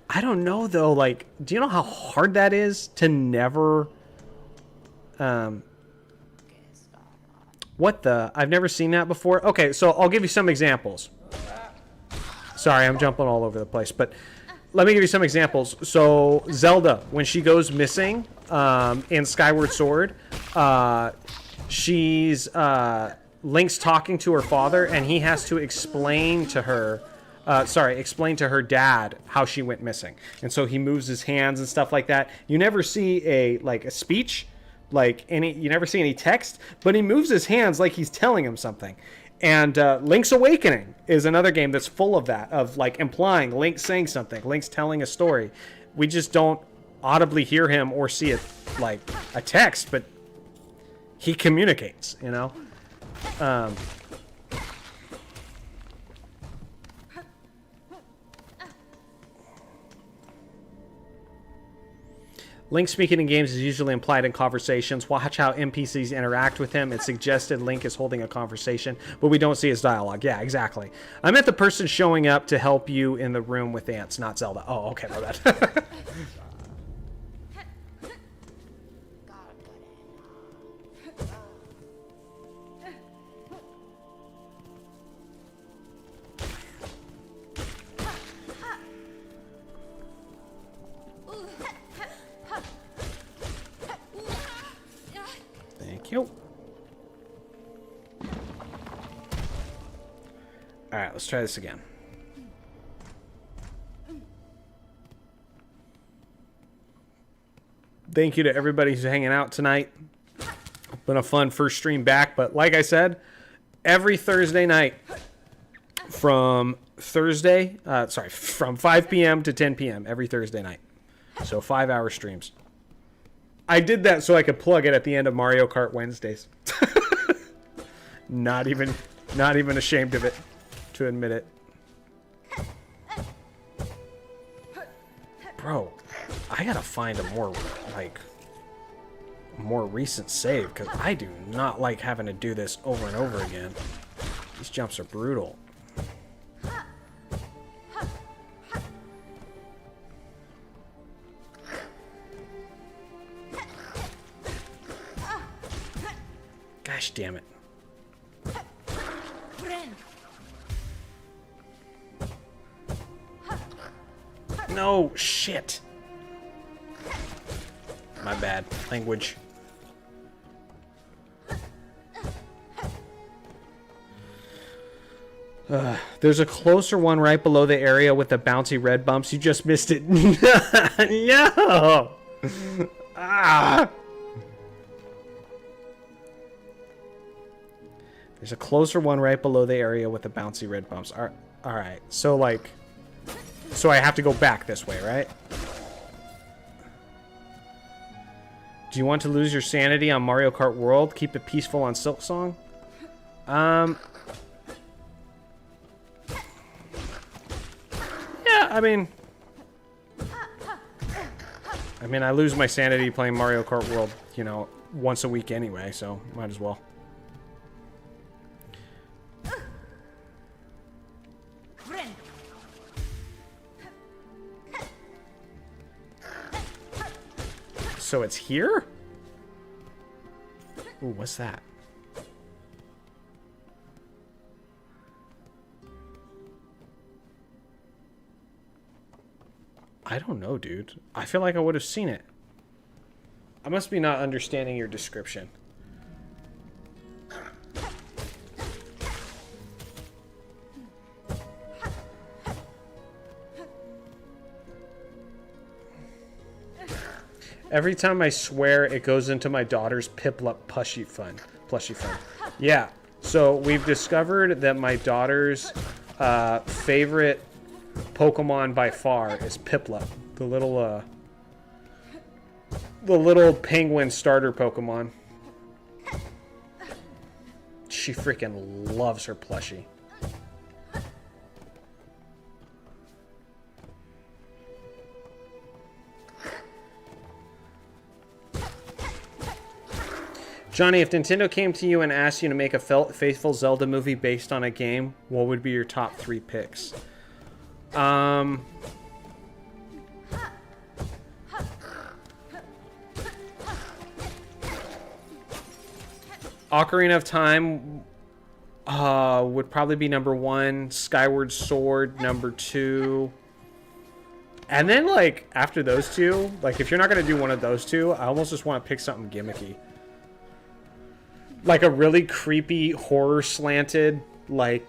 I don't know, though, like, do you know how hard that is to never... What the? I've never seen that before. Okay, so I'll give you some examples. Sorry, I'm jumping all over the place, but let me give you some examples. So Zelda, when she goes missing in Skyward Sword, she's Link's talking to her father, and he has to explain to her, explain to her dad how she went missing. And so he moves his hands and stuff like that. You never see a speech. Like you never see any text, but he moves his hands like he's telling him something. And Link's Awakening is another game that's full of that, of like implying Link saying something, Link's telling a story. We just don't audibly hear him or see it like a text, but he communicates, you know. Link speaking in games is usually implied in conversations. Watch how NPCs interact with him. It's suggested Link is holding a conversation, but we don't see his dialogue. Yeah, exactly. I meant the person showing up to help you in the room with ants, not Zelda. Oh, okay, my bad. Thank you. All right, let's try this again. Thank you to everybody who's hanging out tonight. Been a fun first stream back, but like I said, every Thursday night from from 5 p.m. to 10 p.m. every Thursday night. So 5-hour streams. I did that so I could plug it at the end of Mario Kart Wednesdays. Not even ashamed of it to admit it. Bro, I gotta find a more recent save, because I do not like having to do this over and over again. These jumps are brutal. Gosh damn it. No, shit. My bad. Language. There's a closer one right below the area with the bouncy red bumps. You just missed it. No! Ah! There's a closer one right below the area with the bouncy red bumps. Alright, so like... So I have to go back this way, right? Do you want to lose your sanity on Mario Kart World? Keep it peaceful on Silksong? Yeah, I mean... I mean, I lose my sanity playing Mario Kart World, you know, once a week anyway, so might as well. So it's here? Ooh, what's that? I don't know, dude. I feel like I would have seen it. I must be not understanding your description. Every time I swear, it goes into my daughter's Piplup plushie fund. Yeah. So we've discovered that my daughter's favorite Pokemon by far is Piplup, the little penguin starter Pokemon. She freaking loves her plushie. Johnny, if Nintendo came to you and asked you to make a faithful Zelda movie based on a game, what would be your top 3 picks? Ocarina of Time would probably be number 1. Skyward Sword, number 2. And then, like, after those two, like, if you're not going to do one of those two, I almost just want to pick something gimmicky. Like a really creepy, horror slanted, like,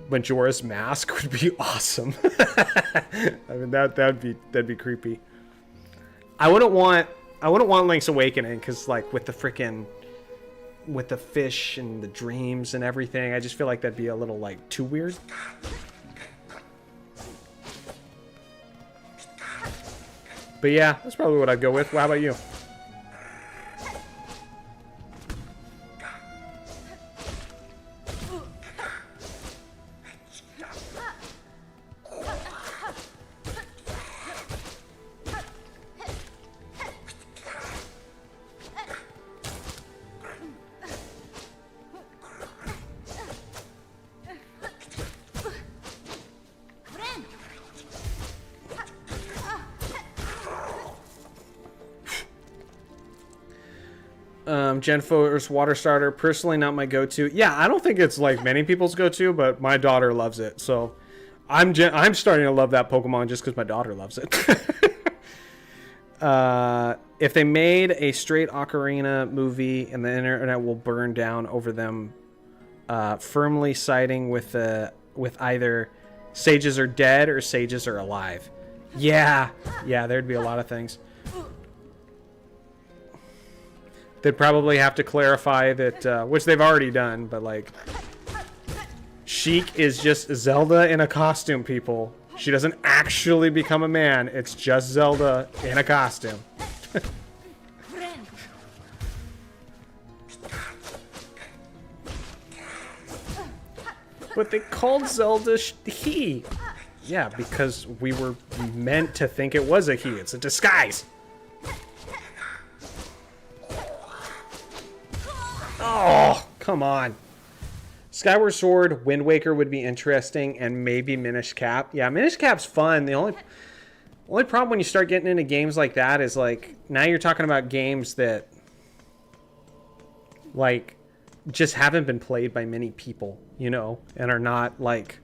Majora's Mask would be awesome. I mean, that'd be creepy. I wouldn't want Link's Awakening because, like, with the fish and the dreams and everything, I just feel like that'd be a little, like, too weird. But yeah, that's probably what I'd go with. How about you? Gen 4's Water Starter, personally not my go-to. Yeah, I don't think it's like many people's go-to, but my daughter loves it. So I'm starting to love that Pokemon just because my daughter loves it. If they made a straight Ocarina movie and the internet will burn down over them, firmly siding with either sages are dead or sages are alive. Yeah, there'd be a lot of things. They'd probably have to clarify that, which they've already done, but, like, Sheik is just Zelda in a costume, people. She doesn't actually become a man. It's just Zelda in a costume. But they called Zelda he. Yeah, because we were meant to think it was a he. It's a disguise. Oh, come on. Skyward Sword, Wind Waker would be interesting, and maybe Minish Cap. Yeah, Minish Cap's fun. The only problem when you start getting into games like that is, like, now you're talking about games that, like, just haven't been played by many people, you know, and are not, like,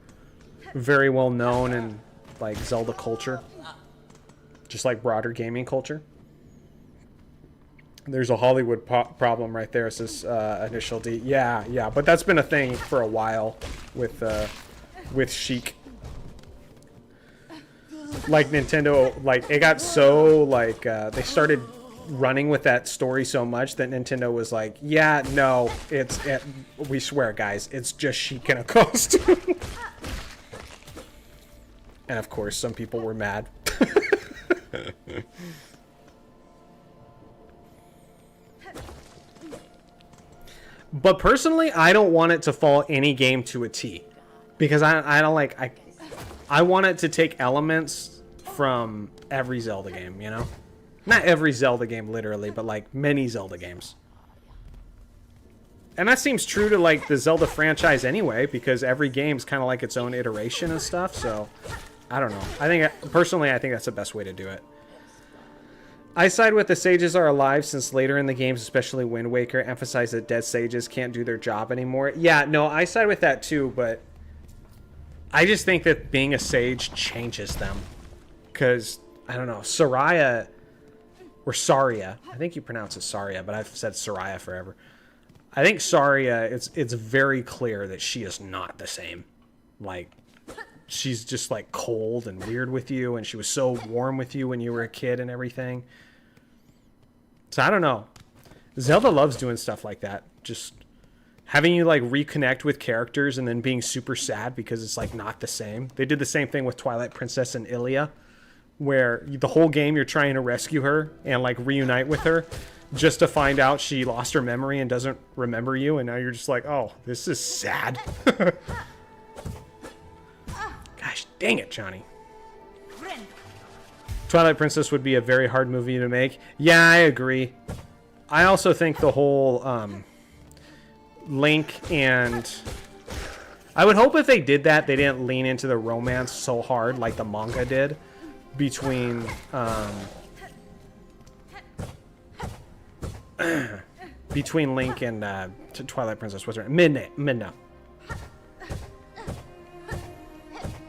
very well known in, like, Zelda culture. Just like broader gaming culture. There's a Hollywood problem right there. It says initial D. Yeah, but that's been a thing for a while with Sheik. Like Nintendo, like it got so like they started running with that story so much that Nintendo was like, yeah, no, we swear, guys, it's just Sheik in a costume. And of course, some people were mad. But personally, I don't want it to follow any game to a T, because I don't like I want it to take elements from every Zelda game, you know? Not every Zelda game, literally, but, like, many Zelda games. And that seems true to, like, the Zelda franchise anyway, because every game's kind of like its own iteration and stuff, so... I don't know. Personally, I think that's the best way to do it. I side with the sages are alive since later in the games, especially Wind Waker, emphasize that dead sages can't do their job anymore. Yeah, no, I side with that too, but I just think that being a sage changes them. Because, I don't know, Soraya, or Saria, I think you pronounce it Saria, but I've said Soraya forever. I think Saria, it's very clear that she is not the same. Like, she's just like cold and weird with you, and she was so warm with you when you were a kid and everything. So I don't know. Zelda loves doing stuff like that. Just having you like reconnect with characters and then being super sad because it's like not the same. They did the same thing with Twilight Princess and Ilia, where the whole game you're trying to rescue her and like reunite with her just to find out she lost her memory and doesn't remember you, and now you're just like, oh, this is sad. Gosh dang it, Johnny. Twilight Princess would be a very hard movie to make. Yeah, I agree. I also think the whole Link and... I would hope if they did that, they didn't lean into the romance so hard like the manga did between... between Link and Twilight Princess. What's her name? Midna.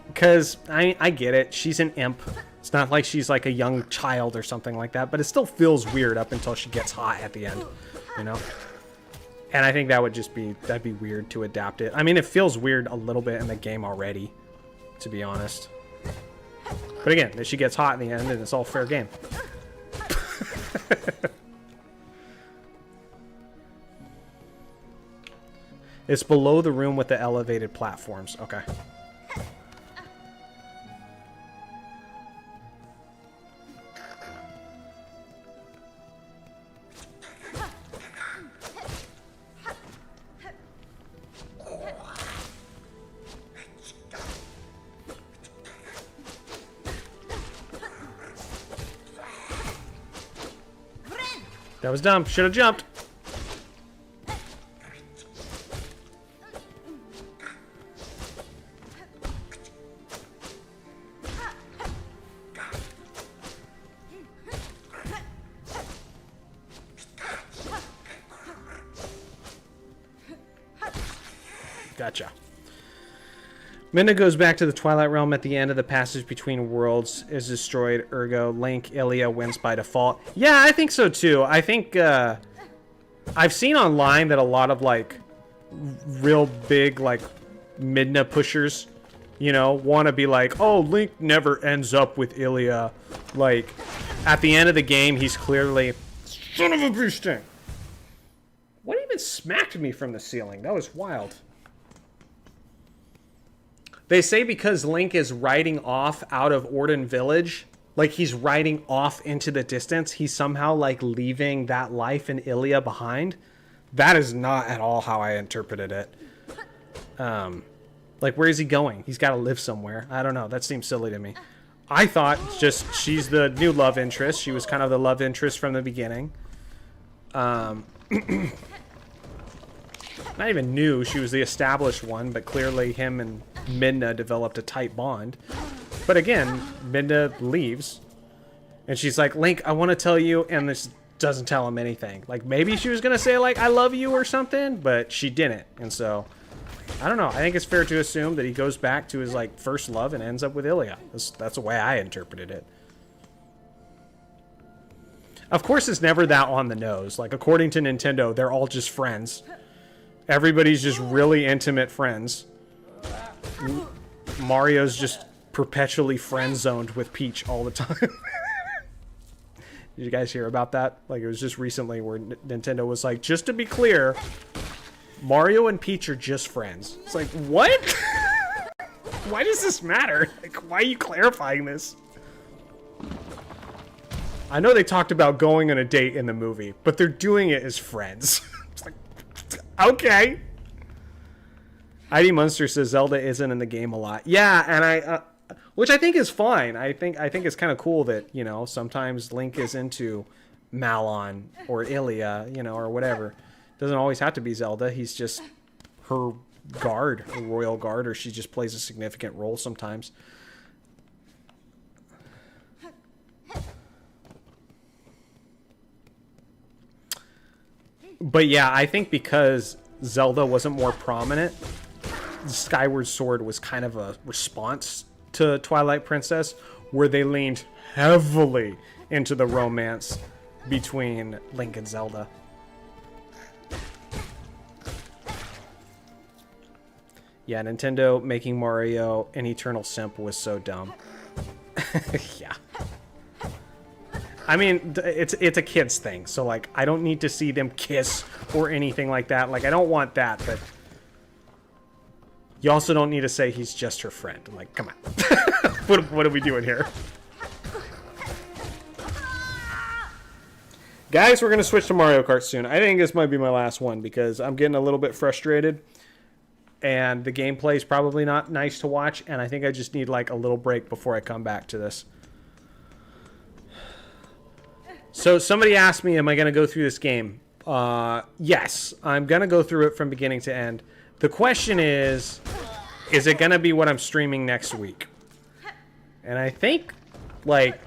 Because I get it. She's an imp. It's not like she's like a young child or something like that, but it still feels weird up until she gets hot at the end, you know? And I think that would just be, that'd be weird to adapt it. I mean, it feels weird a little bit in the game already, to be honest. But again, she gets hot in the end and it's all fair game. It's below the room with the elevated platforms. Okay. That was dumb. Should have jumped. Gotcha. Midna goes back to the Twilight Realm at the end of the passage between worlds is destroyed, ergo Link, Ilia wins by default. Yeah, I think so too. I think I've seen online that a lot of like real big like Midna pushers, you know, want to be like, oh, Link never ends up with Ilia. Like at the end of the game, he's clearly son of a bitch. What even smacked me from the ceiling? That was wild. They say because Link is riding off out of Orden Village, like he's riding off into the distance, he's somehow like leaving that life in Ilia behind. That is not at all how I interpreted it. Like where is he going? He's got to live somewhere. I don't know. That seems silly to me. I thought just she's the new love interest. She was kind of the love interest from the beginning. Not even new. She was the established one, but clearly him and Midna developed a tight bond. But again, Midna leaves. And she's like, Link, I want to tell you, and this doesn't tell him anything. Like, maybe she was going to say, like, I love you or something, but she didn't. And so, I don't know. I think it's fair to assume that he goes back to his, like, first love and ends up with Ilia. That's the way I interpreted it. Of course, it's never that on the nose. Like, according to Nintendo, they're all just friends. Everybody's just really intimate friends. Mario's just perpetually friend-zoned with Peach all the time. Did you guys hear about that? Like, it was just recently where Nintendo was like, just to be clear, Mario and Peach are just friends. It's like, what? Why does this matter? Like, why are you clarifying this? I know they talked about going on a date in the movie, but they're doing it as friends. It's like, okay. ID Munster says Zelda isn't in the game a lot. Yeah, and which I think is fine. I think it's kind of cool that, you know, sometimes Link is into Malon or Ilia, you know, or whatever. Doesn't always have to be Zelda. He's just her guard, a royal guard, or she just plays a significant role sometimes. But yeah, I think because Zelda wasn't more prominent, Skyward Sword was kind of a response to Twilight Princess, where they leaned heavily into the romance between Link and Zelda. Yeah, Nintendo making Mario an eternal simp was so dumb. Yeah. I mean, it's a kid's thing, so, like, I don't need to see them kiss or anything like that. Like, I don't want that, but you also don't need to say he's just her friend. I'm like, come on. What are we doing here? Guys, we're going to switch to Mario Kart soon. I think this might be my last one because I'm getting a little bit frustrated. And the gameplay is probably not nice to watch. And I think I just need, like, a little break before I come back to this. So somebody asked me, am I going to go through this game? Yes, I'm going to go through it from beginning to end. The question is it going to be what I'm streaming next week? And I think, like,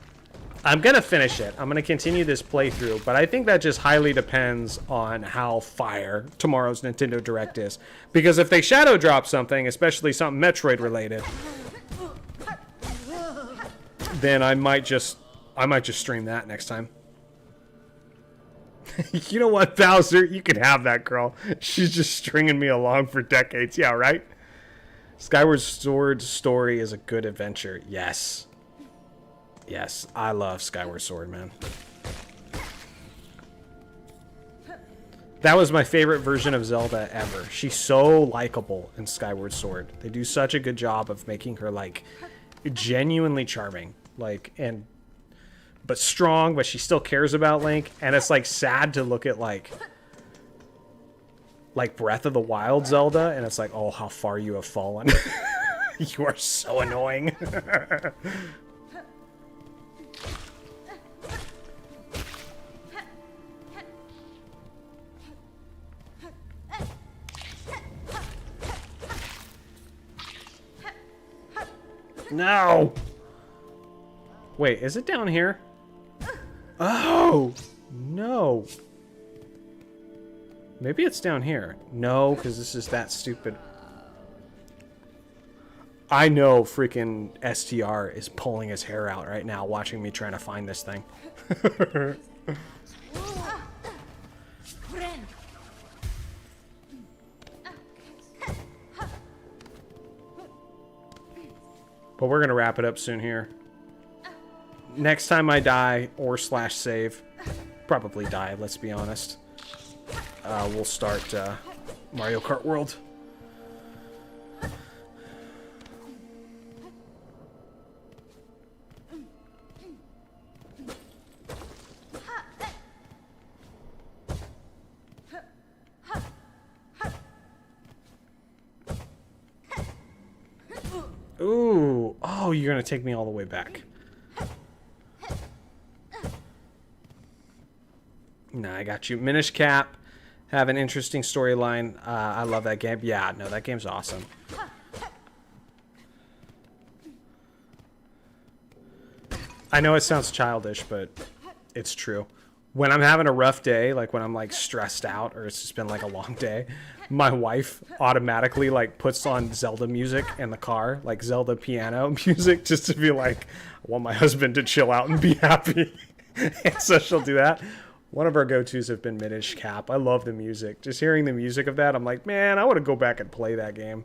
I'm going to finish it. I'm going to continue this playthrough, but I think that just highly depends on how fire tomorrow's Nintendo Direct is. Because if they shadow drop something, especially something Metroid related, then I might just stream that next time. You know what, Bowser? You can have that girl. She's just stringing me along for decades. Yeah, right? Skyward Sword's story is a good adventure. Yes. Yes, I love Skyward Sword, man. That was my favorite version of Zelda ever. She's so likable in Skyward Sword. They do such a good job of making her, like, genuinely charming. Like, and... but strong, but she still cares about Link. And it's, like, sad to look at, like Breath of the Wild Zelda, and it's like, oh, how far you have fallen. You are so annoying. No! Wait, is it down here? Oh! No. Maybe it's down here. No, because this is that stupid. I know freaking STR is pulling his hair out right now watching me trying to find this thing. But we're going to wrap it up soon here. Next time I die or slash save, probably die, let's be honest. We'll start Mario Kart World. Ooh, oh, you're gonna take me all the way back. Nah, I got you. Minish Cap have an interesting storyline. I love that game. Yeah, no, that game's awesome. I know it sounds childish, but it's true. When I'm having a rough day, like when I'm like stressed out or it's just been like a long day, my wife automatically like puts on Zelda music in the car, like Zelda piano music, just to be like, I want my husband to chill out and be happy. And so she'll do that. One of our go-tos have been Minish Cap. I love the music. Just hearing the music of that, I'm like, man, I want to go back and play that game.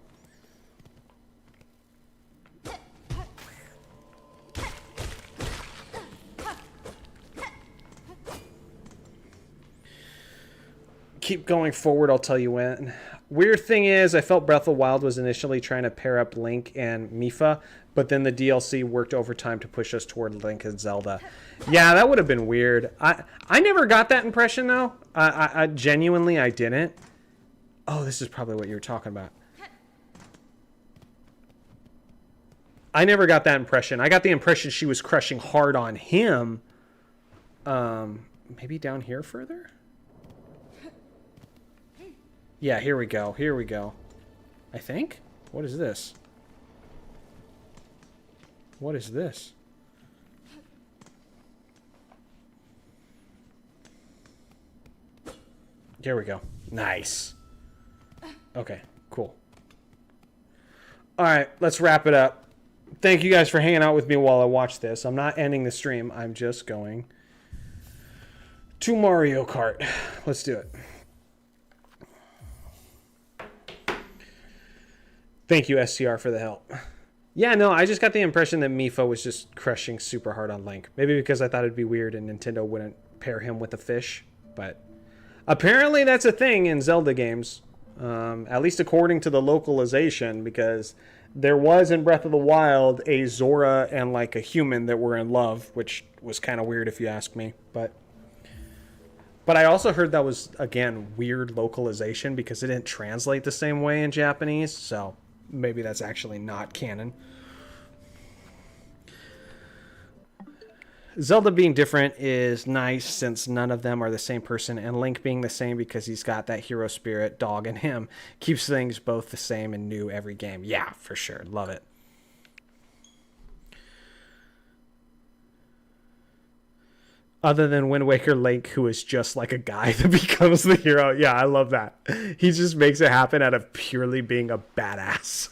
Keep going forward, I'll tell you when. Weird thing is, I felt Breath of the Wild was initially trying to pair up Link and Mipha, but then the DLC worked overtime to push us toward Link and Zelda. Yeah, that would have been weird. I never got that impression, though. I genuinely, I didn't. Oh, this is probably what you were talking about. I never got that impression. I got the impression she was crushing hard on him. Maybe down here further? Yeah, here we go. Here we go. I think? What is this? What is this? Here we go. Nice. Okay, cool. All right, let's wrap it up. Thank you guys for hanging out with me while I watch this. I'm not ending the stream. I'm just going to Mario Kart. Let's do it. Thank you, SCR, for the help. Yeah, no, I just got the impression that Mifo was just crushing super hard on Link. Maybe because I thought it'd be weird and Nintendo wouldn't pair him with a fish. But apparently that's a thing in Zelda games. At least according to the localization, because there was in Breath of the Wild a Zora and like a human that were in love, which was kind of weird if you ask me. But I also heard that was, again, weird localization because it didn't translate the same way in Japanese. So maybe that's actually not canon. Zelda being different is nice since none of them are the same person, and Link being the same because he's got that hero spirit dog in him keeps things both the same and new every game. Yeah, for sure. Love it. Other than Wind Waker Link, who is just like a guy that becomes the hero. Yeah, I love that. He just makes it happen out of purely being a badass.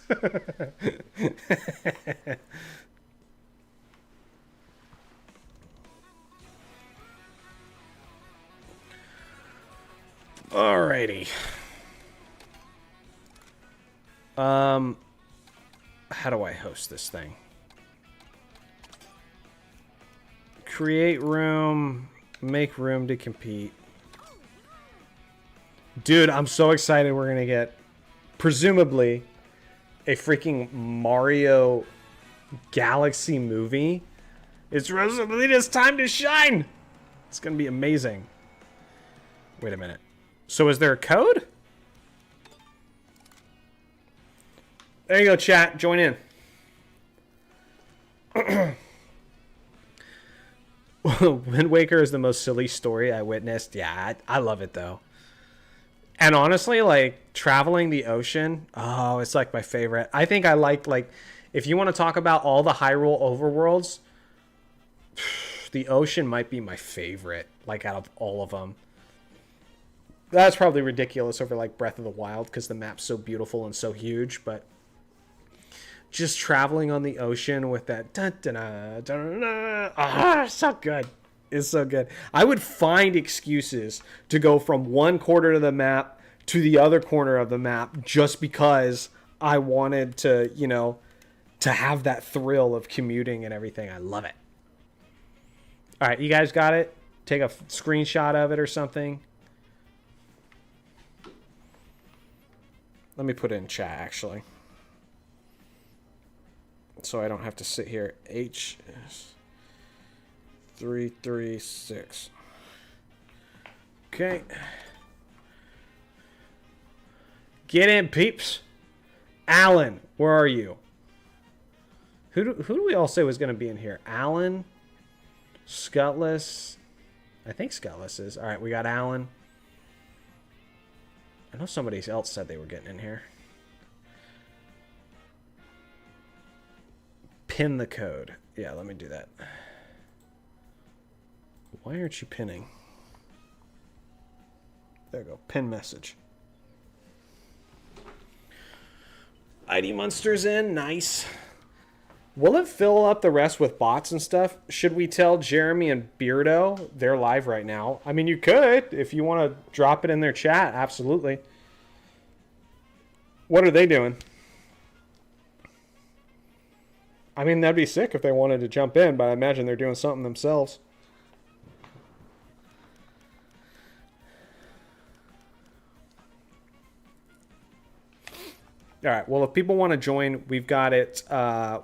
Alrighty. How do I host this thing? Create room, make room to compete. Dude, I'm so excited we're gonna get, presumably, a freaking Mario Galaxy movie. It's Rosalina's time to shine! It's gonna be amazing. Wait a minute. So is there a code? There you go, chat. Join in. Wind Waker is the most silly story I witnessed. Yeah, I love it, though. And honestly, like, traveling the ocean, oh, it's like my favorite. I think I like, if you want to talk about all the Hyrule overworlds, the ocean might be my favorite, like, out of all of them. That's probably ridiculous over like Breath of the Wild because the map's so beautiful and so huge, but just traveling on the ocean with that so good. It's so good. I would find excuses to go from one corner of the map to the other corner of the map just because I wanted to, you know, to have that thrill of commuting and everything. I love it. All right, you guys got it? Take a screenshot of it or something. Let me put it in chat, actually. So I don't have to sit here. HS336. Okay. Get in, peeps. Alan, where are you? Who do we all say was going to be in here? Alan? Scutless? I think Scutless is. All right, we got Alan. I know somebody else said they were getting in here. Pin the code. Yeah, let me do that. Why aren't you pinning? There we go. Pin message. ID Monster's in. Nice. Will it fill up the rest with bots and stuff? Should we tell Jeremy and Beardo? They're live right now. I mean, you could. If you want to drop it in their chat, absolutely. What are they doing? I mean, that'd be sick if they wanted to jump in, but I imagine they're doing something themselves. All right. Well, if people want to join, we've got it.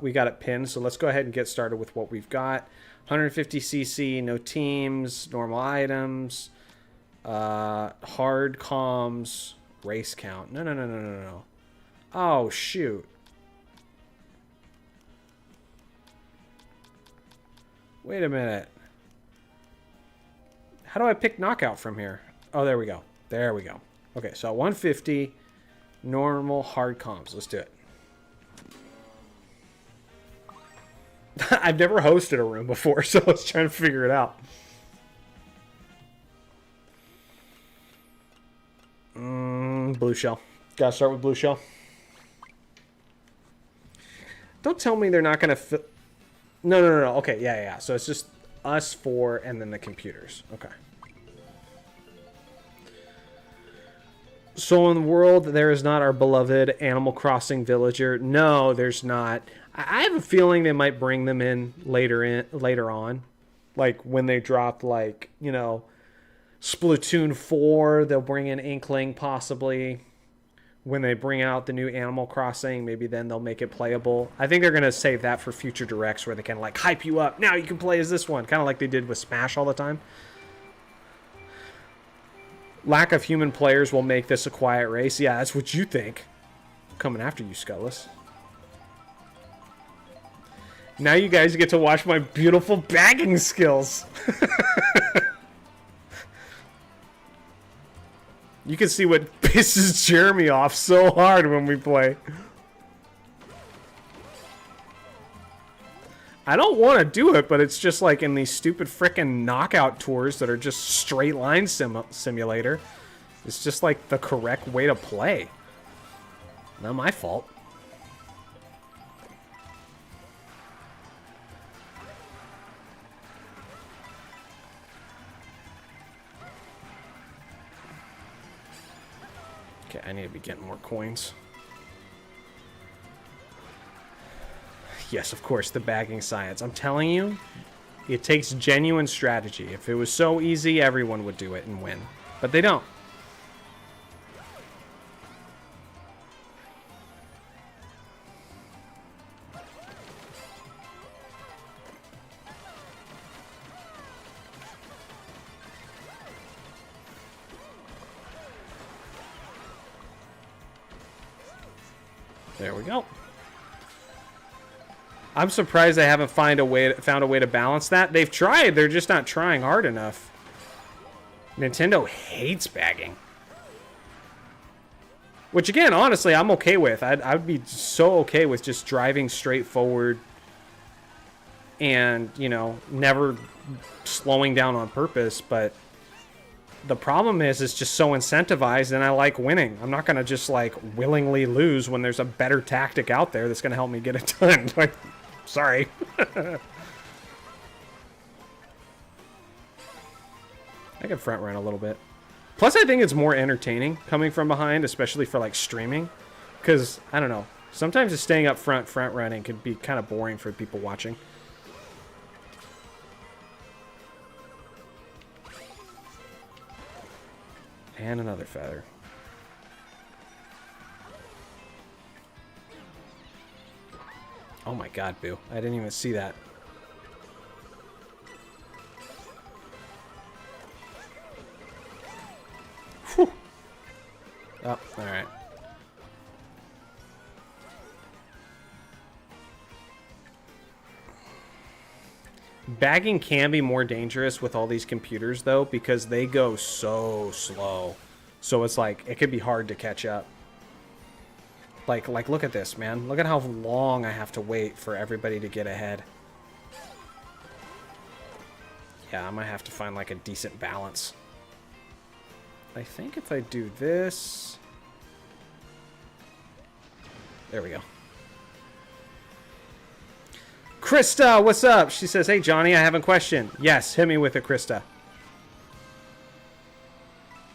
We got it pinned. So let's go ahead and get started with what we've got. 150cc, no teams, normal items, hard comms, race count. No. Oh shoot. Wait a minute. How do I pick knockout from here? Oh, there we go. There we go. Okay, so 150, normal, hard comms. Let's do it. I've never hosted a room before, so I was trying to figure it out. Blue shell. Gotta start with blue shell. Don't tell me they're not gonna fit. No. Okay, yeah. So it's just us four and then the computers. Okay. So in the world, there is not our beloved Animal Crossing villager. No, there's not. I have a feeling they might bring them in later on. Like when they drop, like, you know, Splatoon 4, they'll bring in Inkling possibly. When they bring out the new Animal Crossing, maybe then they'll make it playable. I think they're going to save that for future directs where they can like hype you up. Now you can play as this one, kind of like they did with Smash all the time. Lack of human players will make this a quiet race. Yeah, that's what you think. I'm coming after you, Skullless. Now you guys get to watch my beautiful bagging skills. You can see what pisses Jeremy off so hard when we play. I don't want to do it, but it's just like in these stupid frickin' knockout tours that are just straight line simulator. It's just like the correct way to play. Not my fault. Okay, I need to be getting more coins. Yes, of course, the bagging science. I'm telling you, it takes genuine strategy. If it was so easy, everyone would do it and win. But they don't. There we go. I'm surprised they haven't found a way to balance that. They've tried, they're just not trying hard enough. Nintendo hates bagging. Which again, honestly, I'm okay with. I'd be so okay with just driving straight forward and, you know, never slowing down on purpose, but the problem is it's just so incentivized and I like winning. I'm not going to just like willingly lose when there's a better tactic out there that's going to help me get it done. Like, sorry. I can front run a little bit. Plus, I think it's more entertaining coming from behind, especially for like streaming. Because, I don't know, sometimes just staying up front running can be kind of boring for people watching. And another feather. Oh my god, Boo. I didn't even see that. Whew. Oh, alright. Bagging can be more dangerous with all these computers, though, because they go so slow. So it's like, it could be hard to catch up. Like, look at this, man. Look at how long I have to wait for everybody to get ahead. Yeah, I might have to find, like, a decent balance. I think if I do this... There we go. Krista, what's up? She says, hey, Johnny, I have a question. Yes, hit me with it, Krista.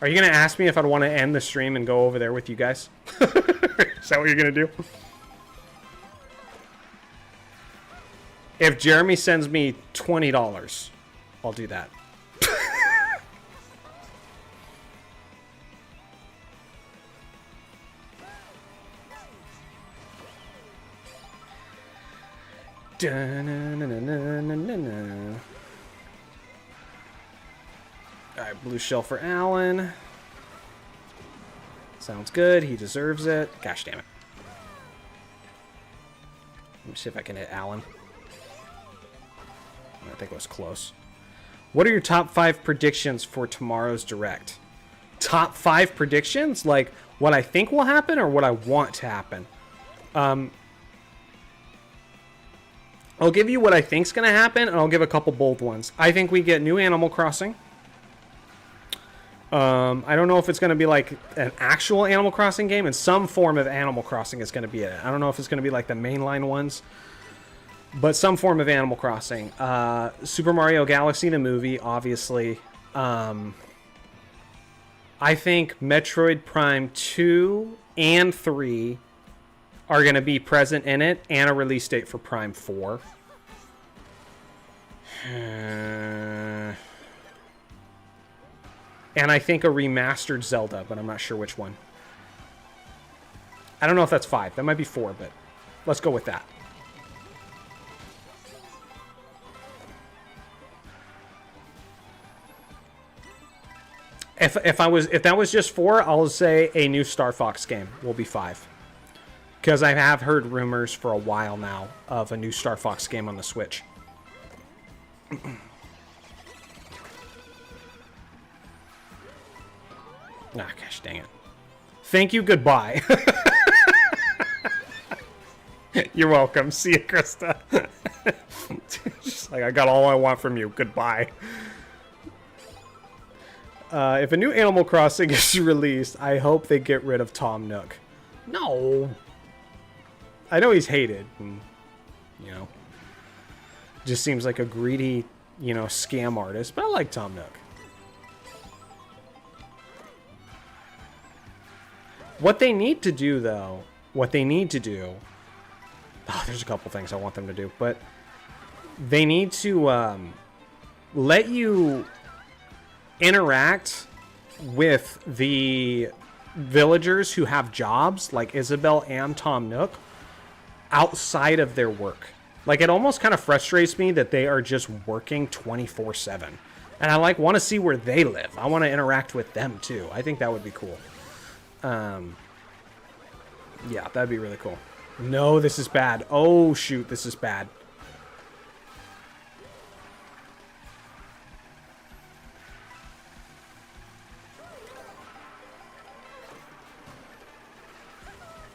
Are you going to ask me if I'd want to end the stream and go over there with you guys? Is that what you're going to do? If Jeremy sends me $20, I'll do that. Alright, blue shell for Alan. Sounds good. He deserves it. Gosh damn it. Let me see if I can hit Alan. I think it was close. What are your top 5 predictions for tomorrow's Direct? Top 5 predictions? Like, what I think will happen or what I want to happen? I'll give you what I think's going to happen, and I'll give a couple bold ones. I think we get new Animal Crossing. I don't know if it's going to be like an actual Animal Crossing game, and some form of Animal Crossing is going to be it. I don't know if it's going to be like the mainline ones, but some form of Animal Crossing. Super Mario Galaxy, the movie, obviously. I think Metroid Prime 2 and 3 are going to be present in it, and a release date for Prime 4. And I think a remastered Zelda, but I'm not sure which one. I don't know if that's 5. That might be 4, but let's go with that. If that was just 4, I'll say a new Star Fox game will be 5. Because I have heard rumors for a while now of a new Star Fox game on the Switch. Ah, gosh dang it. Thank you, goodbye. You're welcome. See you, Krista. Just like, I got all I want from you. Goodbye. If a new Animal Crossing is released, I hope they get rid of Tom Nook. No. I know he's hated. And, you know, just seems like a greedy, you know, scam artist. But I like Tom Nook. What they need to do, though, oh, there's a couple things I want them to do, but they need to let you interact with the villagers who have jobs, like Isabelle and Tom Nook, outside of their work. Like, it almost kind of frustrates me that they are just working 24/7. And I, like, want to see where they live. I want to interact with them, too. I think that would be cool. Yeah, that'd be really cool. No, this is bad. Oh, shoot, this is bad.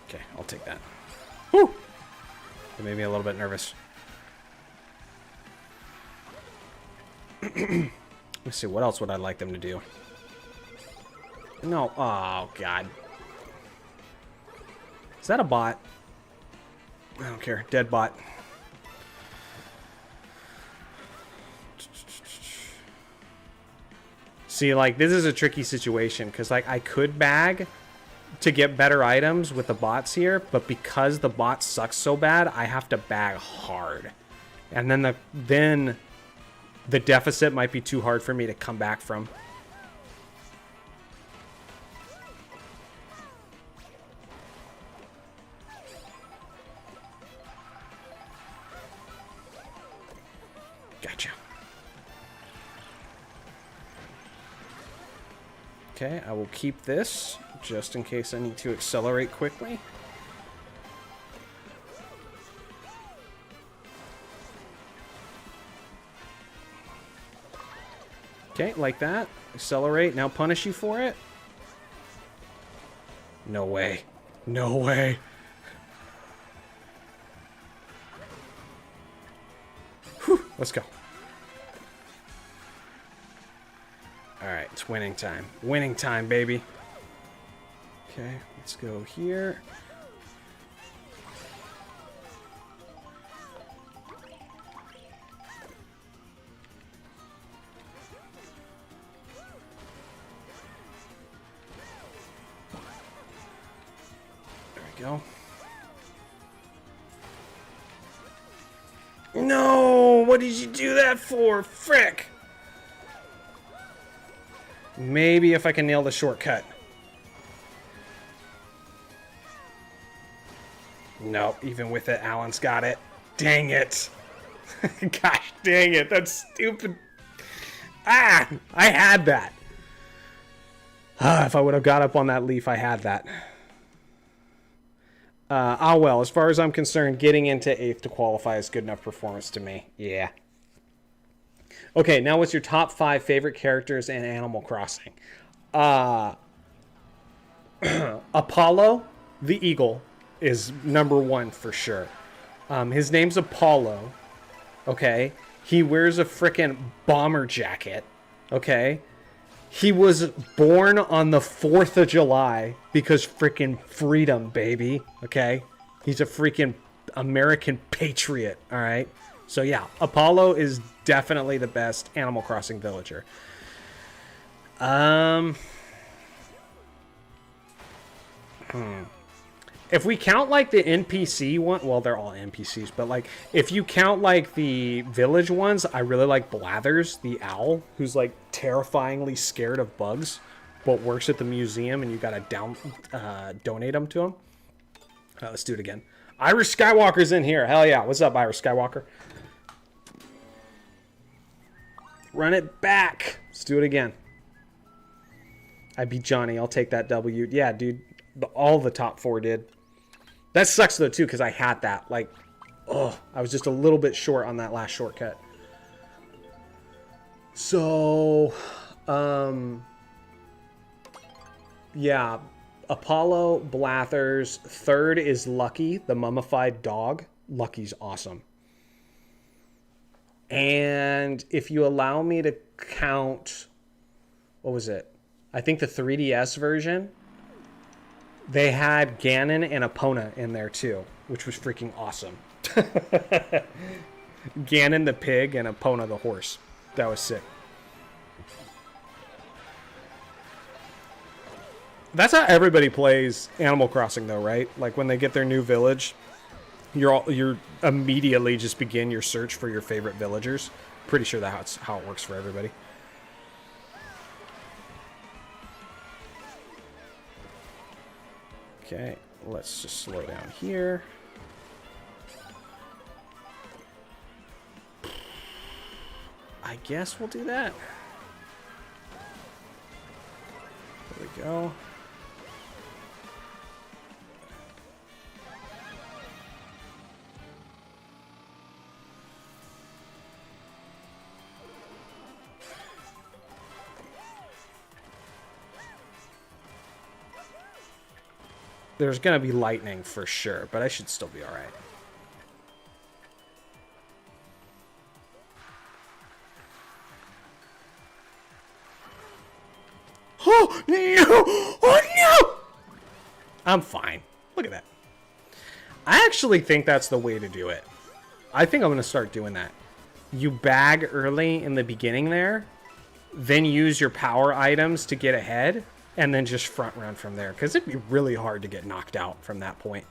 Okay, I'll take that. Whew! It made me a little bit nervous. Let's see, what else would I like them to do? No, oh, God. Is that a bot? I don't care. Dead bot. See, like, this is a tricky situation, because, like, I could bag to get better items with the bots here, but because the bot sucks so bad, I have to bag hard. And then the deficit might be too hard for me to come back from. Gotcha. Okay, I will keep this just in case I need to accelerate quickly. Okay, like that. Accelerate. Now punish you for it. No way. No way. Whew, let's go. Alright, it's winning time. Winning time, baby. Okay, let's go here. There we go. No! What did you do that for? Frick! Maybe if I can nail the shortcut. Nope, even with it, Alan's got it. Dang it. Gosh dang it, that's stupid. Ah, I had that. Ah, if I would have got up on that leaf, I had that. Well, as far as I'm concerned, getting into 8th to qualify is good enough performance to me. Yeah. Okay, now what's your top 5 favorite characters in Animal Crossing? Apollo, the eagle, is number 1 for sure. His name's Apollo. Okay, he wears a frickin' bomber jacket. Okay, he was born on the 4th of July because frickin' freedom, baby. Okay, he's a freaking American patriot. All right, so yeah, Apollo is definitely the best Animal Crossing villager. If we count like the NPC one, well, they're all NPCs, but like if you count like the village ones, I really like Blathers, the owl, who's like terrifyingly scared of bugs, but works at the museum, and you gotta donate them to him. Let's do it again. Irish Skywalker's in here. Hell yeah! What's up, Irish Skywalker? Run it back. Let's do it again. I beat Johnny. I'll take that W. Yeah, dude. All the top 4 did. That sucks though too, because I had that. Like, oh, I was just a little bit short on that last shortcut. So, yeah, Apollo, Blathers. 3rd is Lucky, the mummified dog. Lucky's awesome. And if you allow me to count, what was it? I think the 3DS version, they had Ganon and Epona in there too, which was freaking awesome. Ganon the pig and Epona the horse. That was sick. That's how everybody plays Animal Crossing though, right? Like when they get their new village, you're immediately just begin your search for your favorite villagers. Pretty sure that's how it works for everybody. Okay, let's just slow down here. I guess we'll do that. There we go. There's gonna be lightning for sure, but I should still be all right. Oh no! Oh no! I'm fine. Look at that. I actually think that's the way to do it. I think I'm gonna start doing that. You bag early in the beginning there, then use your power items to get ahead, and then just front run from there, because it'd be really hard to get knocked out from that point.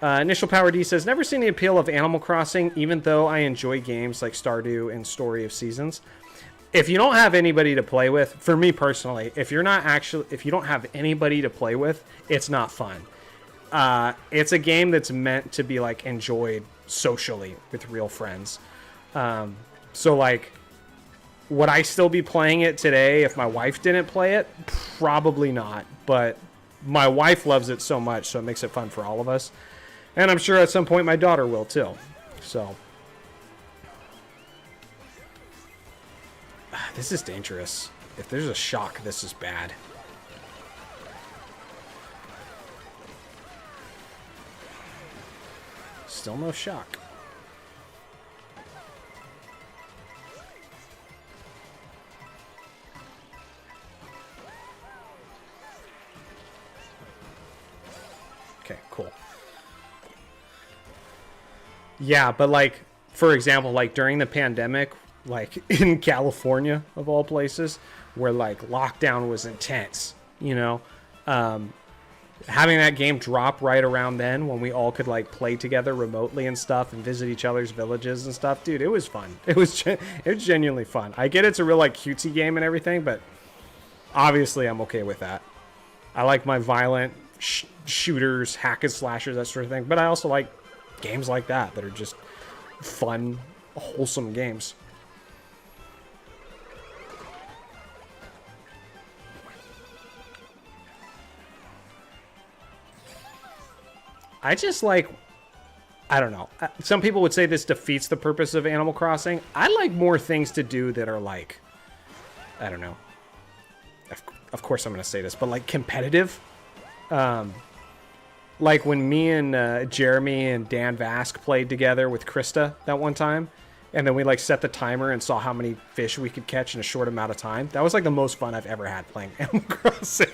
Initial Power D says, never seen the appeal of Animal Crossing, even though I enjoy games like Stardew and Story of Seasons. If you don't have anybody to play with, for me personally, if you don't have anybody to play with, it's not fun. It's a game that's meant to be like enjoyed socially with real friends. So like, would I still be playing it today if my wife didn't play it? Probably not, but my wife loves it so much, so it makes it fun for all of us. And I'm sure at some point my daughter will too. So this is dangerous. If there's a shock, this is bad. Still no shock. Okay, cool. Yeah, but like, for example, like during the pandemic, like in California of all places, where like lockdown was intense, you know, having that game drop right around then when we all could like play together remotely and stuff and visit each other's villages and stuff, dude, it was fun. It was genuinely fun. I get it's a real like cutesy game and everything, but obviously I'm okay with that. I like my violent shooters, hack and slashers, that sort of thing, but I also like games like that are just fun, wholesome games. I just like I don't know. Some people would say this defeats the purpose of Animal Crossing. I like more things to do that are like, I don't know. Of course I'm going to say this, but like competitive. Like when me and Jeremy and Dan Vask played together with Krista that one time, and then we like set the timer and saw how many fish we could catch in a short amount of time. That was like the most fun I've ever had playing Animal Crossing.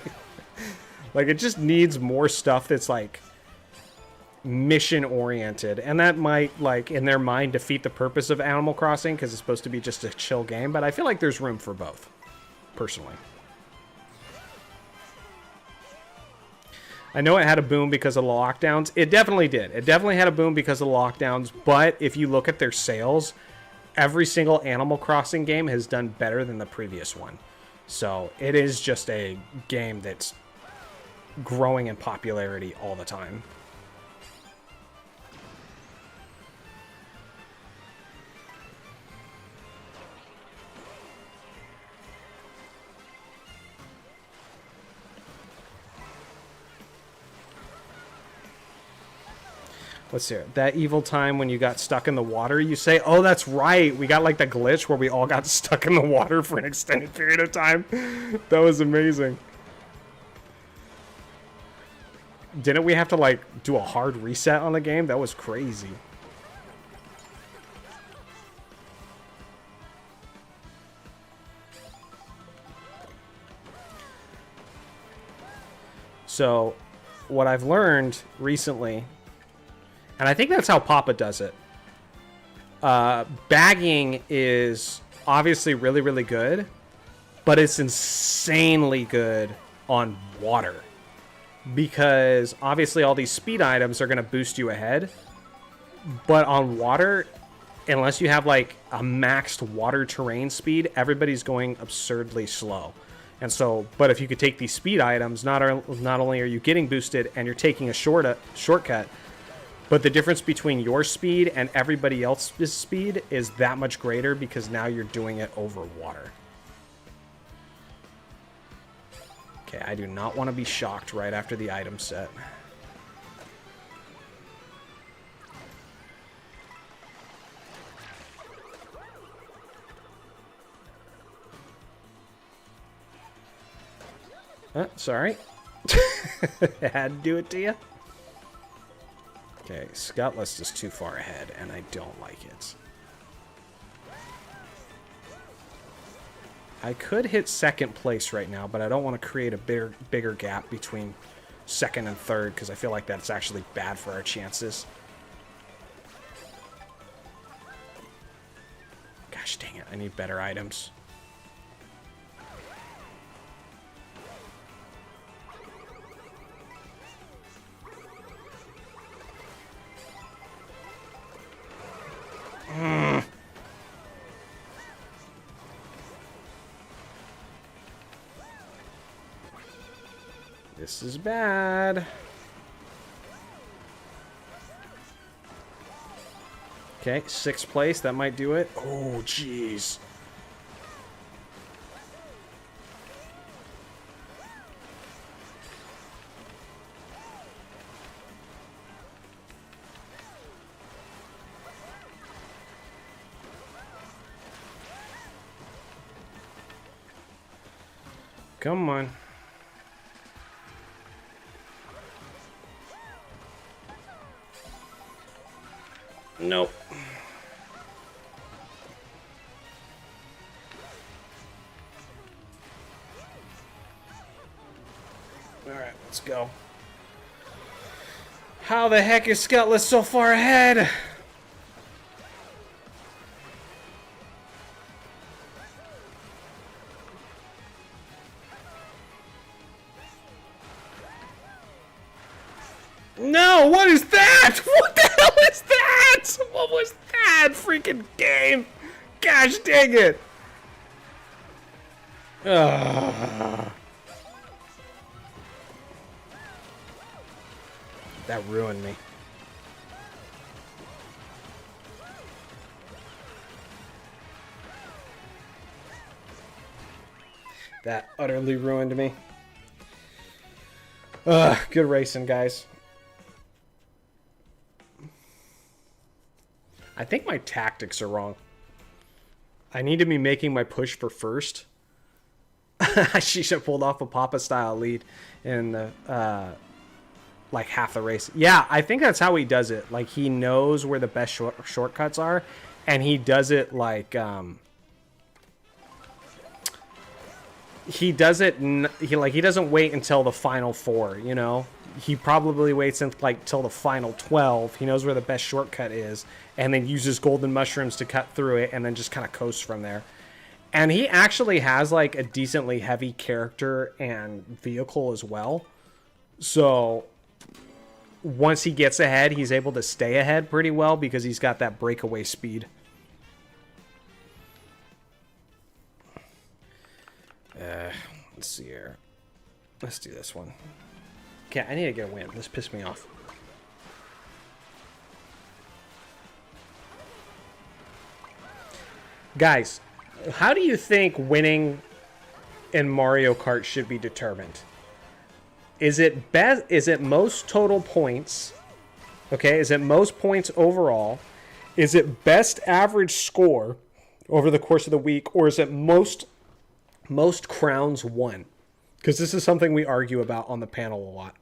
Like it just needs more stuff that's like mission oriented, and that might like in their mind defeat the purpose of Animal Crossing because it's supposed to be just a chill game, but I feel like there's room for both personally. I know it had a boom because of the lockdowns. It definitely did. It definitely had a boom because of the lockdowns, but if you look at their sales, every single Animal Crossing game has done better than the previous one. So it is just a game that's growing in popularity all the time. Let's see. That evil time when you got stuck in the water, you say? Oh, that's right. We got like the glitch where we all got stuck in the water for an extended period of time. That was amazing. Didn't we have to like do a hard reset on the game? That was crazy. So, what I've learned recently, and I think that's how Papa does it. Bagging is obviously really, really good, but it's insanely good on water. Because obviously all these speed items are going to boost you ahead. But on water, unless you have like a maxed water terrain speed, everybody's going absurdly slow. And so, but if you could take these speed items, not only are you getting boosted and you're taking a shortcut, but the difference between your speed and everybody else's speed is that much greater because now you're doing it over water. Okay, I do not want to be shocked right after the item set. Sorry. I had to do it to you. Okay, Scutless is too far ahead, and I don't like it. I could hit second place right now, but I don't want to create a bigger gap between second and third, because I feel like that's actually bad for our chances. Gosh dang it, I need better items. This is bad. Okay, 6th place. That might do it. Oh, jeez. Come on. Nope. Alright, let's go. How the heck is Scutless so far ahead? No, what is that? What the hell is that? What was that freaking game? Gosh dang it. That ruined me. That utterly ruined me. Good racing, guys. I think my tactics are wrong. I need to be making my push for first. She should have pulled off a Papa style lead in the like half the race. Yeah, I think that's how he does it. Like he knows where the best shortcuts are, and he does it like he does it. He doesn't wait until the final 4. You know, he probably waits till the final 12. He knows where the best shortcut is, and then uses golden mushrooms to cut through it, and then just kind of coasts from there. And he actually has like a decently heavy character and vehicle as well. So once he gets ahead, he's able to stay ahead pretty well because he's got that breakaway speed. Let's see here. Let's do this one. Okay, I need to get a win. This pissed me off. Guys, how do you think winning in Mario Kart should be determined? Is it best? Is it most total points? Okay, is it most points overall? Is it best average score over the course of the week, or is it most crowns won? Because this is something we argue about on the panel a lot.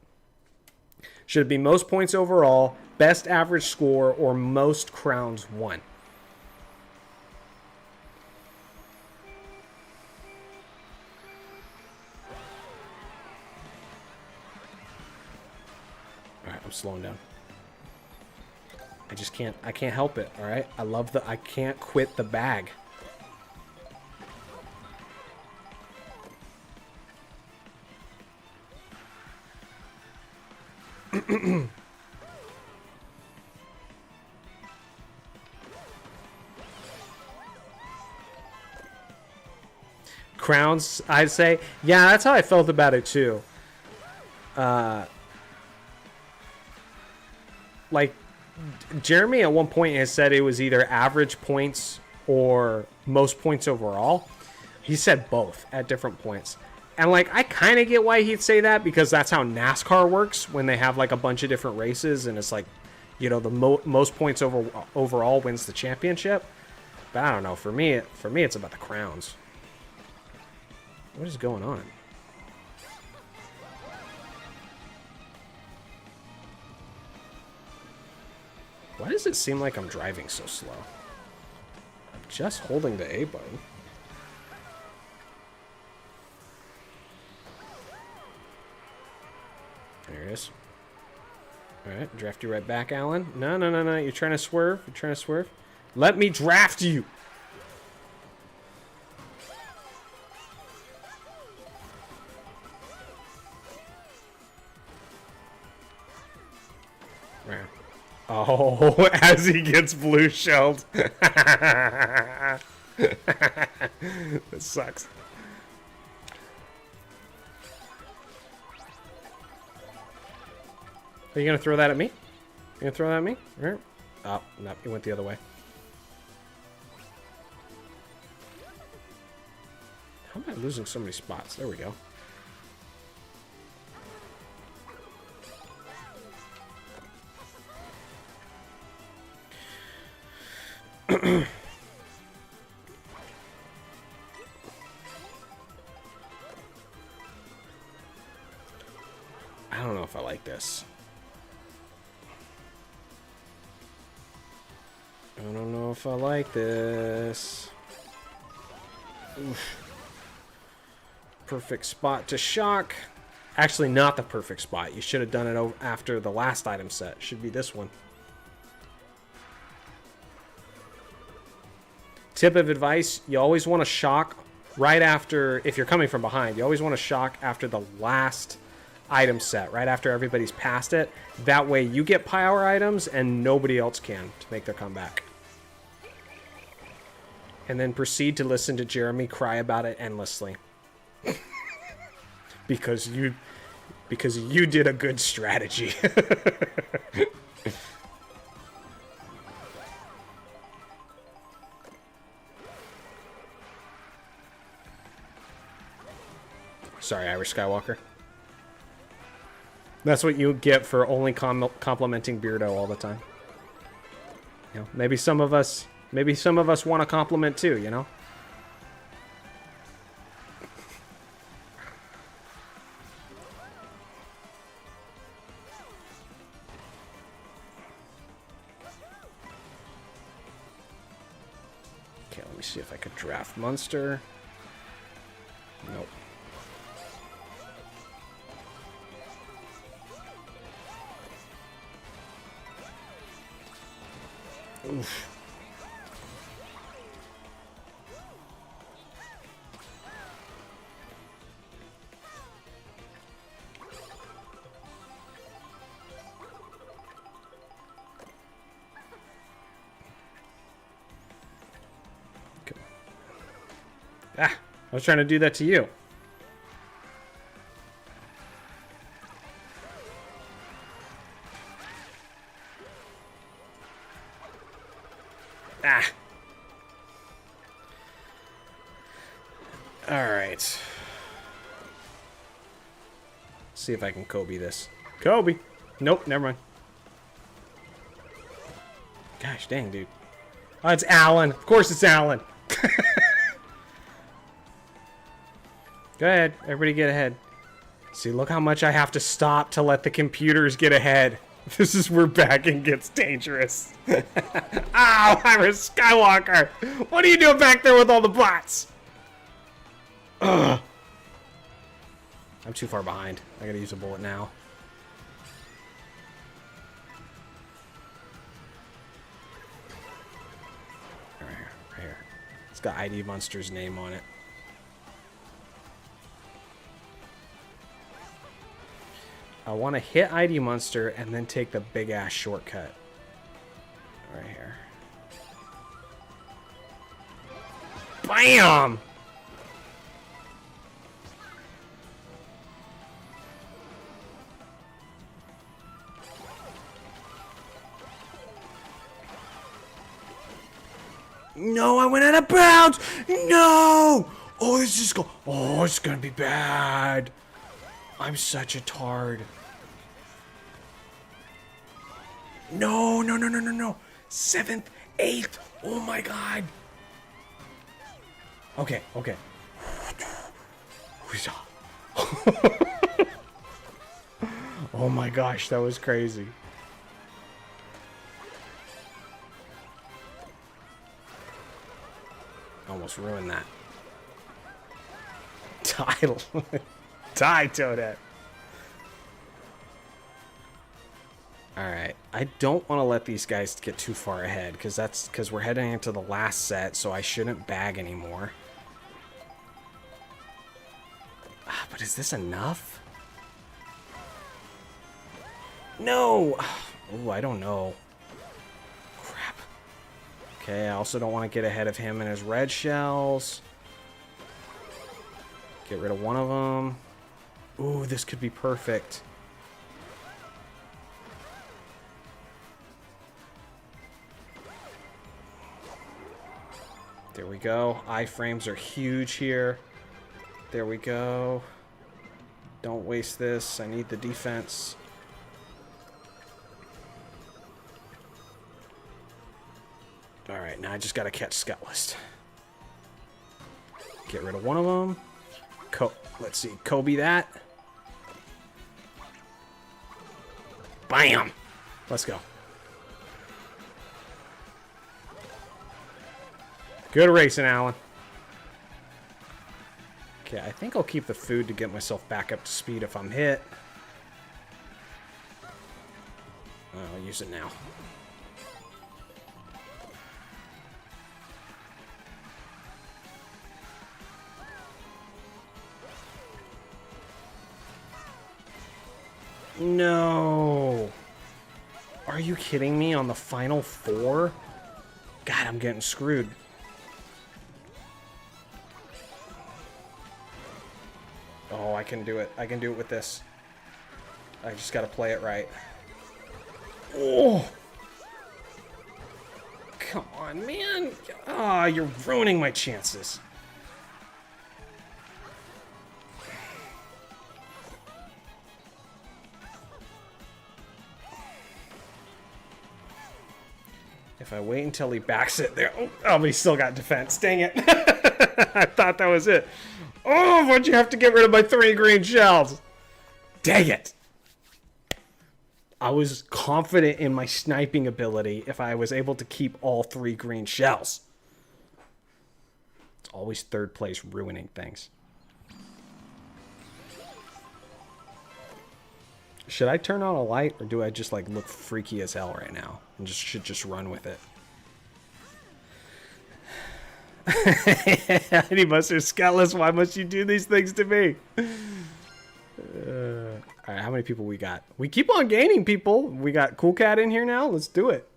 Should it be most points overall, best average score, or most crowns won? All right, I'm slowing down. I can't help it, all right? I can't quit the bag. Crowns, I'd say. Yeah, that's how I felt about it too. Like, Jeremy at one point has said it was either average points or most points overall. He said both at different points. And, like, I kind of get why he'd say that, because that's how NASCAR works when they have, like, a bunch of different races, and it's like, you know, the most points overall wins the championship. But I don't know. For me, it's about the crowns. What is going on? Why does it seem like I'm driving so slow? I'm just holding the A button. There it is. Alright, draft you right back, Alan. No. You're trying to swerve. Let me draft you! Oh, as he gets blue shelled. That sucks. Are you going to throw that at me? You going to throw that at me? Right. Oh, no, it went the other way. How am I losing so many spots? There we go. I don't know if I like this. I don't know if I like this. Oof. Perfect spot to shock. Actually, not the perfect spot. You should have done it after the last item set. Should be this one. Tip of advice, you always want to shock right after, if you're coming from behind, you always want to shock after the last item set, right after everybody's passed it. That way you get power items and nobody else can to make their comeback. And then proceed to listen to Jeremy cry about it endlessly. because you did a good strategy. Sorry, Irish Skywalker. That's what you get for only complimenting Beardo all the time. You know, maybe some of us want a compliment too, you know? Okay, let me see if I could draft Munster. Nope. Oof. Okay. Ah, I was trying to do that to you. Ah. All right. See if I can Kobe this. Kobe. Nope, never mind. Gosh dang, dude. Oh, it's Alan. Of course it's Alan. Go ahead. Everybody get ahead. See, look how much I have to stop to let the computers get ahead. This is where backing gets dangerous. Ow, I'm a Skywalker. What are you doing back there with all the bots? Ugh. I'm too far behind. I gotta use a bullet now. Right here, right here. It's got ID Monster's name on it. I want to hit ID Monster and then take the big ass shortcut. Right here. BAM! No, I went out of bounds! No! Oh, this is oh, it's gonna be bad. I'm such a tard. No, no, no, no, no, no. 7th, 8th. Oh my god. Okay, okay. Oh my gosh, that was crazy. Almost ruined that. Title. Die, Toadette. Alright, I don't want to let these guys get too far ahead, because we're heading into the last set, so I shouldn't bag anymore. Ah, but is this enough? No! Oh, I don't know. Crap. Okay, I also don't want to get ahead of him and his red shells. Get rid of one of them. Ooh, this could be perfect. There we go. Iframes are huge here. There we go. Don't waste this. I need the defense. Alright, now I just gotta catch Scout List. Get rid of one of them. Let's see. Kobe that. Bam! Let's go. Good racing, Alan. Okay, I think I'll keep the food to get myself back up to speed if I'm hit. I'll use it now. No. Are you kidding me on the final 4? God, I'm getting screwed. Oh, I can do it. I can do it with this. I just gotta play it right. Oh! Come on, man! Ah, you're ruining my chances. If I wait until he backs it there. Oh, but he still got defense. Dang it. I thought that was it. Oh, why'd you have to get rid of my 3 green shells? Dang it. I was confident in my sniping ability if I was able to keep all 3 green shells. It's always third place ruining things. Should I turn on a light, or do I just like look freaky as hell right now and should just run with it? Honey Mustard Scotless, why must you do these things to me? All right, how many people we got? We keep on gaining people. We got Cool Cat in here now. Let's do it.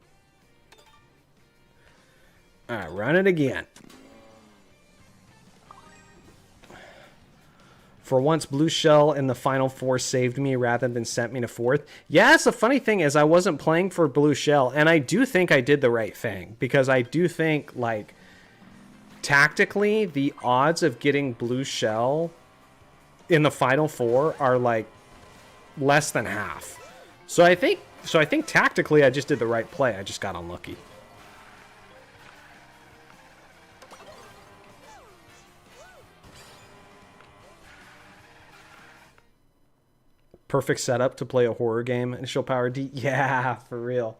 All right, run it again. For once, Blue Shell in the final 4 saved me rather than sent me to 4th. Yeah, that's the funny thing is I wasn't playing for Blue Shell, and I do think I did the right thing. Because I do think, like, tactically, the odds of getting Blue Shell in the final 4 are, like, less than half. So I think tactically I just did the right play. I just got unlucky. Perfect setup to play a horror game. Initial power D. Yeah, for real.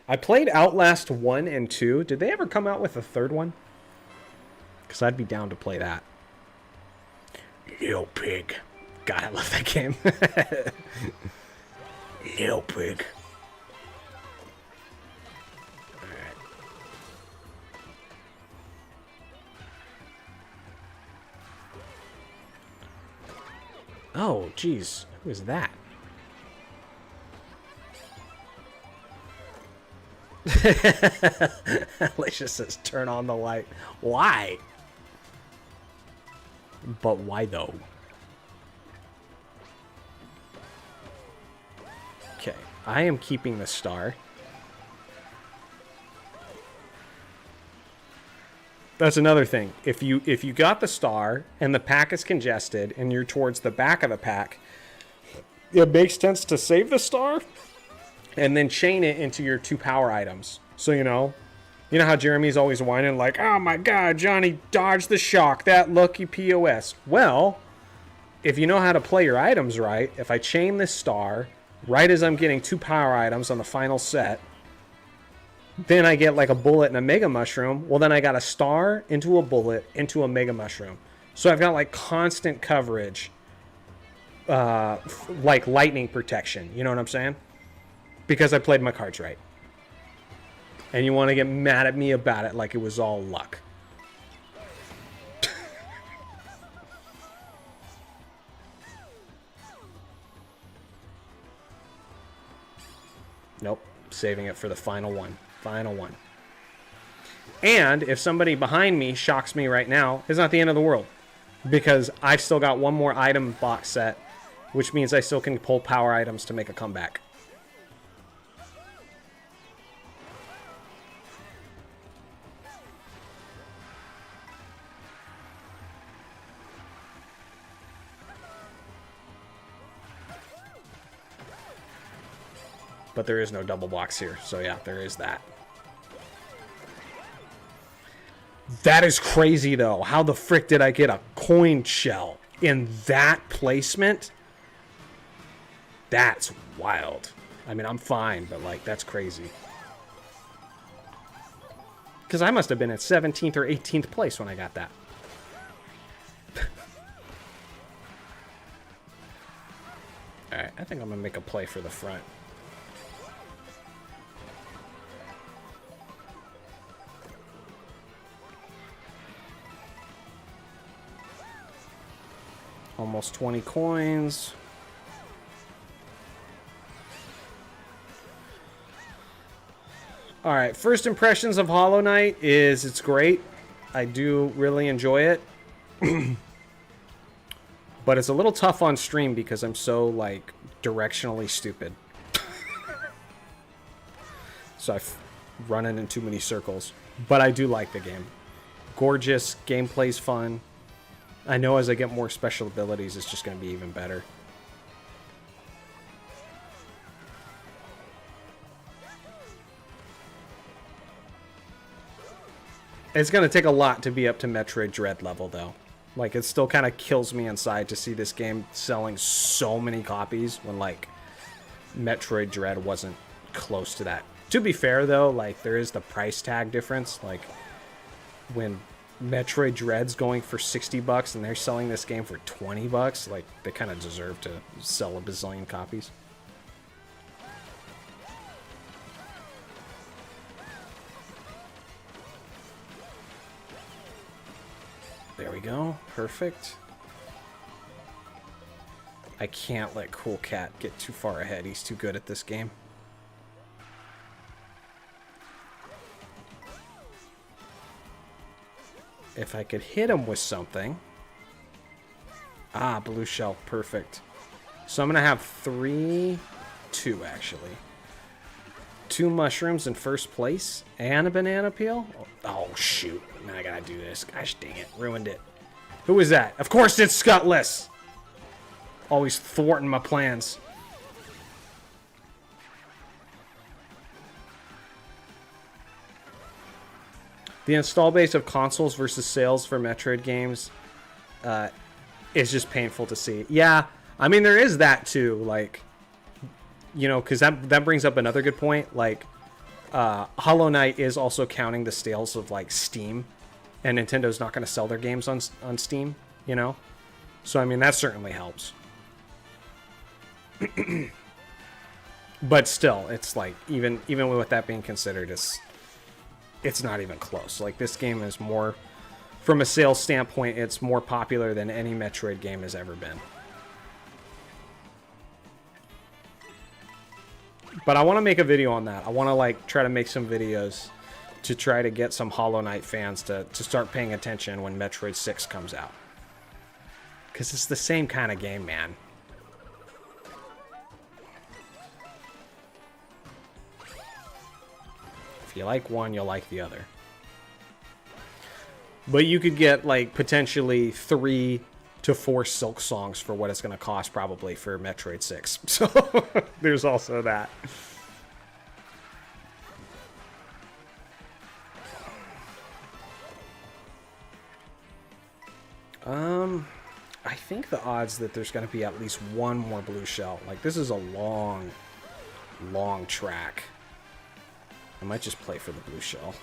I played Outlast 1 and 2. Did they ever come out with a 3rd one? Because I'd be down to play that. Lil Pig. God, I love that game. Lil Pig. Alright. Oh, geez. Who is that? Alicia says, turn on the light. Why? But why though? Okay, I am keeping the star. That's another thing. If you got the star and the pack is congested and you're towards the back of the pack, it makes sense to save the star and then chain it into your 2 power items. So you know how Jeremy's always whining like, oh my god, Johnny dodged the shock, that lucky POS. Well, if you know how to play your items right, if I chain this star right as I'm getting 2 power items on the final set, then I get like a bullet and a mega mushroom. Well, then I got a star into a bullet into a mega mushroom. So I've got like constant coverage, like lightning protection. You know what I'm saying? Because I played my cards right. And you want to get mad at me about it like it was all luck. Nope. Saving it for the final one. Final one. And if somebody behind me shocks me right now, it's not the end of the world. Because I've still got one more item box set, which means I still can pull power items to make a comeback. But there is no double box here, so yeah, there is that. That is crazy, though. How the frick did I get a coin shell in that placement? That's wild. I mean, I'm fine, but, like, that's crazy. Because I must have been at 17th or 18th place when I got that. Alright, I think I'm going to make a play for the front. Almost 20 coins. Alright, first impressions of Hollow Knight is it's great. I do really enjoy it. But it's a little tough on stream because I'm so, like, directionally stupid. So I've run in too many circles. But I do like the game. Gorgeous, gameplay's fun. I know as I get more special abilities, it's just going to be even better. It's going to take a lot to be up to Metroid Dread level, though. Like, it still kind of kills me inside to see this game selling so many copies when, like, Metroid Dread wasn't close to that. To be fair, though, like, there is the price tag difference. Like, when Metroid Dread's going for $60 and they're selling this game for $20, like, they kind of deserve to sell a bazillion copies. There we go. Perfect. I can't let Cool Cat get too far ahead. He's too good at this game. If I could hit him with something. Ah, blue shell. Perfect. So I'm going to have two, actually. 2 mushrooms in first place and a banana peel. Oh, shoot. Now I got to do this. Gosh dang it. Ruined it. Who is that? Of course it's Scutless. Always thwarting my plans. The install base of consoles versus sales for Metroid games is just painful to see. Yeah, I mean, there is that too. Like, you know, because that brings up another good point. Like, Hollow Knight is also counting the sales of, like, Steam. And Nintendo's not going to sell their games on Steam, you know? So, I mean, that certainly helps. But still, it's like, even with that being considered, it's not even close. Like, this game is more, from a sales standpoint, it's more popular than any Metroid game has ever been. But I want to make a video on that. I want to, like, try to make some videos to try to get some Hollow Knight fans to start paying attention when Metroid 6 comes out. Because it's the same kind of game, man. If you like one, you'll like the other. But you could get, like, potentially 3 to 4 Silksongs for what it's going to cost probably for Metroid 6. So there's also that. I think the odds that there's going to be at least one more blue shell. Like, this is a long, long track. I might just play for the blue shell.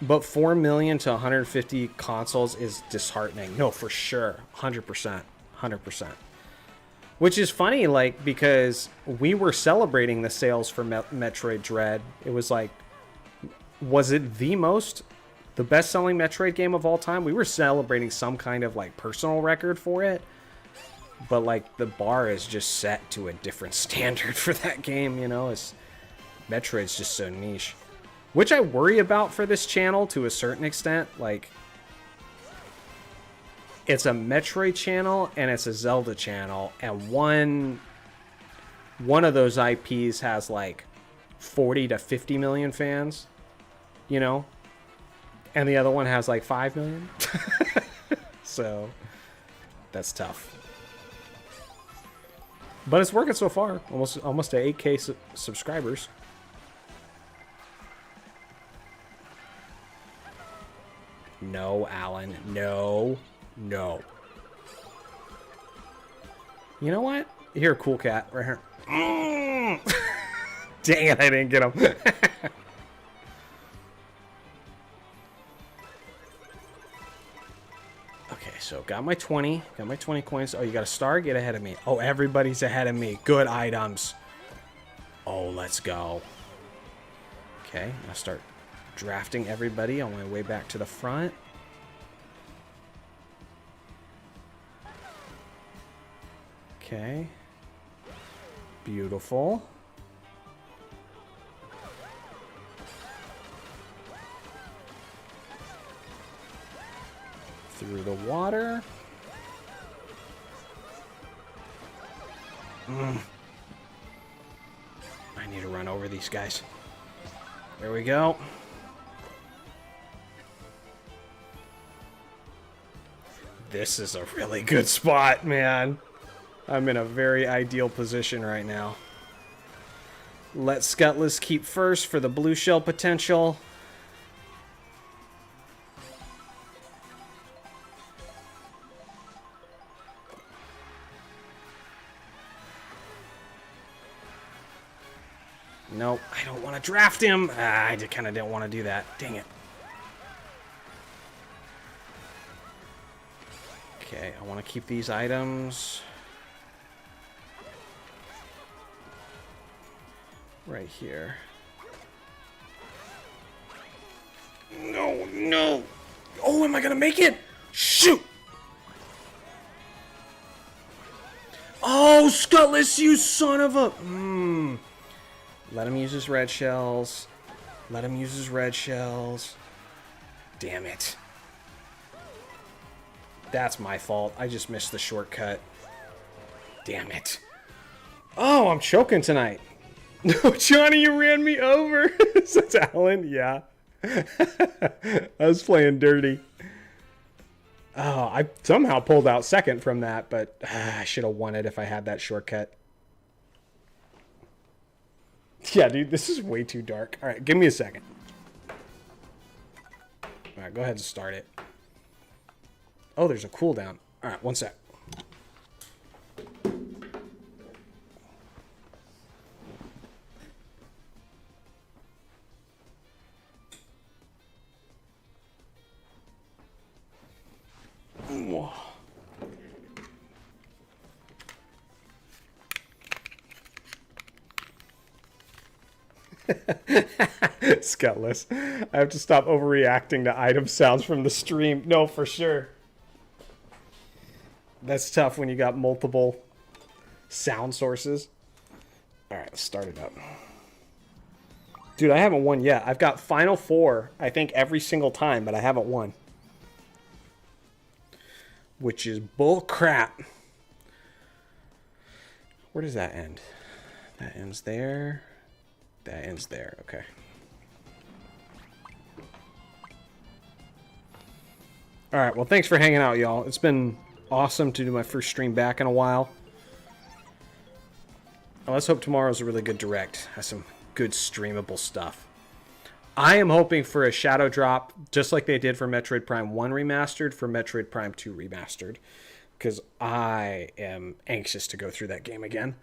But 4 million to 150 consoles is disheartening. No, for sure. 100%. 100%. Which is funny, like, because we were celebrating the sales for Metroid Dread. It was like, was it the best-selling Metroid game of all time? We were celebrating some kind of, like, personal record for it. But, like, the bar is just set to a different standard for that game, you know? Metroid's just so niche. Which I worry about for this channel to a certain extent. Like, it's a Metroid channel and it's a Zelda channel. And one of those IPs has, like, 40 to 50 million fans, you know? And the other one has, like, 5 million. So, that's tough. But it's working so far. Almost to 8K subscribers. No, Alan. No. No. You know what? Here, Cool Cat. Right here. Dang it, I didn't get him. Okay, so got my 20. Got my 20 coins. Oh, you got a star? Get ahead of me. Oh, everybody's ahead of me. Good items. Oh, let's go. Okay, I'll start drafting everybody on my way back to the front. Okay. Beautiful. Through the water. I need to run over these guys. There we go. This is a really good spot, man. I'm in a very ideal position right now. Let Scutless keep first for the blue shell potential. Nope, I don't want to draft him. I kind of didn't want to do that. Dang it. Okay, I want to keep these items right here. No, no. Oh, am I going to make it? Shoot. Oh, Skutless, you son of a... Let him use his red shells. Let him use his red shells. Damn it. That's my fault. I just missed the shortcut. Damn it. Oh, I'm choking tonight. No, Johnny, you ran me over. Says Alan. Yeah. I was playing dirty. Oh, I somehow pulled out second from that, but I should have won it if I had that shortcut. Yeah, dude, this is way too dark. All right, give me a second. All right, go ahead and start it. Oh, there's a cooldown. All right, one sec. Whoa. Skutless. I have to stop overreacting to item sounds from the stream. No, for sure. That's tough when you got multiple sound sources. Alright, let's start it up. Dude, I haven't won yet. I've got Final Four, I think, every single time, but I haven't won. Which is bull crap. Where does that end? That ends there. That ends there. Okay. Alright, well, thanks for hanging out, y'all. It's been awesome to do my first stream back in a while. And let's hope tomorrow's a really good direct. Has some good streamable stuff. I am hoping for a shadow drop, just like they did for Metroid Prime 1 Remastered, for Metroid Prime 2 Remastered. Because I am anxious to go through that game again.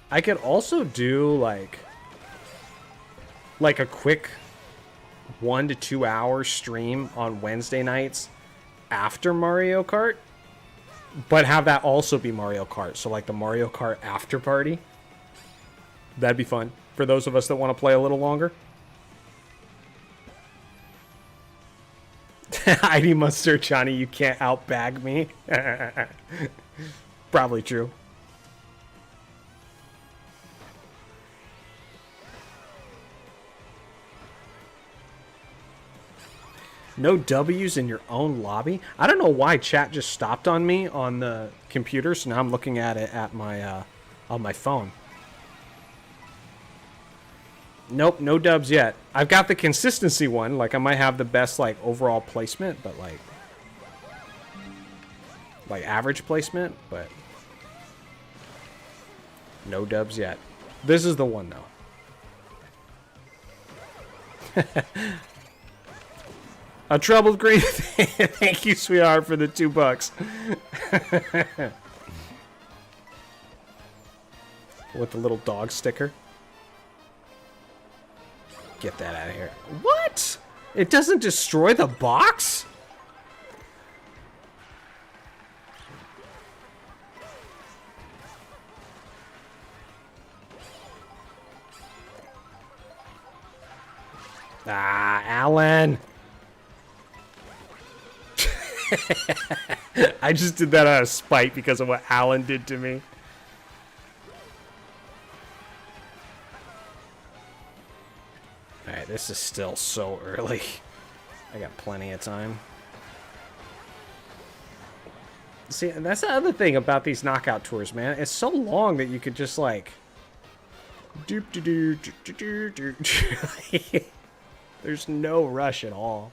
I could also do like a quick 1 to 2 hour stream on Wednesday nights after Mario Kart, but have that also be Mario Kart. So like the Mario Kart after party. That'd be fun for those of us that want to play a little longer. ID Mustard, Johnny, you can't outbag me. Probably true. No W's in your own lobby? I don't know why chat just stopped on me on the computer, so now I'm looking at it at my on my phone. Nope, no dubs yet. I've got the consistency one, like I might have the best like overall placement, but like average placement, but no dubs yet. This is the one though. A troubled green. Thank you, sweetheart, for the $2. With the little dog sticker. Get that out of here. What? It doesn't destroy the box? Ah, Alan. I just did that out of spite because of what Alan did to me. Alright, this is still so early. I got plenty of time. See, and that's the other thing about these knockout tours, man. It's so long that you could just like doop doo doo doo doo doo. There's no rush at all.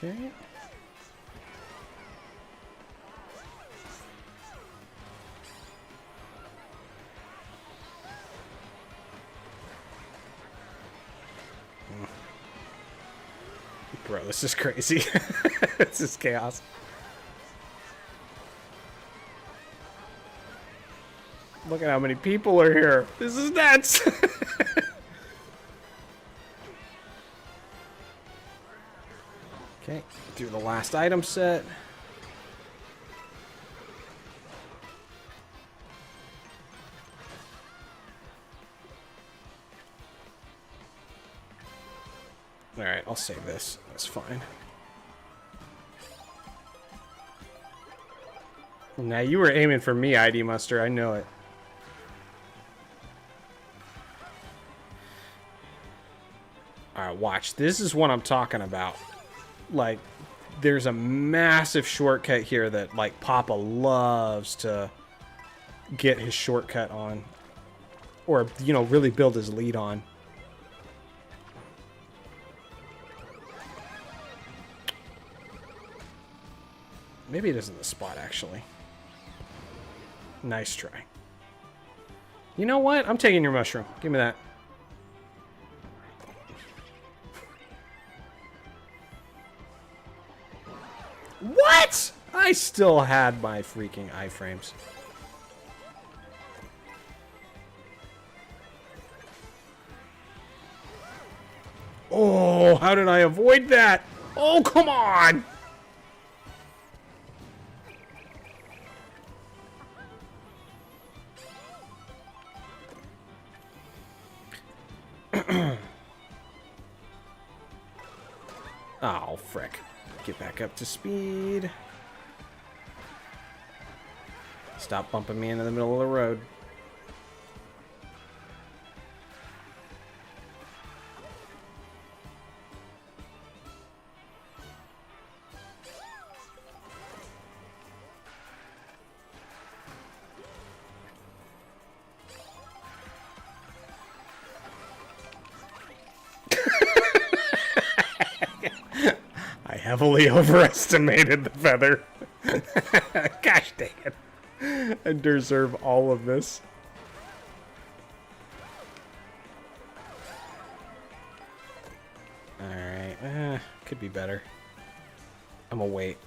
Okay. Bro, this is crazy. This is chaos. Look at how many people are here. This is nuts. Okay, do the last item set. Alright, I'll save this. That's fine. Now, you were aiming for me, ID Muster. I know it. Alright, watch. This is what I'm talking about. Like, there's a massive shortcut here that, like, Papa loves to get his shortcut on. Or, you know, really build his lead on. Maybe it isn't the spot, actually. Nice try. You know what? I'm taking your mushroom. Give me that. What? I still had my freaking iframes. Oh, how did I avoid that? Oh, come on! Oh, frick. Get back up to speed. Stop bumping me into the middle of the road. Heavily overestimated the feather. Gosh dang it. I deserve all of this. Alright, could be better. I'm gonna wait.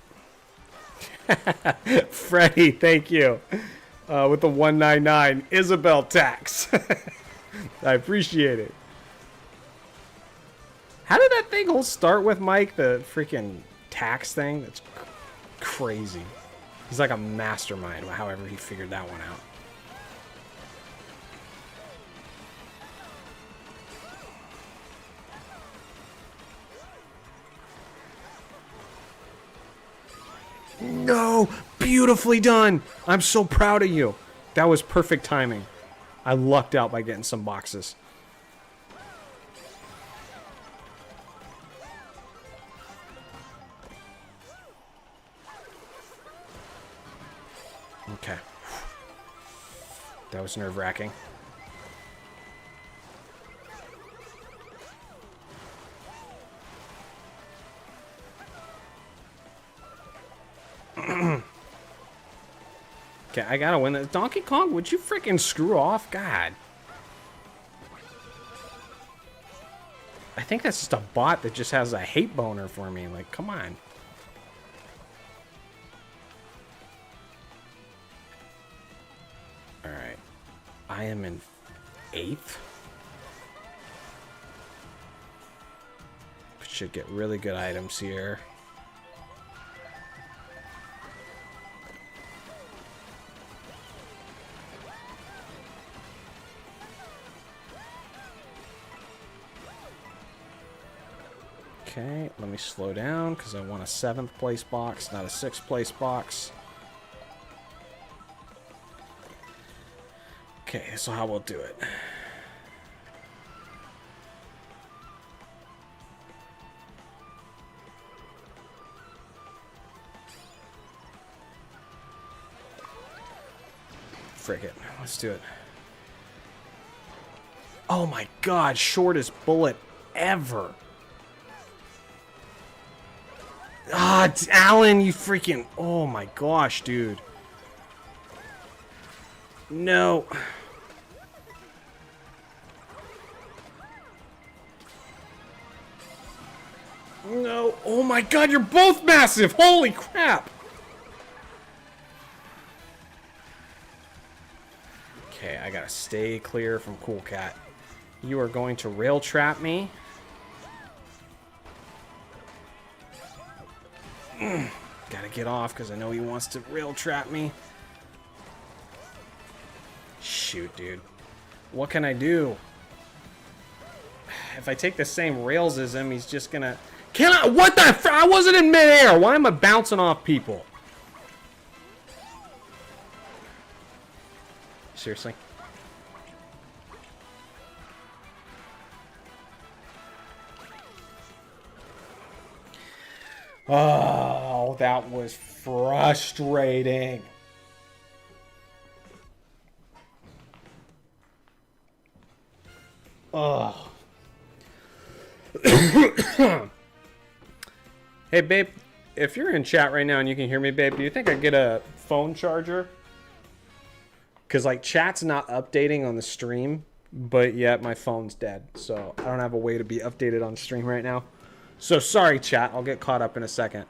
Freddy, thank you. With the 199 Isabel tax. I appreciate it. How did that thing all start with, Mike? The freaking tax thing? That's crazy. He's like a mastermind, however he figured that one out. No! Beautifully done! I'm so proud of you. That was perfect timing. I lucked out by getting some boxes. Okay. That was nerve-wracking. Okay, I gotta win this. Donkey Kong, would you freaking screw off? God. I think that's just a bot that just has a hate boner for me. Like, come on. Alright. I am in 8th. Should get really good items here. Okay, let me slow down because I want a 7th place box, not a 6th place box. Okay, so how we'll do it. Frick it. Let's do it. Oh my god, shortest bullet ever. Ah, Alan, you freaking... Oh my gosh, dude. No. No. Oh my god, you're both massive. Holy crap. Okay, I gotta stay clear from Cool Cat. You are going to rail trap me. Gotta get off because I know he wants to rail trap me. Shoot, dude. What can I do? If I take the same rails as him, he's just gonna... Can I? What the? I wasn't in midair. Why am I bouncing off people? Seriously? Oh, that was frustrating. Oh. Hey, babe, if you're in chat right now and you can hear me, babe, do you think I'd get a phone charger? Because, like, chat's not updating on the stream, but yet my phone's dead. So I don't have a way to be updated on stream right now. So sorry, chat. I'll get caught up in a second.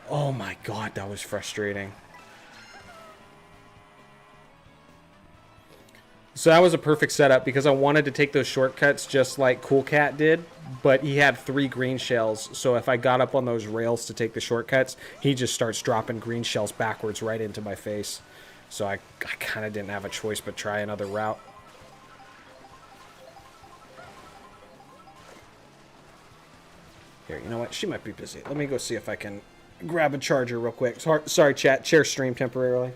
Oh, my God, that was frustrating. So that was a perfect setup because I wanted to take those shortcuts just like Cool Cat did, but he had 3 green shells. So if I got up on those rails to take the shortcuts, he just starts dropping green shells backwards right into my face. So I kind of didn't have a choice but try another route. Here, you know what? She might be busy. Let me go see if I can grab a charger real quick. Sorry, chat. Share stream temporarily.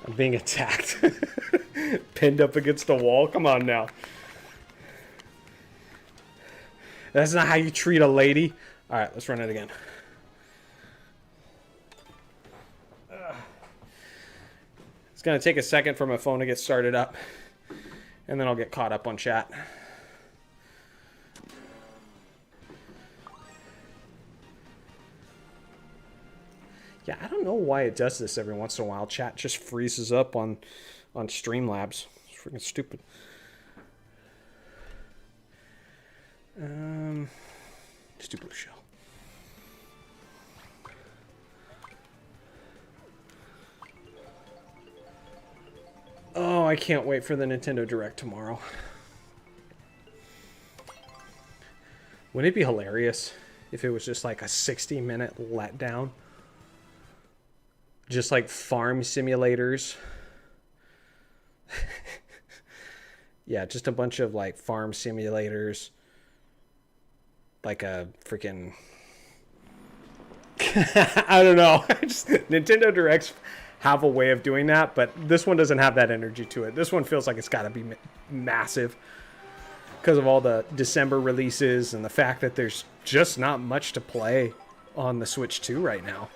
I'm being attacked. Pinned up against the wall. Come on now. That's not how you treat a lady. All right, let's run it again. It's going to take a second for my phone to get started up. And then I'll get caught up on chat. Yeah, I don't know why it does this every once in a while. Chat just freezes up on Streamlabs. It's freaking stupid. Stupid shell. Oh, I can't wait for the Nintendo Direct tomorrow. Wouldn't it be hilarious if it was just like a 60-minute letdown? Just like farm simulators. Yeah, just a bunch of like farm simulators. Like a freaking... I don't know. Nintendo Directs have a way of doing that, but this one doesn't have that energy to it. This one feels like it's got to be massive because of all the December releases and the fact that there's just not much to play on the Switch 2 right now.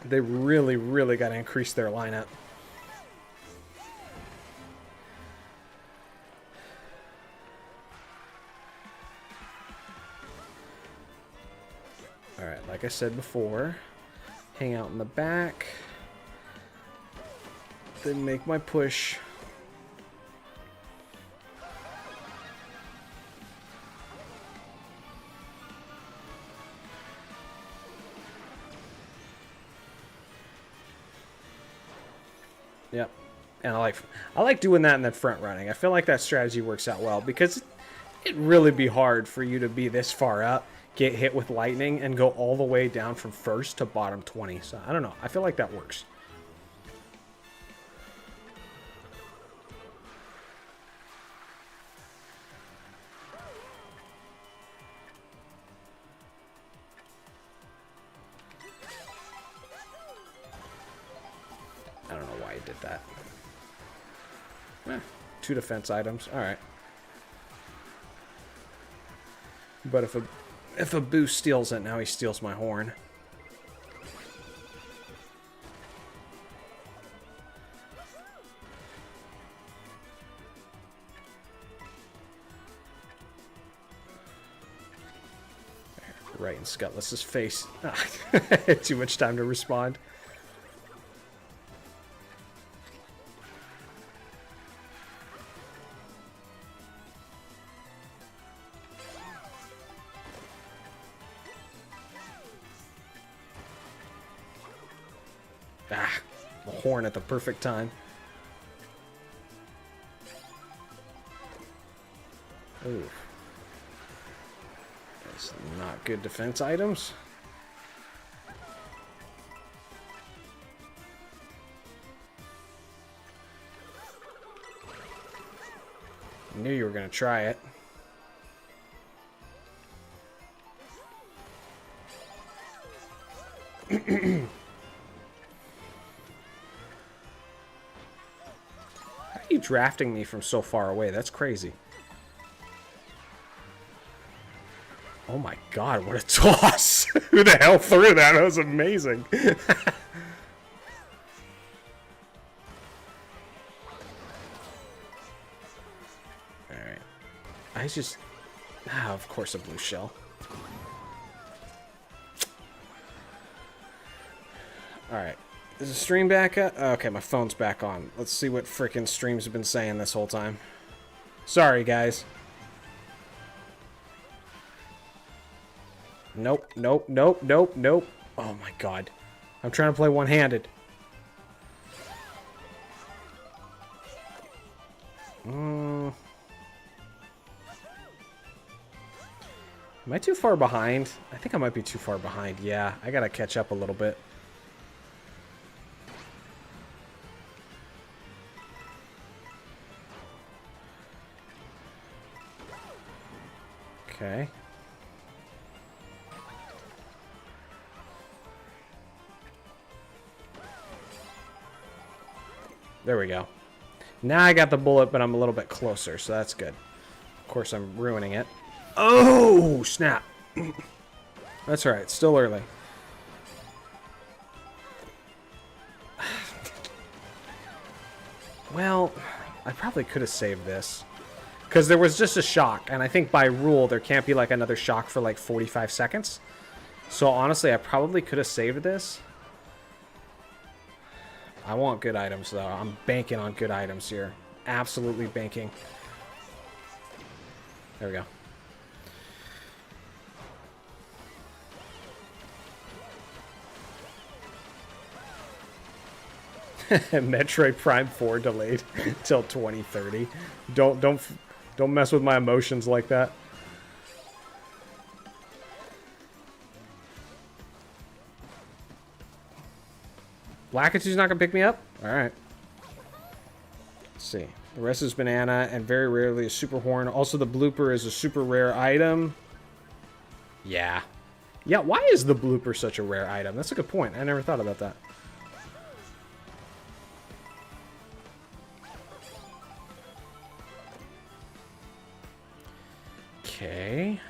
They really, really got to increase their lineup. Alright, like I said before, hang out in the back, then make my push. Yep. And I like doing that and then front running. I feel like that strategy works out well because it'd really be hard for you to be this far up, get hit with lightning, and go all the way down from first to bottom 20. So I don't know. I feel like that works. I don't know why he did that. 2 defense items. All right. But if a boost steals it, now he steals my horn. Right in Skutless's face. Too much time to respond. Ah, the horn at the perfect time. Ooh. That's not good defense items. Knew you were going to try it. How are you drafting me from so far away? That's crazy. Oh my god, what a toss! Who the hell threw that? That was amazing. Alright. I just... Ah, of course a blue shell. Alright. Is the stream back up? Oh, okay, my phone's back on. Let's see what frickin' streams have been saying this whole time. Sorry, guys. Nope, nope, nope, nope, nope. Oh my god. I'm trying to play one-handed. Am I too far behind? I think I might be too far behind. Yeah, I gotta catch up a little bit. Okay. There we go. Now I got the bullet, but I'm a little bit closer, so that's good. Of course, I'm ruining it. Oh, snap. That's all right. Still early. Well, I probably could have saved this. Because there was just a shock, and I think by rule, there can't be like another shock for like 45 seconds. So honestly, I probably could have saved this. I want good items, though. I'm banking on good items here. Absolutely banking. There we go. Metroid Prime 4 delayed till 2030. Don't mess with my emotions like that. Lakitu's not gonna pick me up? Alright. Let's see. The rest is banana and very rarely a super horn. Also, the blooper is a super rare item. Yeah. Yeah, why is the blooper such a rare item? That's a good point. I never thought about that. Okay.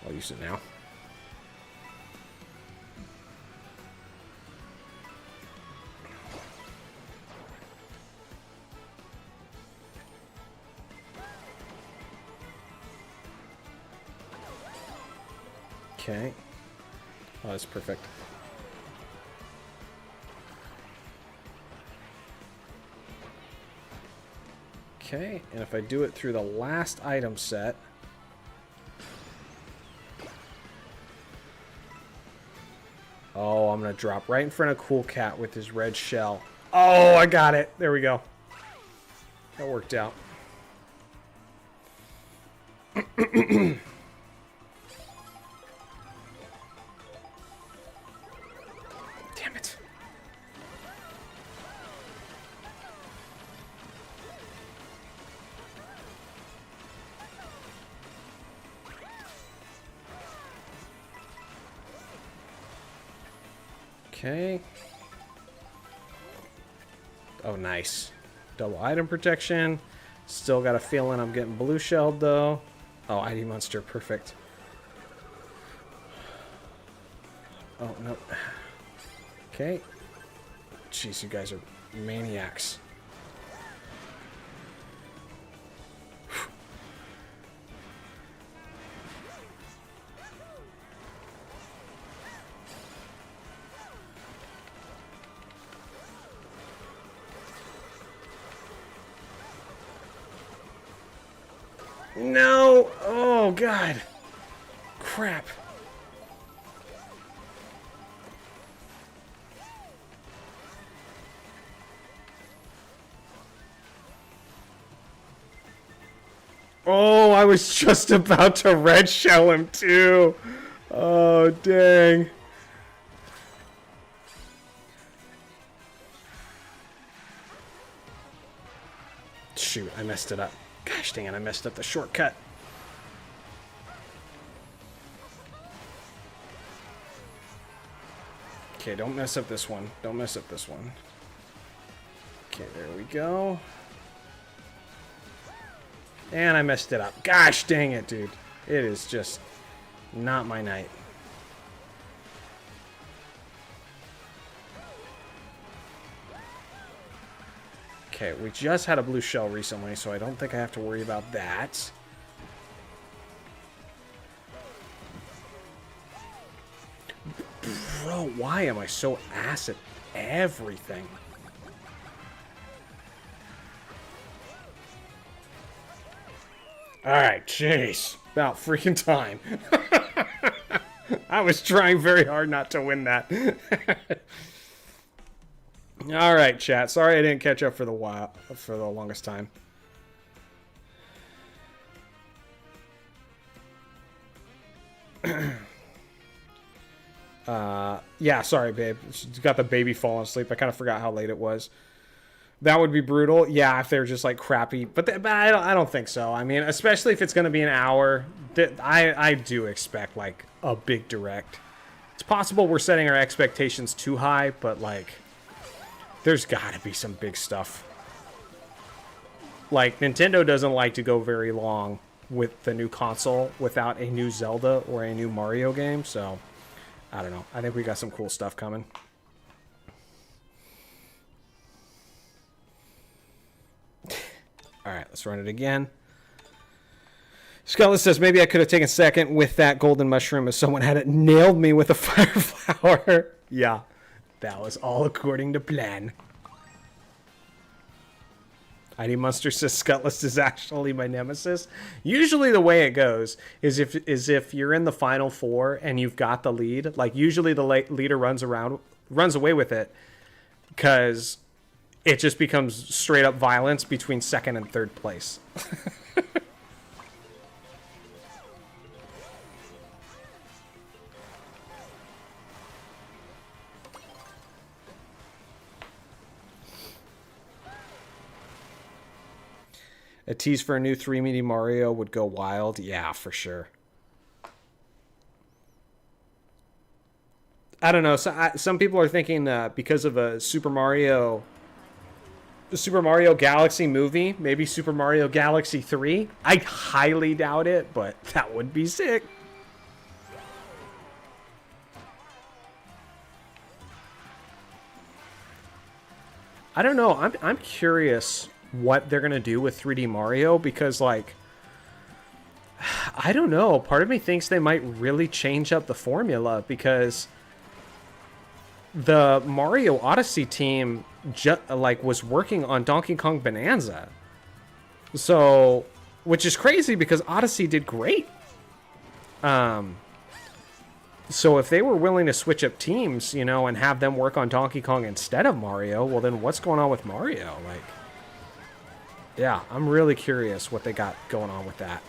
I'll use it now. Okay. Oh, that's perfect. Okay, and if I do it through the last item set... Oh, I'm going to drop right in front of Cool Cat with his red shell. Oh, I got it. There we go. That worked out. Damn it. Okay. Oh, nice. Double item protection. Still got a feeling I'm getting blue shelled, though. Oh, ID monster. Perfect. Oh, no. Okay. Jeez, you guys are maniacs. No! Oh, God. Crap. Oh, I was just about to red shell him, too. Oh, dang. Shoot, I messed it up. Gosh dang it, I messed up the shortcut. Okay, don't mess up this one. Don't mess up this one. Okay, there we go. And I messed it up. Gosh dang it, dude. It is just not my night. Okay, we just had a blue shell recently, so I don't think I have to worry about that. Bro, why am I so ass at everything? Alright, jeez. About freaking time. I was trying very hard not to win that. Alright, chat. Sorry I didn't catch up for the longest time. Yeah, sorry, babe. She's got the baby falling asleep. I kind of forgot how late it was. That would be brutal. Yeah, if they're just like crappy. But I don't think so. I mean, especially if it's going to be an hour. I do expect like a big direct. It's possible we're setting our expectations too high, but like there's got to be some big stuff. Like Nintendo doesn't like to go very long with the new console without a new Zelda or a new Mario game, so I don't know. I think we got some cool stuff coming. Alright, let's run it again. Scarlet says, maybe I could have taken second with that golden mushroom if someone had it nailed me with a fire flower. Yeah, that was all according to plan. ID Monster says Skutless is actually my nemesis. Usually the way it goes is if you're in the final four and you've got the lead, like usually the leader runs away with it because it just becomes straight up violence between second and third place. A tease for a new 3D Mario would go wild. Yeah, for sure. I don't know. Some people are thinking because of a Super Mario Galaxy movie, maybe Super Mario Galaxy 3. I highly doubt it, but that would be sick. I don't know. I'm curious what they're going to do with 3D Mario because, like, I don't know. Part of me thinks they might really change up the formula because the Mario Odyssey team was working on Donkey Kong Bonanza. So, which is crazy because Odyssey did great. So if they were willing to switch up teams, you know, and have them work on Donkey Kong instead of Mario, well then what's going on with Mario? Like, yeah, I'm really curious what they got going on with that.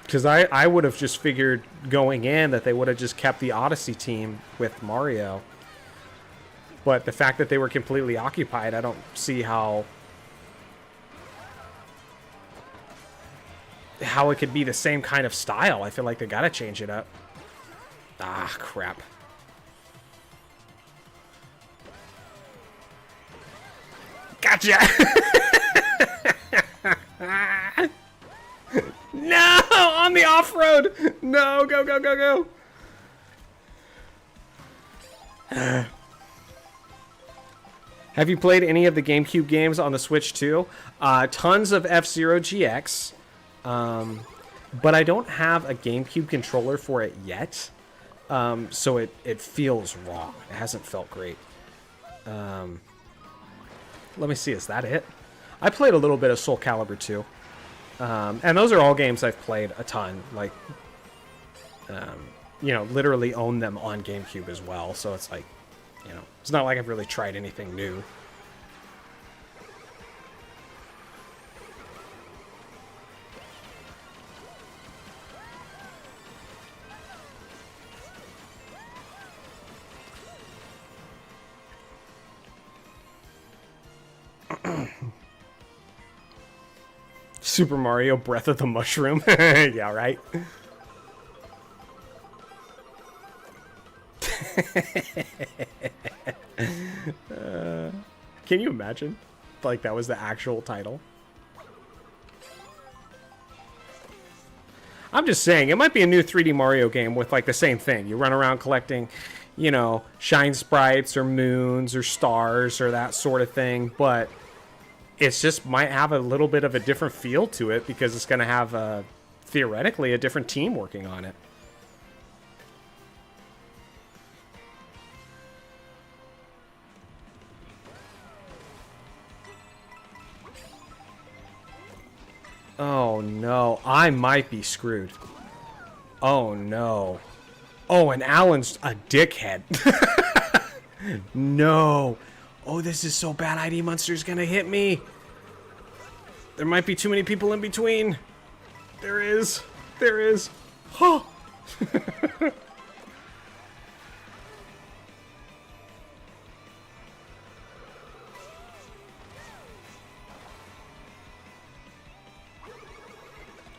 Because I would have just figured going in that they would have just kept the Odyssey team with Mario. But the fact that they were completely occupied, I don't see how it could be the same kind of style. I feel like they gotta change it up. Ah, crap. Gotcha! No! On the off-road! No, go, go, go, go! Have you played any of the GameCube games on the Switch too? Tons of F-Zero GX. But I don't have a GameCube controller for it yet. So it feels wrong. It hasn't felt great. Let me see, is that it? I played a little bit of Soul Calibur 2. And those are all games I've played a ton. Like, you know, literally own them on GameCube as well. So it's like, you know, it's not like I've really tried anything new. Super Mario Breath of the Mushroom. Yeah, right? Can you imagine? Like, that was the actual title. I'm just saying, it might be a new 3D Mario game with, like, the same thing. You run around collecting, you know, shine sprites or moons or stars or that sort of thing, but it's just might have a little bit of a different feel to it because it's going to have, theoretically, a different team working on it. Oh, no. I might be screwed. Oh, no. Oh, and Alan's a dickhead. No. Oh, this is so bad. ID Monster's gonna hit me. There might be too many people in between. There is. There is. Huh.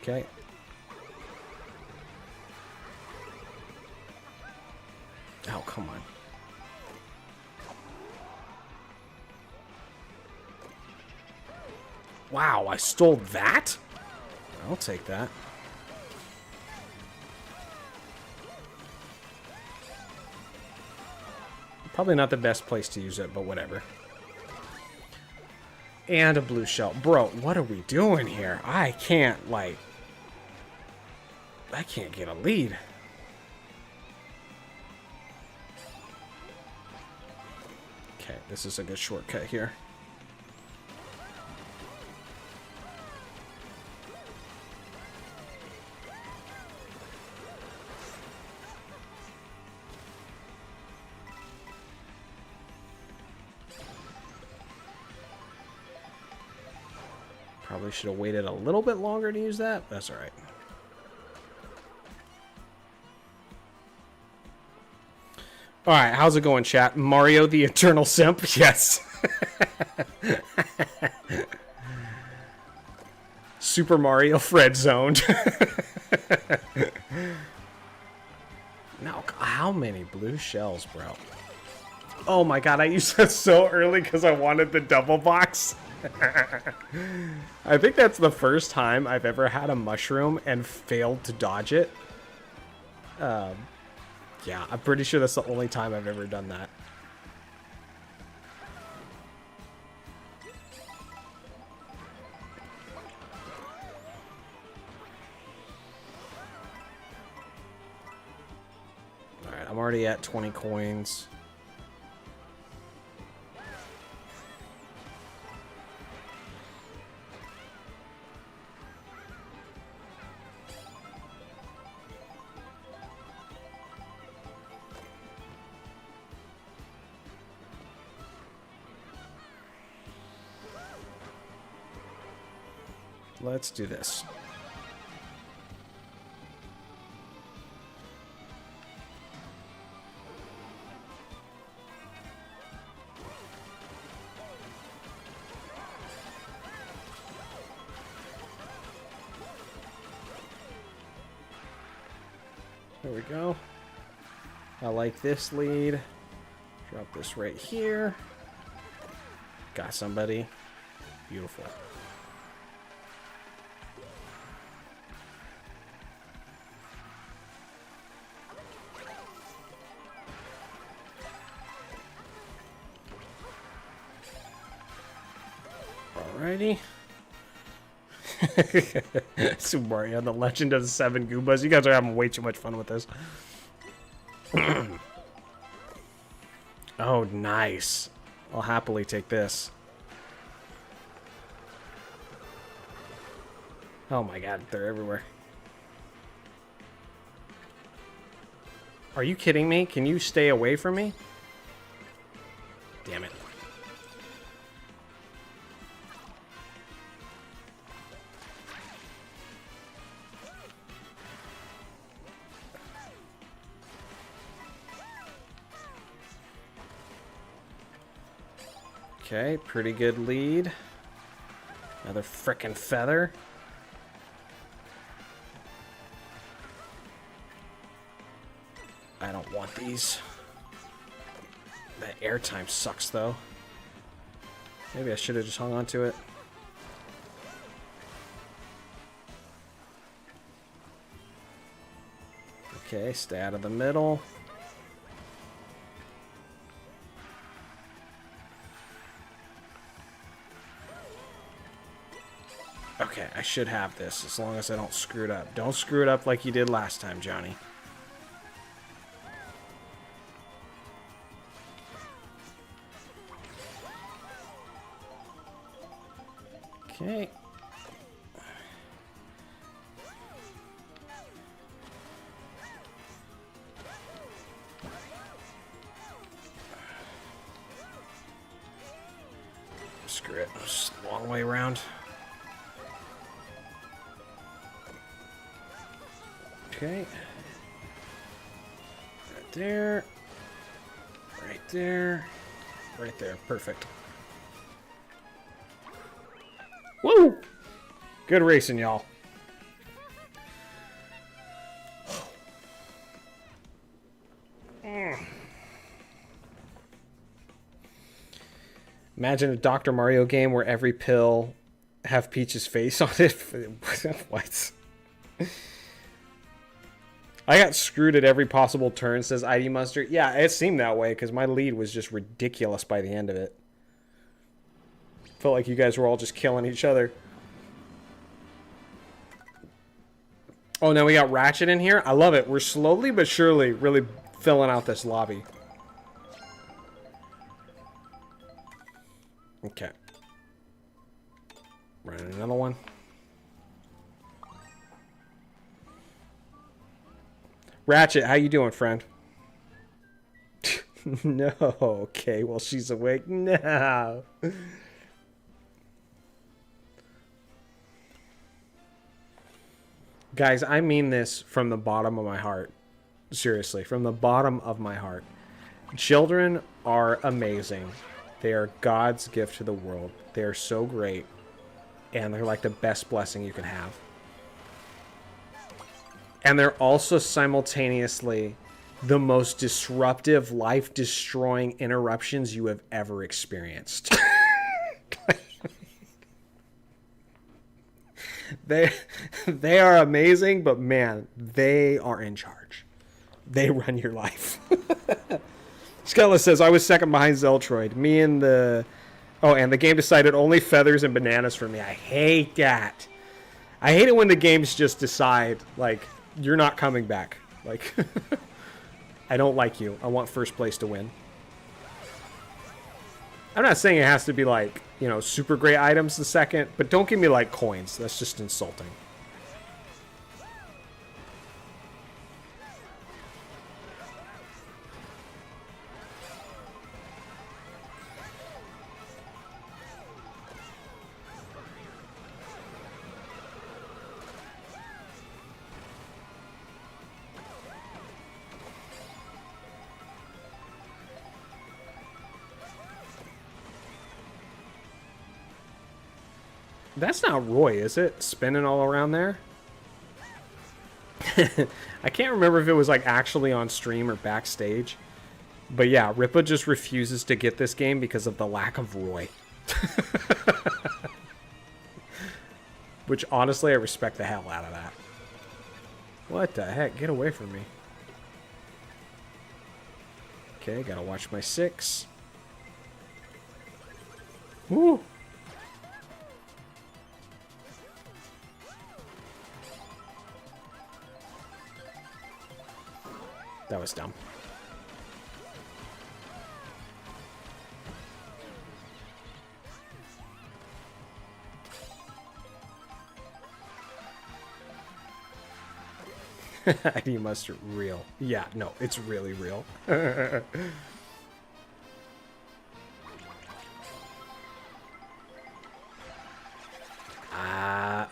Okay. Oh, come on. Wow, I stole that? I'll take that. Probably not the best place to use it, but whatever. And a blue shell. Bro, what are we doing here? I can't, like... I can't get a lead. Okay, this is a good shortcut here. Probably should have waited a little bit longer to use that. That's all right. All right, how's it going, chat? Mario the Eternal Simp? Yes. Super Mario Fred zoned. Now, how many blue shells, bro? Oh my god, I used that so early because I wanted the double box. I think that's the first time I've ever had a mushroom and failed to dodge it. Yeah, I'm pretty sure that's the only time I've ever done that. Alright, I'm already at 20 coins. Let's do this. There we go. I like this lead. Drop this right here. Got somebody. Beautiful. Alrighty. Super Mario, the Legend of the Seven Goombas. You guys are having way too much fun with this. Oh, nice. I'll happily take this. Oh my god, they're everywhere. Are you kidding me? Can you stay away from me? Damn it. Okay, pretty good lead. Another frickin' feather. I don't want these. That airtime sucks, though. Maybe I should have just hung on to it. Okay, stay out of the middle. Okay, I should have this as long as I don't screw it up. Don't screw it up like you did last time, Johnny. Okay. Screw it. Just a long way around. Okay. Right there. Right there. Right there. Perfect. Woo! Good racing, y'all. Imagine a Dr. Mario game where every pill have Peach's face on it. What? I got screwed at every possible turn, says ID Mustard. Yeah, it seemed that way because my lead was just ridiculous by the end of it. Felt like you guys were all just killing each other. Oh, now we got Ratchet in here. I love it. We're slowly but surely really filling out this lobby. Okay. Running another one. Ratchet, how you doing, friend? No. Okay, well, she's awake. No. Guys, I mean this from the bottom of my heart. Seriously, from the bottom of my heart. Children are amazing. They are God's gift to the world. They are so great. And they're like the best blessing you can have. And they're also simultaneously the most disruptive, life-destroying interruptions you have ever experienced. They are amazing, but man, they are in charge. They run your life. Skella says, I was second behind Zeltroid. Me and the... Oh, and the game decided only feathers and bananas for me. I hate that. I hate it when the games just decide, like, you're not coming back. Like, I don't like you. I want first place to win. I'm not saying it has to be, like, you know, super great items the second, but don't give me, like, coins. That's just insulting. That's not Roy, is it? Spinning all around there? I can't remember if it was like actually on stream or backstage. But yeah, Ripa just refuses to get this game because of the lack of Roy. Which honestly, I respect the hell out of that. What the heck? Get away from me. Okay, gotta watch my 6. Woo! That was dumb. ID mustard, real. Yeah, no, it's really real.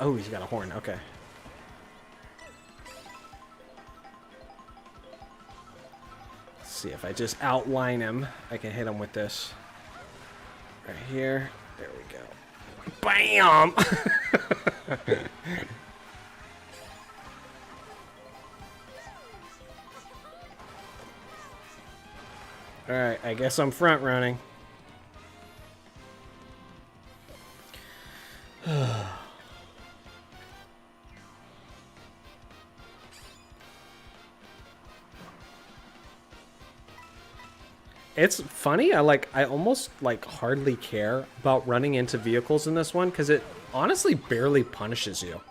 Oh, he's got a horn. Okay. Let's see if I just outline him, I can hit him with this. Right here. There we go. Bam! Alright, I guess I'm front running. It's funny, I almost hardly care about running into vehicles in this one because it honestly barely punishes you.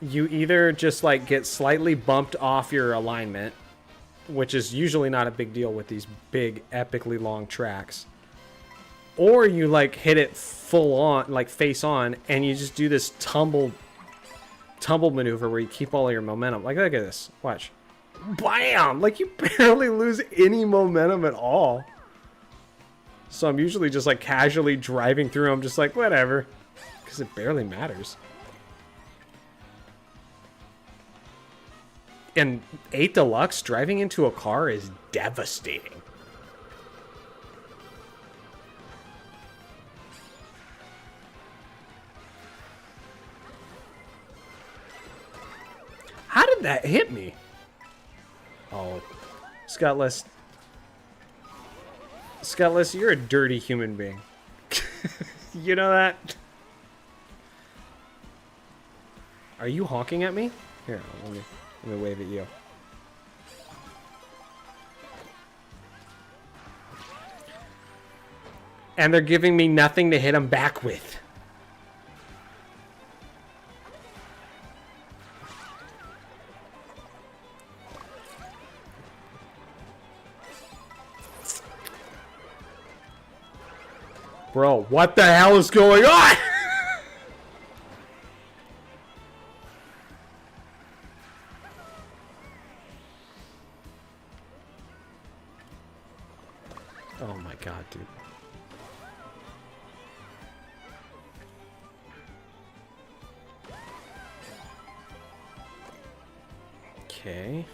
You either just get slightly bumped off your alignment, which is usually not a big deal with these big epically long tracks, or you hit it full on, face on, and you just do this tumble maneuver where you keep all of your momentum. Look at this. Watch. Bam! You barely lose any momentum at all. So I'm usually just casually driving through. I'm just whatever, because it barely matters. And 8 Deluxe, driving into a car is devastating. How did that hit me? Oh, Scuttless, you're a dirty human being. You know that? Are you honking at me? Here, let me wave at you. And they're giving me nothing to hit them back with. Bro, what the hell is going on? Oh my god, dude. Okay.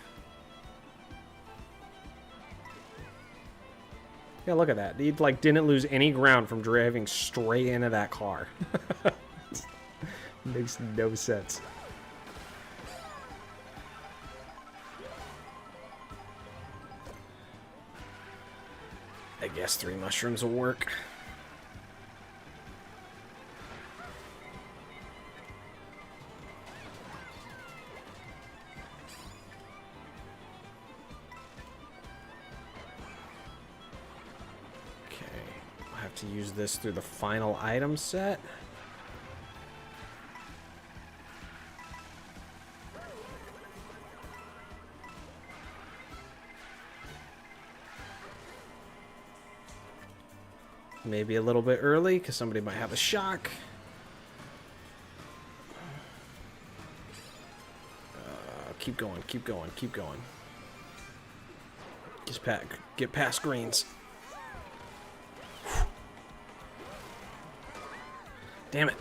Yeah, look at that. He like didn't lose any ground from driving straight into that car. Makes no sense. I guess 3 mushrooms will work. Okay, I'll have to use this through the final item set. Maybe a little bit early, because somebody might have a shock. Keep going, keep going, keep going. Just get past greens. Damn it.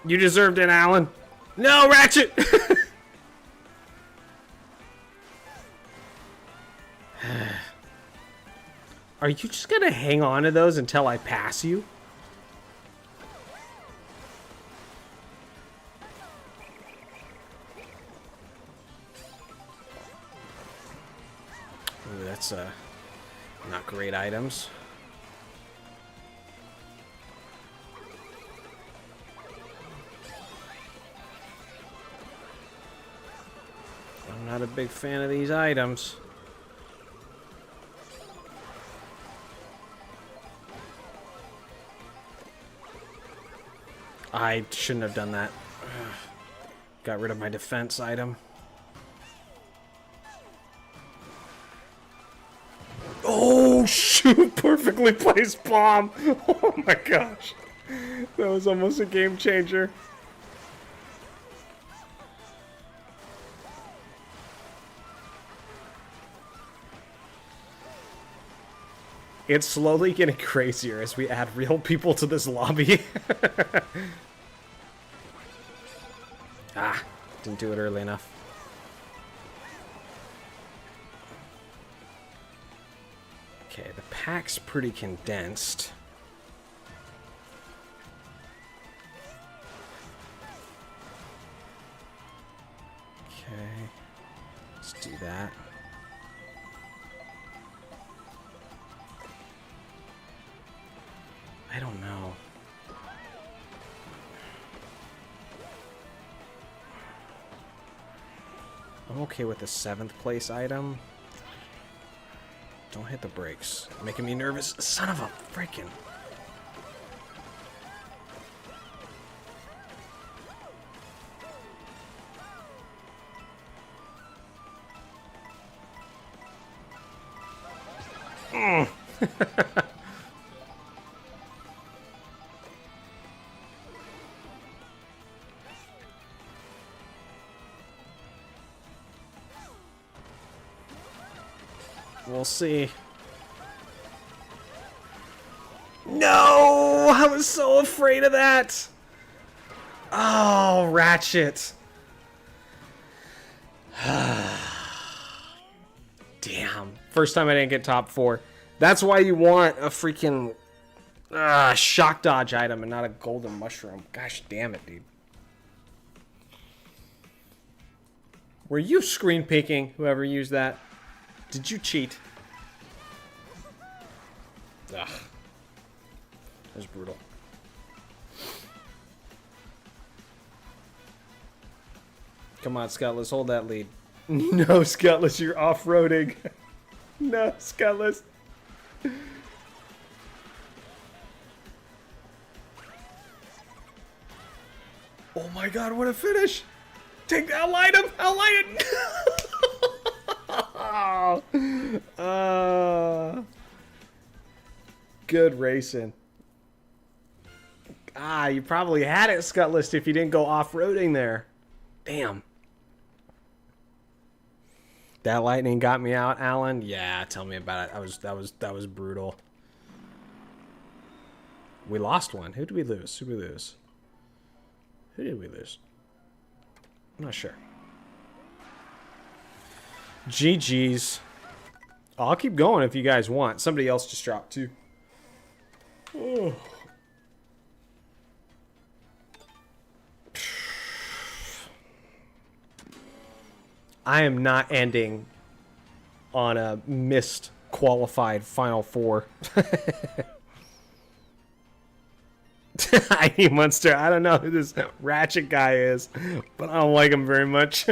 You deserved it, Alan. No, Ratchet! Are you just gonna hang on to those until I pass you? Ooh, that's not great items. I'm not a big fan of these items. I shouldn't have done that. Got rid of my defense item. Oh, shoot! Perfectly placed bomb! Oh my gosh. That was almost a game changer. It's slowly getting crazier as we add real people to this lobby. Ah, didn't do it early enough. Okay, the pack's pretty condensed. Okay, let's do that. I don't know. I'm okay with the 7th place item. Don't hit the brakes. You're making me nervous. Son of a freaking. We'll see. No! I was so afraid of that! Oh, Ratchet. Damn. First time I didn't get top 4. That's why you want a freaking shock dodge item and not a golden mushroom. Gosh damn it, dude. Were you screen peeking, whoever used that? Did you cheat? Ugh. That was brutal. Come on, Scutless, hold that lead. No, Scutless, you're off-roading. No, Scutless. Oh my god, what a finish! Take that, light him! I'll light it! Good racing. Ah, you probably had it, Scutless, if you didn't go off-roading there. Damn. That lightning got me out, Alan. Yeah, tell me about it. That was brutal. We lost one. Who did we lose? Who did we lose? Who did we lose? I'm not sure. GG's. I'll keep going if you guys want. Somebody else just dropped too. Oh. I am not ending on a missed qualified Final Four. ID Monster. I don't know who this Ratchet guy is, but I don't like him very much.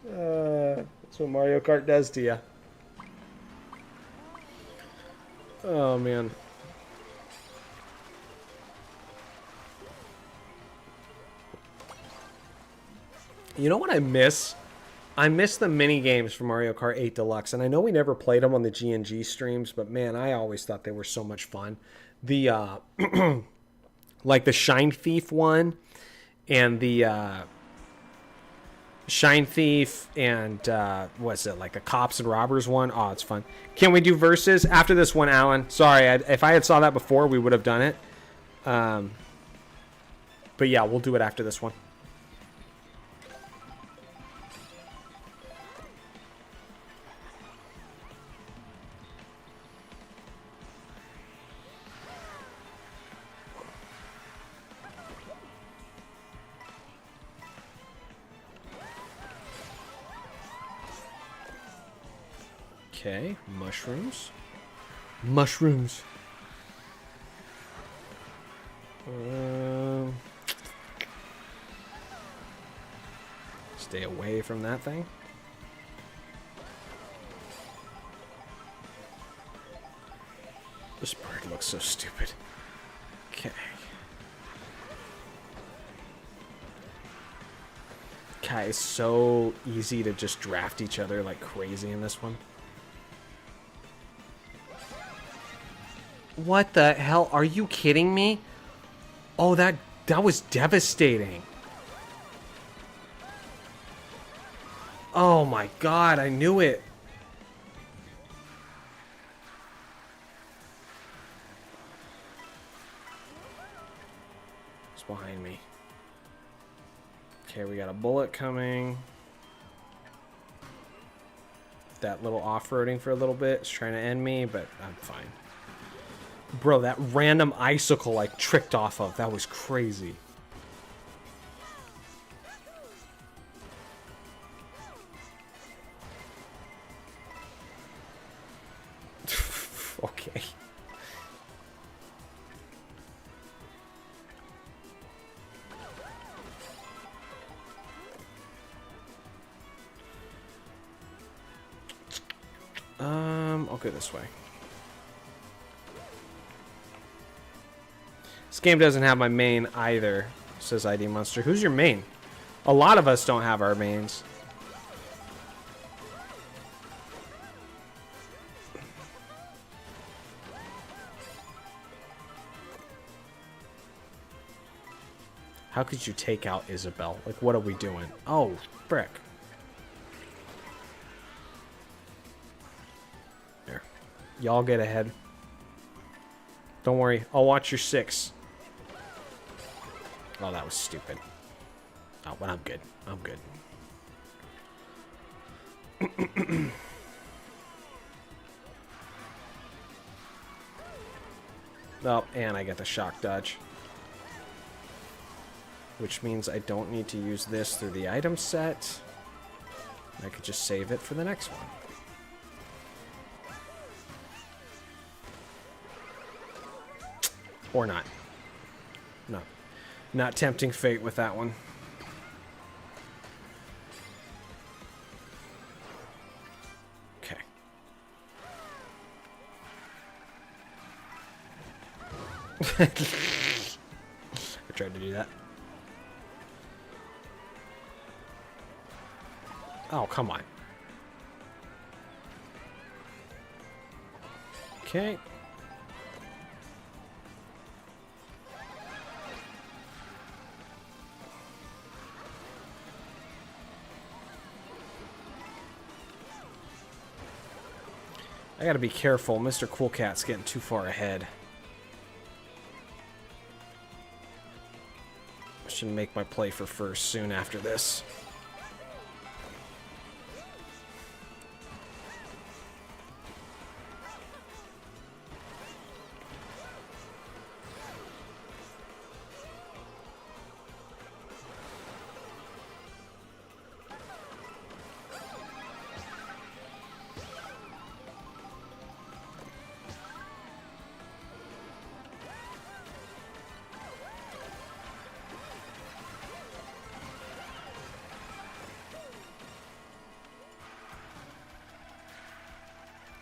That's what Mario Kart does to you. Oh, man. You know what I miss? I miss the mini games from Mario Kart 8 Deluxe, and I know we never played them on the G&G streams, but man, I always thought they were so much fun. The like the Shine Thief one, and the Shine Thief, and what's it, like a Cops and Robbers one? Oh, it's fun. Can we do verses after this one, Alan? Sorry, if I had saw that before, we would have done it. But yeah, we'll do it after this one. Okay, mushrooms. Mushrooms. Stay away from that thing. This bird looks so stupid. Okay. God, it's so easy to just draft each other like crazy in this one. What the hell? Are you kidding me? Oh, that was devastating. Oh my god, I knew it. It's behind me. Okay, we got a bullet coming. That little off-roading for a little bit is trying to end me, but I'm fine. Bro, that random icicle like tricked off of, that was crazy. Okay. I'll go this way. This game doesn't have my main either, says ID Monster. Who's your main? A lot of us don't have our mains. How could you take out Isabel? Like, what are we doing? Oh, frick. There. Y'all get ahead. Don't worry. I'll watch your 6. Oh, that was stupid. Oh, but I'm good. I'm good. Oh, and I get the shock dodge. Which means I don't need to use this through the item set. I could just save it for the next one. Or not. No. Not tempting fate with that one. Okay. I tried to do that. Oh, come on. Okay. I gotta be careful. Mr. Cool Cat's getting too far ahead. I should make my play for first soon after this.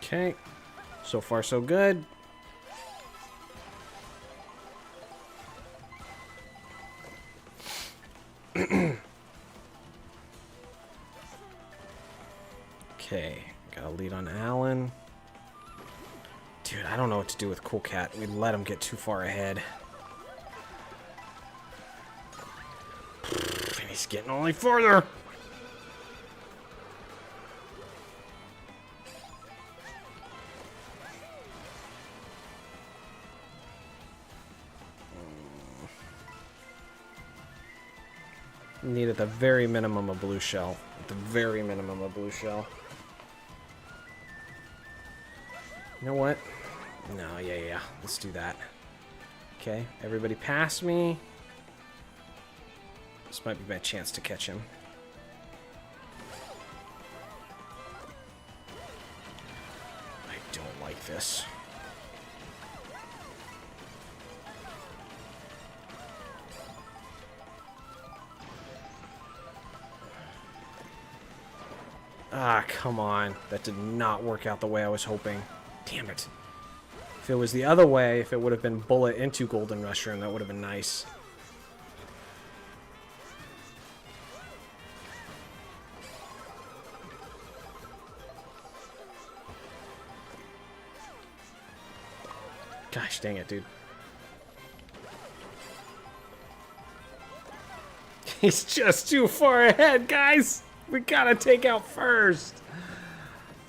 Okay. So far, so good. Okay. Got a lead on Alan. Dude, I don't know what to do with Cool Cat. We let him get too far ahead. And he's getting only further. Need at the very minimum a blue shell. At the very minimum a blue shell. You know what? No, yeah. Let's do that. Okay, everybody pass me. This might be my chance to catch him. I don't like this. Ah, come on. That did not work out the way I was hoping. Damn it. If it was the other way, if it would have been bullet into golden mushroom, that would have been nice. Gosh dang it, dude. He's just too far ahead, guys. We gotta take out first.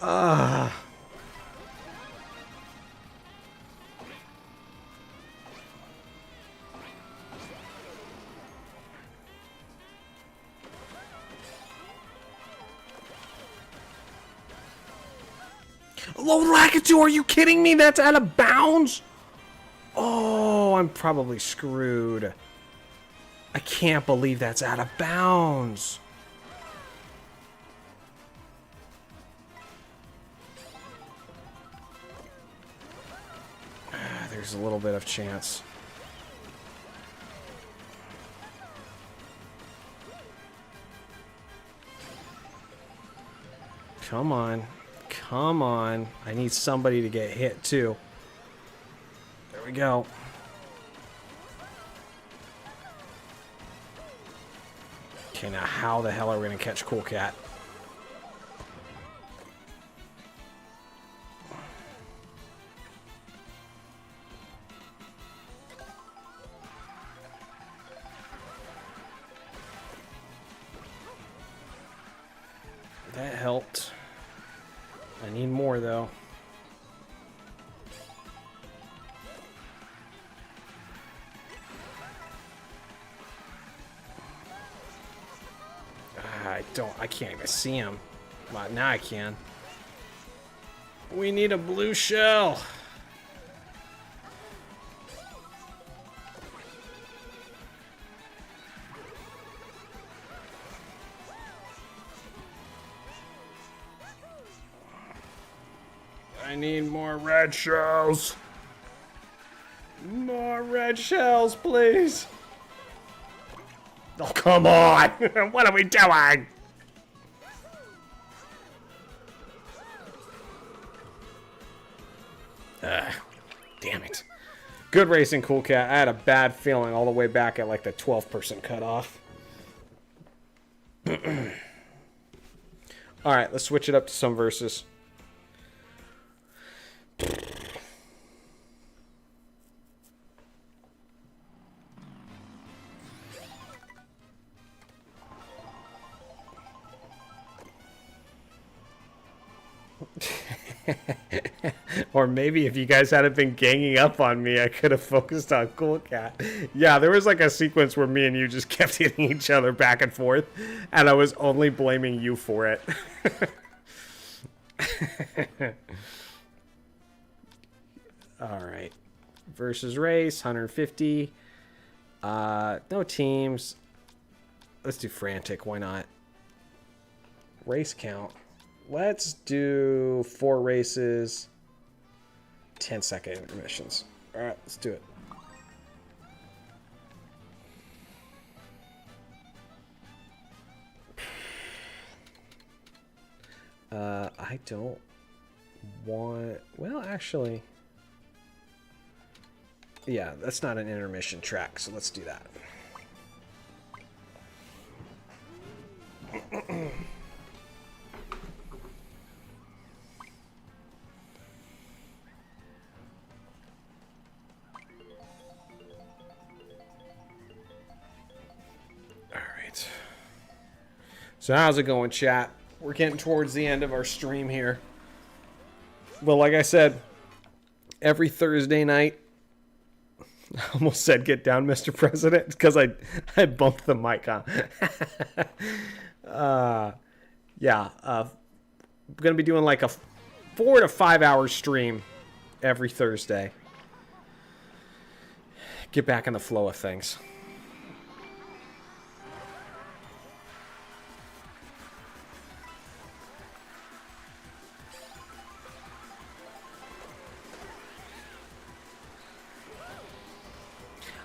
Low Lakitu, are you kidding me? That's out of bounds? Oh, I'm probably screwed. I can't believe that's out of bounds. There's a little bit of chance. Come on. Come on. I need somebody to get hit too. There we go. Okay, now how the hell are we going to catch Cool Cat? That helped. I need more, though. I can't even see him. But now I can. We need a blue shell. I need more red shells. More red shells, please. Oh, come on. What are we doing? Damn it. Good racing, Cool Cat. I had a bad feeling all the way back at like the 12% cutoff. Alright, let's switch it up to some verses. Or maybe if you guys hadn't been ganging up on me, I could have focused on Cool Cat. Yeah, there was like a sequence where me and you just kept hitting each other back and forth, and I was only blaming you for it. Alright. Versus race, 150. No teams. Let's do frantic, why not? Race count. Let's do 4 races, 10-second intermissions. All right, let's do it. I don't one. Well, actually, yeah, that's not an intermission track, so let's do that. So how's it going, chat? We're getting towards the end of our stream here. Well, like I said, every Thursday night, I almost said get down, Mr. President, because I bumped the mic on. Yeah, I'm going to be doing like a 4 to 5 hour stream every Thursday. Get back in the flow of things.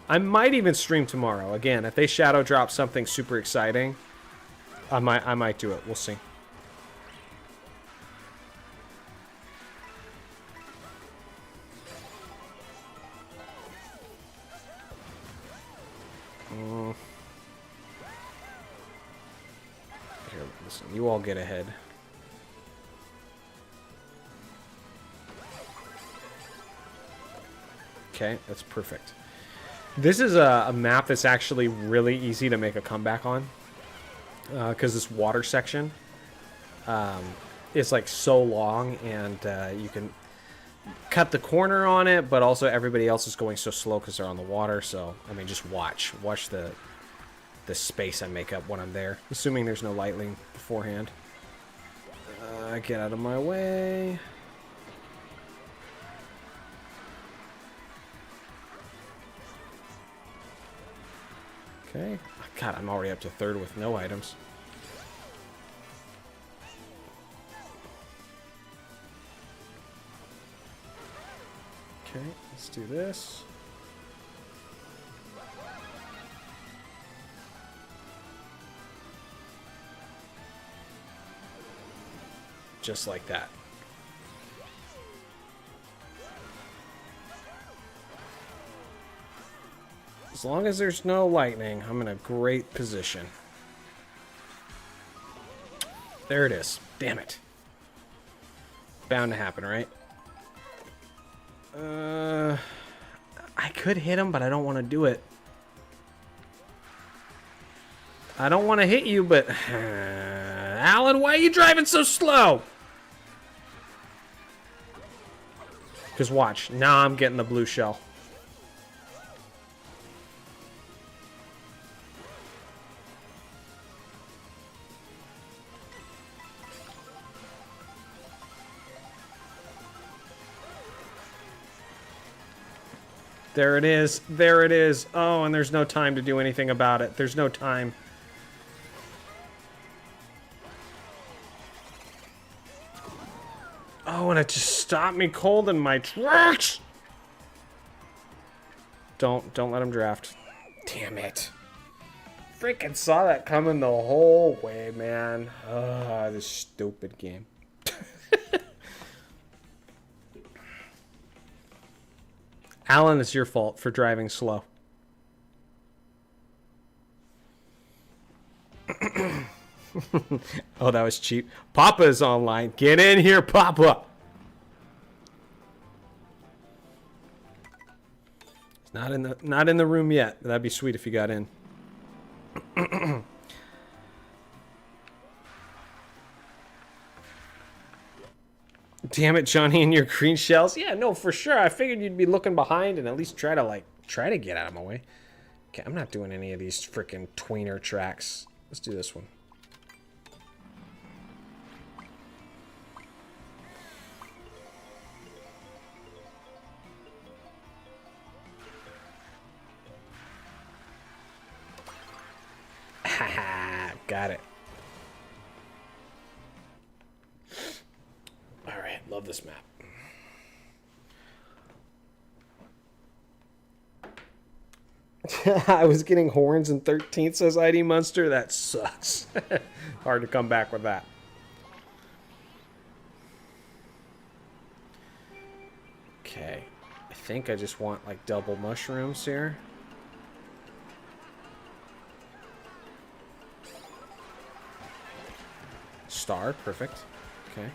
I might even stream tomorrow. Again, if they shadow drop something super exciting, I might do it. We'll see. Here, listen, you all get ahead. Okay, that's perfect. This is a map that's actually really easy to make a comeback on. Because this water section is like so long, and you can cut the corner on it, but also everybody else is going so slow because they're on the water. So, I mean, just watch the space I make up when I'm there. Assuming there's no lightning beforehand. Get out of my way. Okay. God, I'm already up to third with no items. Okay, let's do this. Just like that. As long as there's no lightning, I'm in a great position. There it is. Damn it. Bound to happen, right? I could hit him, but I don't want to do it. I don't want to hit you, but... Alan, why are you driving so slow? Because watch. Now I'm getting the blue shell. There it is. There it is. Oh, and there's no time to do anything about it. There's no time. Oh, and it just stopped me cold in my tracks. Don't let him draft. Damn it. Freaking saw that coming the whole way, man. Ah, this stupid game. Alan, it's your fault for driving slow. Oh, that was cheap. Papa's online. Get in here, Papa. He's not in the room yet. That'd be sweet if he got in. Damn it, Johnny, and your green shells. Yeah, no, for sure. I figured you'd be looking behind and at least try to get out of my way. Okay, I'm not doing any of these freaking tweener tracks. Let's do this one. Haha, got it. Alright, love this map. I was getting horns in 13th, says ID Munster. That sucks. Hard to come back with that. Okay. I think I just want like double mushrooms here. Star, perfect. Okay.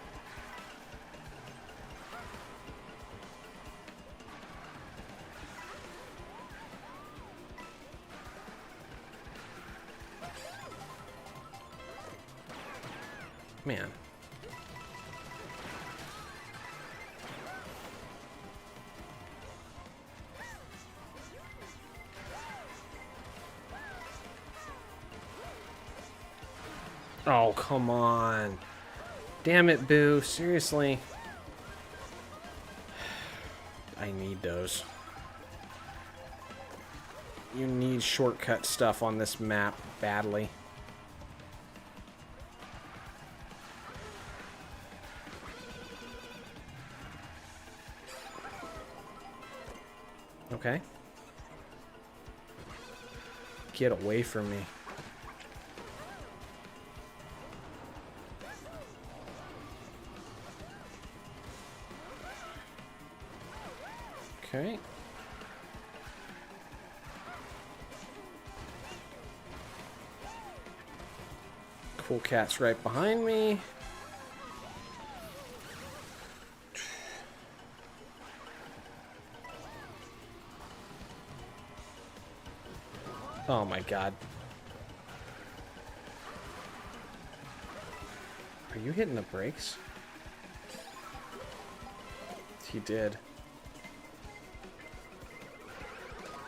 Man. Oh, come on. Damn it, Boo. Seriously. I need those. You need shortcut stuff on this map badly. Okay. Get away from me. Okay. Cool cat's right behind me. Oh my god. Are you hitting the brakes? He did.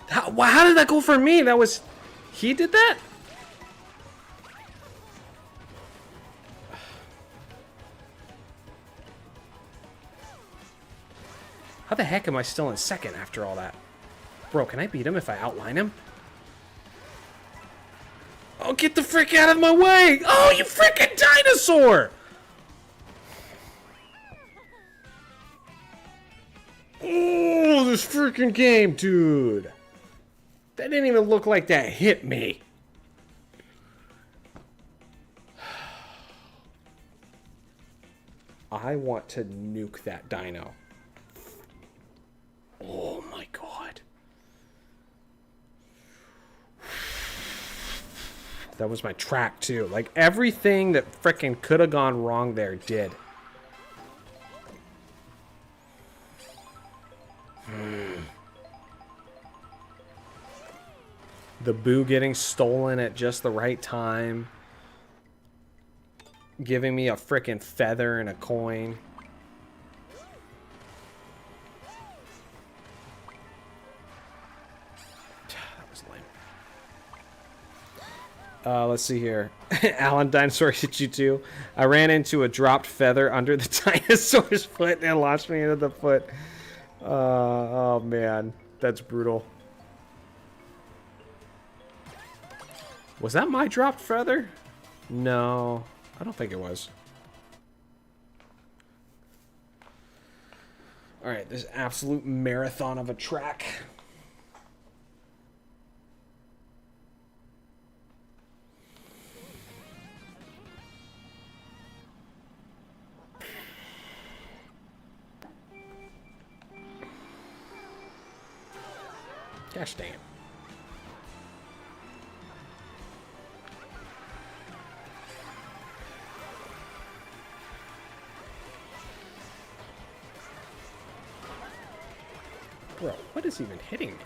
How did that go for me? That was... He did that? How the heck am I still in second after all that? Bro, can I beat him if I outline him? Oh, get the frick out of my way! Oh, you frickin' dinosaur! Oh, this freaking game, dude. That didn't even look like that hit me. I want to nuke that dino. Oh my god. That was my track too. Like everything that frickin' could have gone wrong there did. The Boo getting stolen at just the right time. Giving me a frickin' feather and a coin. That was lame. Let's see here. Alan, dinosaur hit you too. I ran into a dropped feather under the dinosaur's foot and it launched me into the foot. Oh man, that's brutal. Was that my dropped feather? No, I don't think it was. All right, this absolute marathon of a track. Gosh dang it. Bro, what is even hitting me?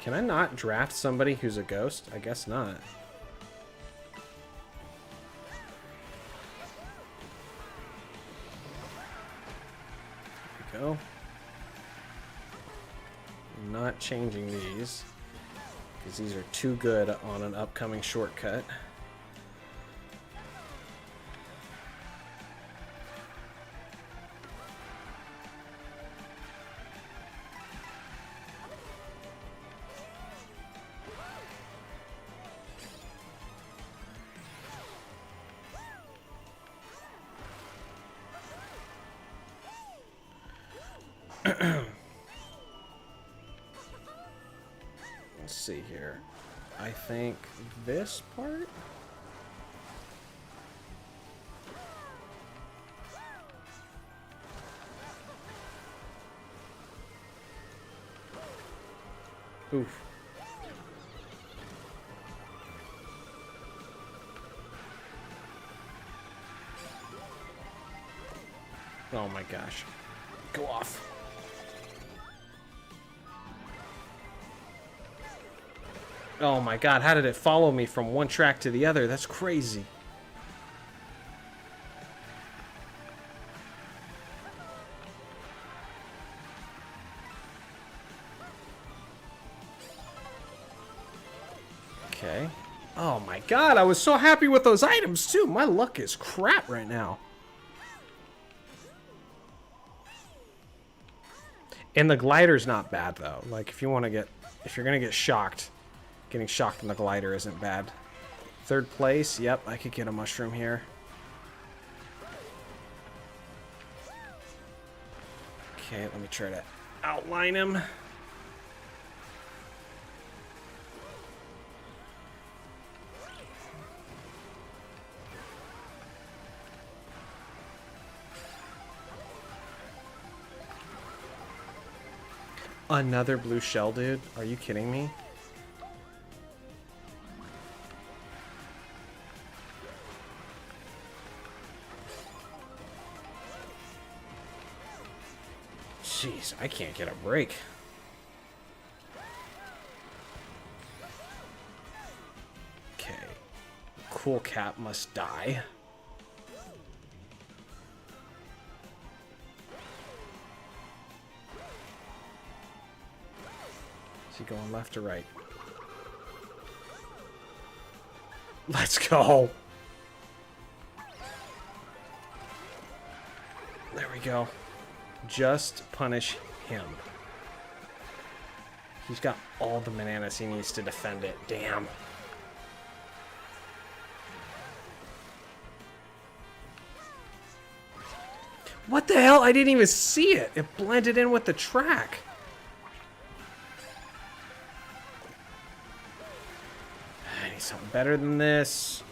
Can I not draft somebody who's a ghost? I guess not. There we go. I'm not changing these because these are too good on an upcoming shortcut. Let's see here. I think this part? Oof. Oh my gosh. Go off. Oh my god, how did it follow me from one track to the other? That's crazy. Okay. Oh my god, I was so happy with those items too. My luck is crap right now. And the glider's not bad though. Like if you're gonna get shocked, getting shocked in the glider isn't bad. Third place, yep, I could get a mushroom here. Okay, let me try to outline him. Another blue shell, dude? Are you kidding me? Jeez, I can't get a break. Okay. Cool Cat must die. Is he going left or right? Let's go. There we go. Just punish him. He's got all the bananas he needs to defend it. Damn. What the hell? I didn't even see it. It blended in with the track. I need something better than this.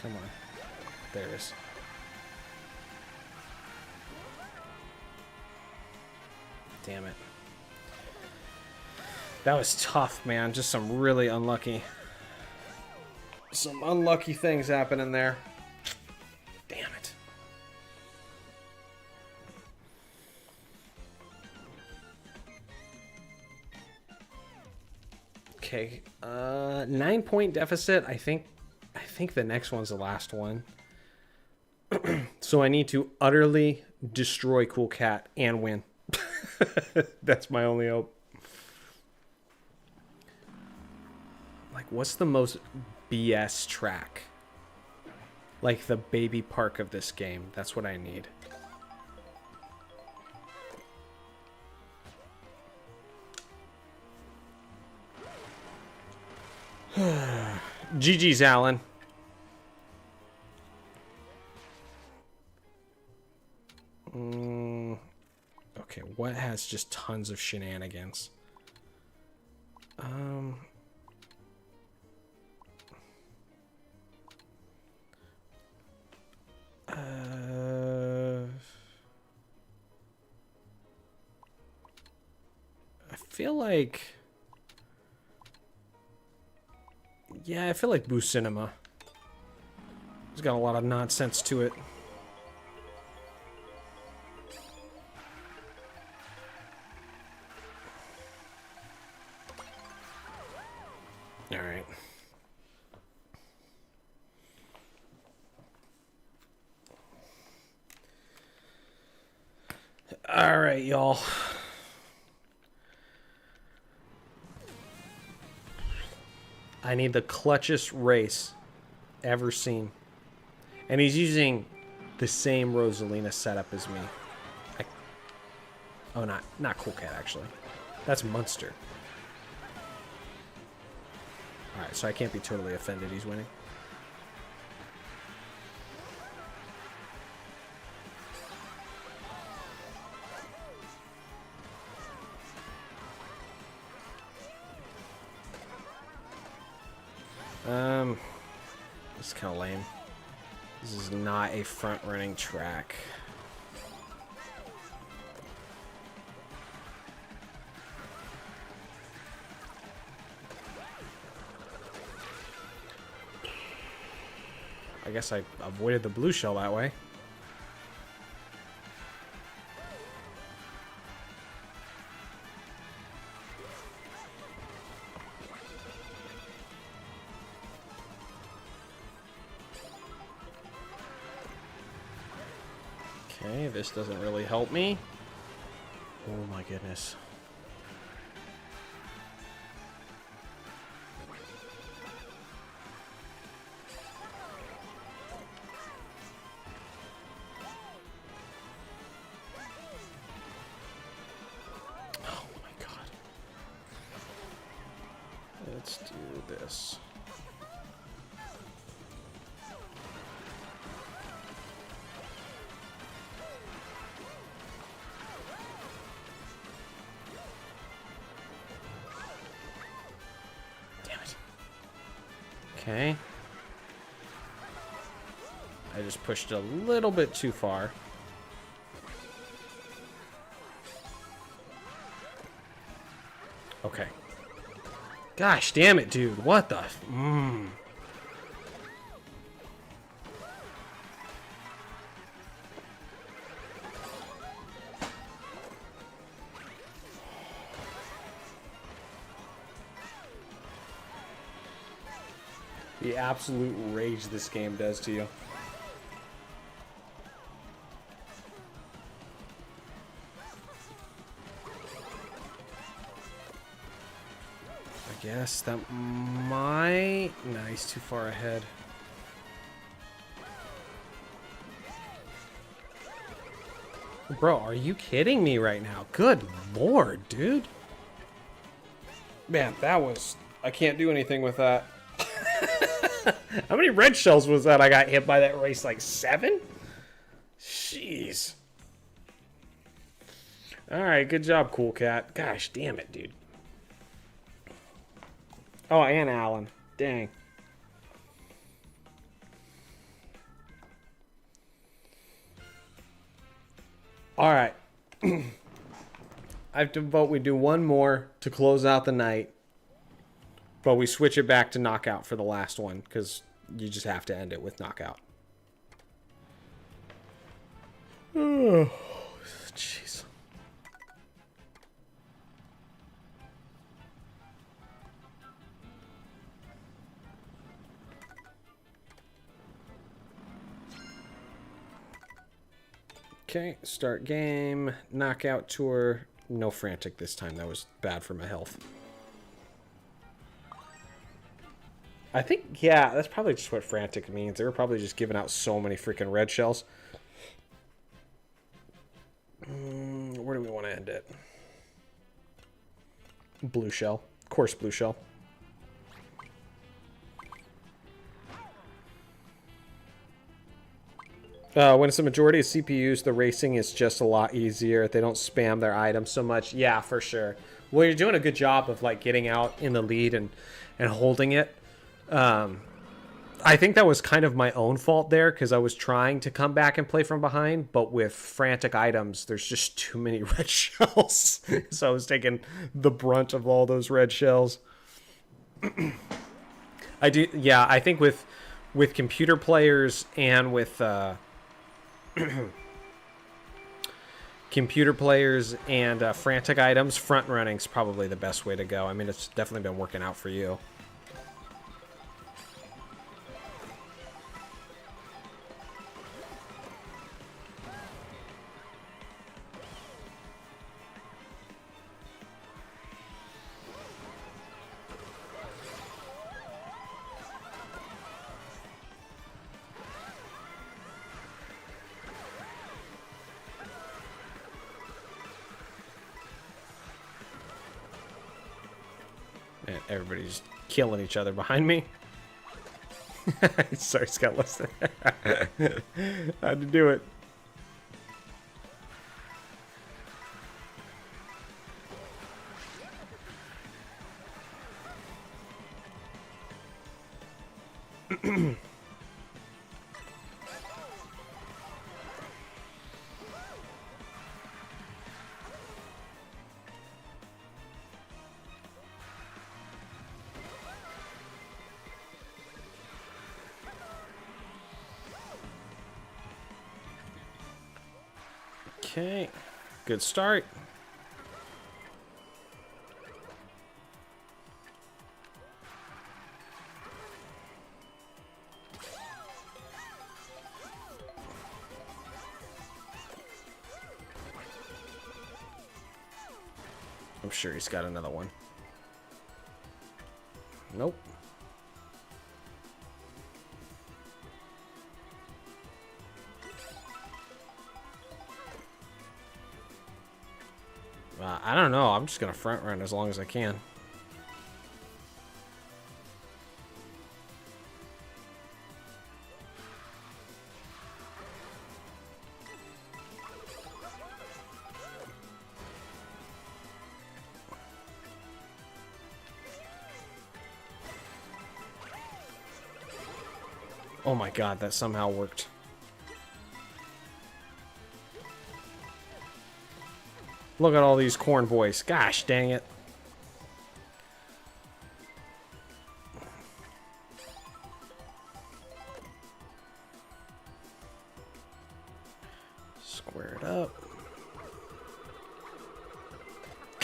Come on. There it is. Damn it. That was tough, man. Just some really unlucky... Some unlucky things happening there. Damn it. Okay. 9-point deficit. I think the next one's the last one. So I need to utterly destroy Cool Cat and win. That's my only hope. Like, what's the most BS track? Like the baby park of this game. That's what I need. GG's, Alan. Okay, what has just tons of shenanigans? I feel like... Yeah, I feel like Boo Cinema. It's got a lot of nonsense to it. Alright. Alright, y'all. I need the clutchest race ever seen. And he's using the same Rosalina setup as me. Oh, not Cool Cat, actually. That's Munster. Alright, so I can't be totally offended he's winning. This is kind of lame. This is not a front-running track. I guess I avoided the blue shell that way. Okay, this doesn't really help me. Oh my goodness. Oh my god. Let's do this. Okay. I just pushed a little bit too far. Okay. Gosh damn it, dude. What the? The absolute rage this game does to you. I guess that might... No, he's too far ahead. Bro, are you kidding me right now? Good lord, dude. Man, that was... I can't do anything with that. How many red shells was that I got hit by that race? Like 7? Jeez. Alright, good job, Cool Cat. Gosh damn it, dude. Oh, and Alan. Dang. Alright. I have to vote we do one more to close out the night. But we switch it back to knockout for the last one, because you just have to end it with knockout. Oh, jeez. Okay, start game, knockout tour. No frantic this time. That was bad for my health. I think, yeah, that's probably just what frantic means. They were probably just giving out so many freaking red shells. Where do we want to end it? Blue shell. Of course, blue shell. When it's a majority of CPUs, the racing is just a lot easier. They don't spam their items so much. Yeah, for sure. Well, you're doing a good job of like getting out in the lead and holding it. I think that was kind of my own fault there because I was trying to come back and play from behind, but with frantic items, there's just too many red shells. So I was taking the brunt of all those red shells. I do, yeah, I think with computer players and with computer players and frantic items, front running is probably the best way to go. I mean, it's definitely been working out for you. And everybody's killing each other behind me. Sorry, Scott, listen. I had to do it. Okay, good start. I'm sure he's got another one. Nope. I don't know. I'm just going to front run as long as I can. Oh my god, that somehow worked. Look at all these corn boys. Gosh, dang it. Square it up.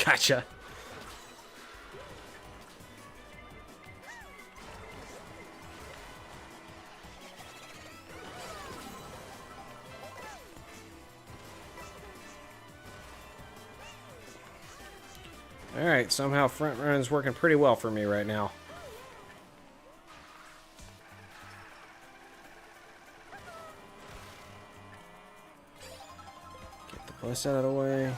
Gotcha. Alright, somehow front run is working pretty well for me right now. Get the bus out of the way.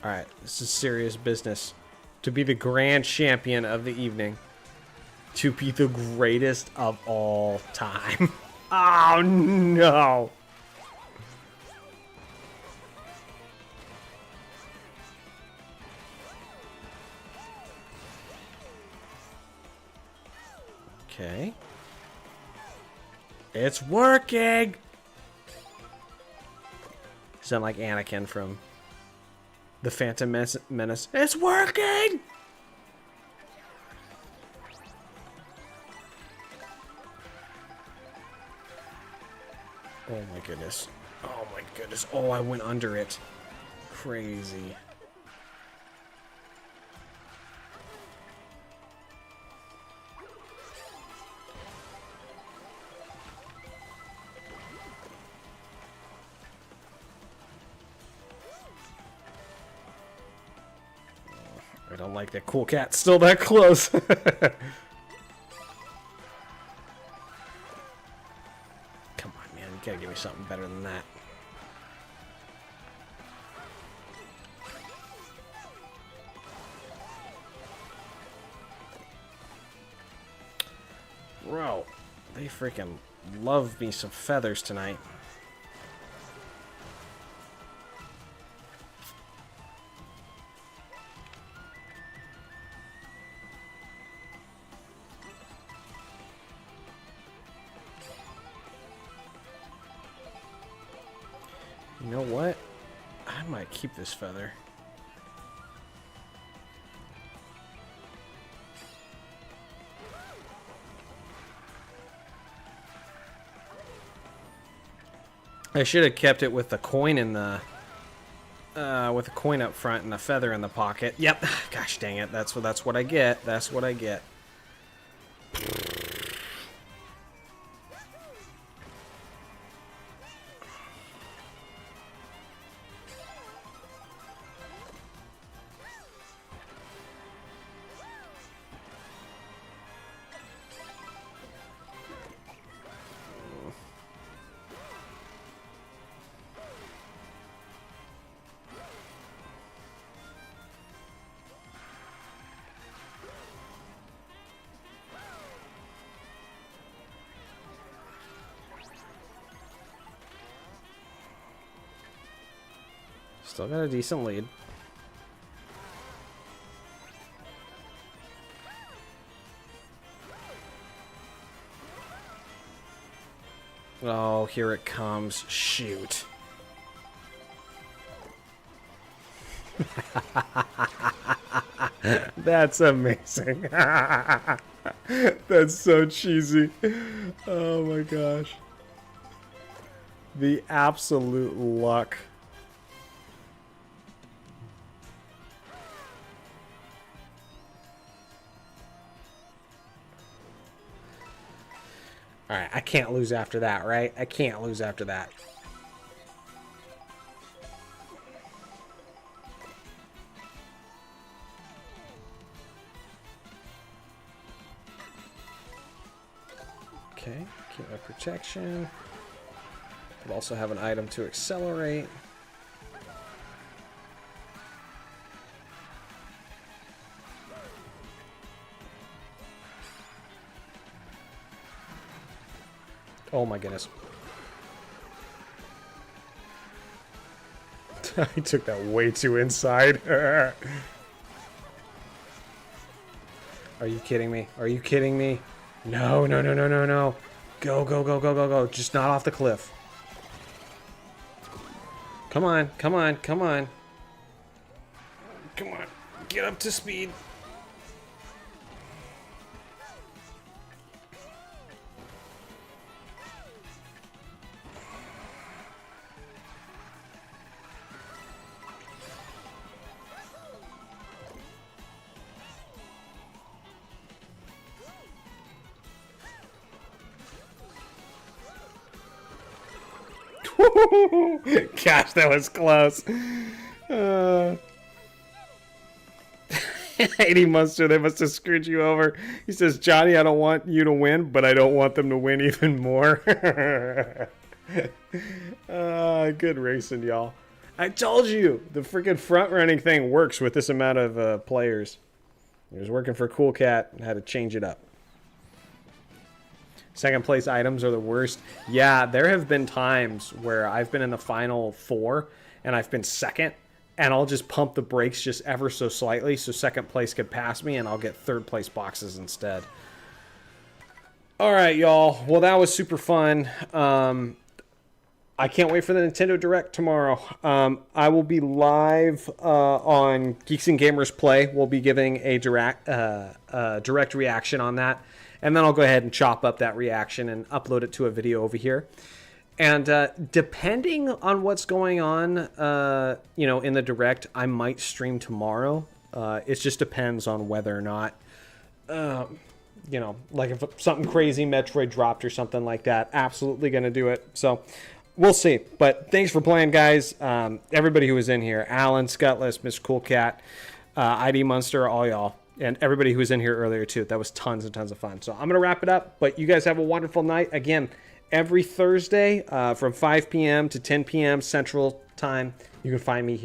Alright, this is serious business. To be the grand champion of the evening. To be the greatest of all time. Oh no! Okay. It's working! Sound like Anakin from The Phantom Menace. It's working! Oh my goodness. Oh my goodness. Oh, I went under it. Crazy. I don't like that cool cat still that close. Come on, man. You gotta give me something better than that. Bro, they freaking love me some feathers tonight. You know what? I might keep this feather. I should have kept it with the coin in the with the coin up front and the feather in the pocket. Yep. Gosh dang it. That's what I get. That's what I get. Still got a decent lead. Oh, here it comes. Shoot. That's amazing. That's so cheesy. Oh my gosh. The absolute luck. Alright, I can't lose after that, right? I can't lose after that. Okay, keep my protection. Could also have an item to accelerate. Oh my goodness. I took that way too inside. Are you kidding me? Are you kidding me? No, no, no, no, no, no. Go, go, go, go, go, go. Just not off the cliff. Come on, come on, come on. Come on. Get up to speed. Gosh, that was close. 80 Monster, they must have screwed you over. He says, Johnny, I don't want you to win, but I don't want them to win even more. Good racing, y'all. I told you, the freaking front-running thing works with this amount of players. It was working for Cool Cat. I had to change it up. Second place items are the worst. Yeah, there have been times where I've been in the final 4 and I've been second, and I'll just pump the brakes just ever so slightly so second place could pass me and I'll get third place boxes instead. All right, y'all. Well, that was super fun. I can't wait for the Nintendo Direct tomorrow. I will be live on Geeks and Gamers Play. We'll be giving a direct reaction on that. And then I'll go ahead and chop up that reaction and upload it to a video over here. And depending on what's going on, in the Direct, I might stream tomorrow. It just depends on whether or not, like if something crazy Metroid dropped or something like that. Absolutely going to do it. So we'll see. But thanks for playing, guys. Everybody who was in here, Alan, Scutless, Mr. Cool Cat, ID Monster, all y'all. And everybody who was in here earlier, too. That was tons and tons of fun. So I'm going to wrap it up. But you guys have a wonderful night. Again, every Thursday from 5 p.m. to 10 p.m. Central Time, you can find me here.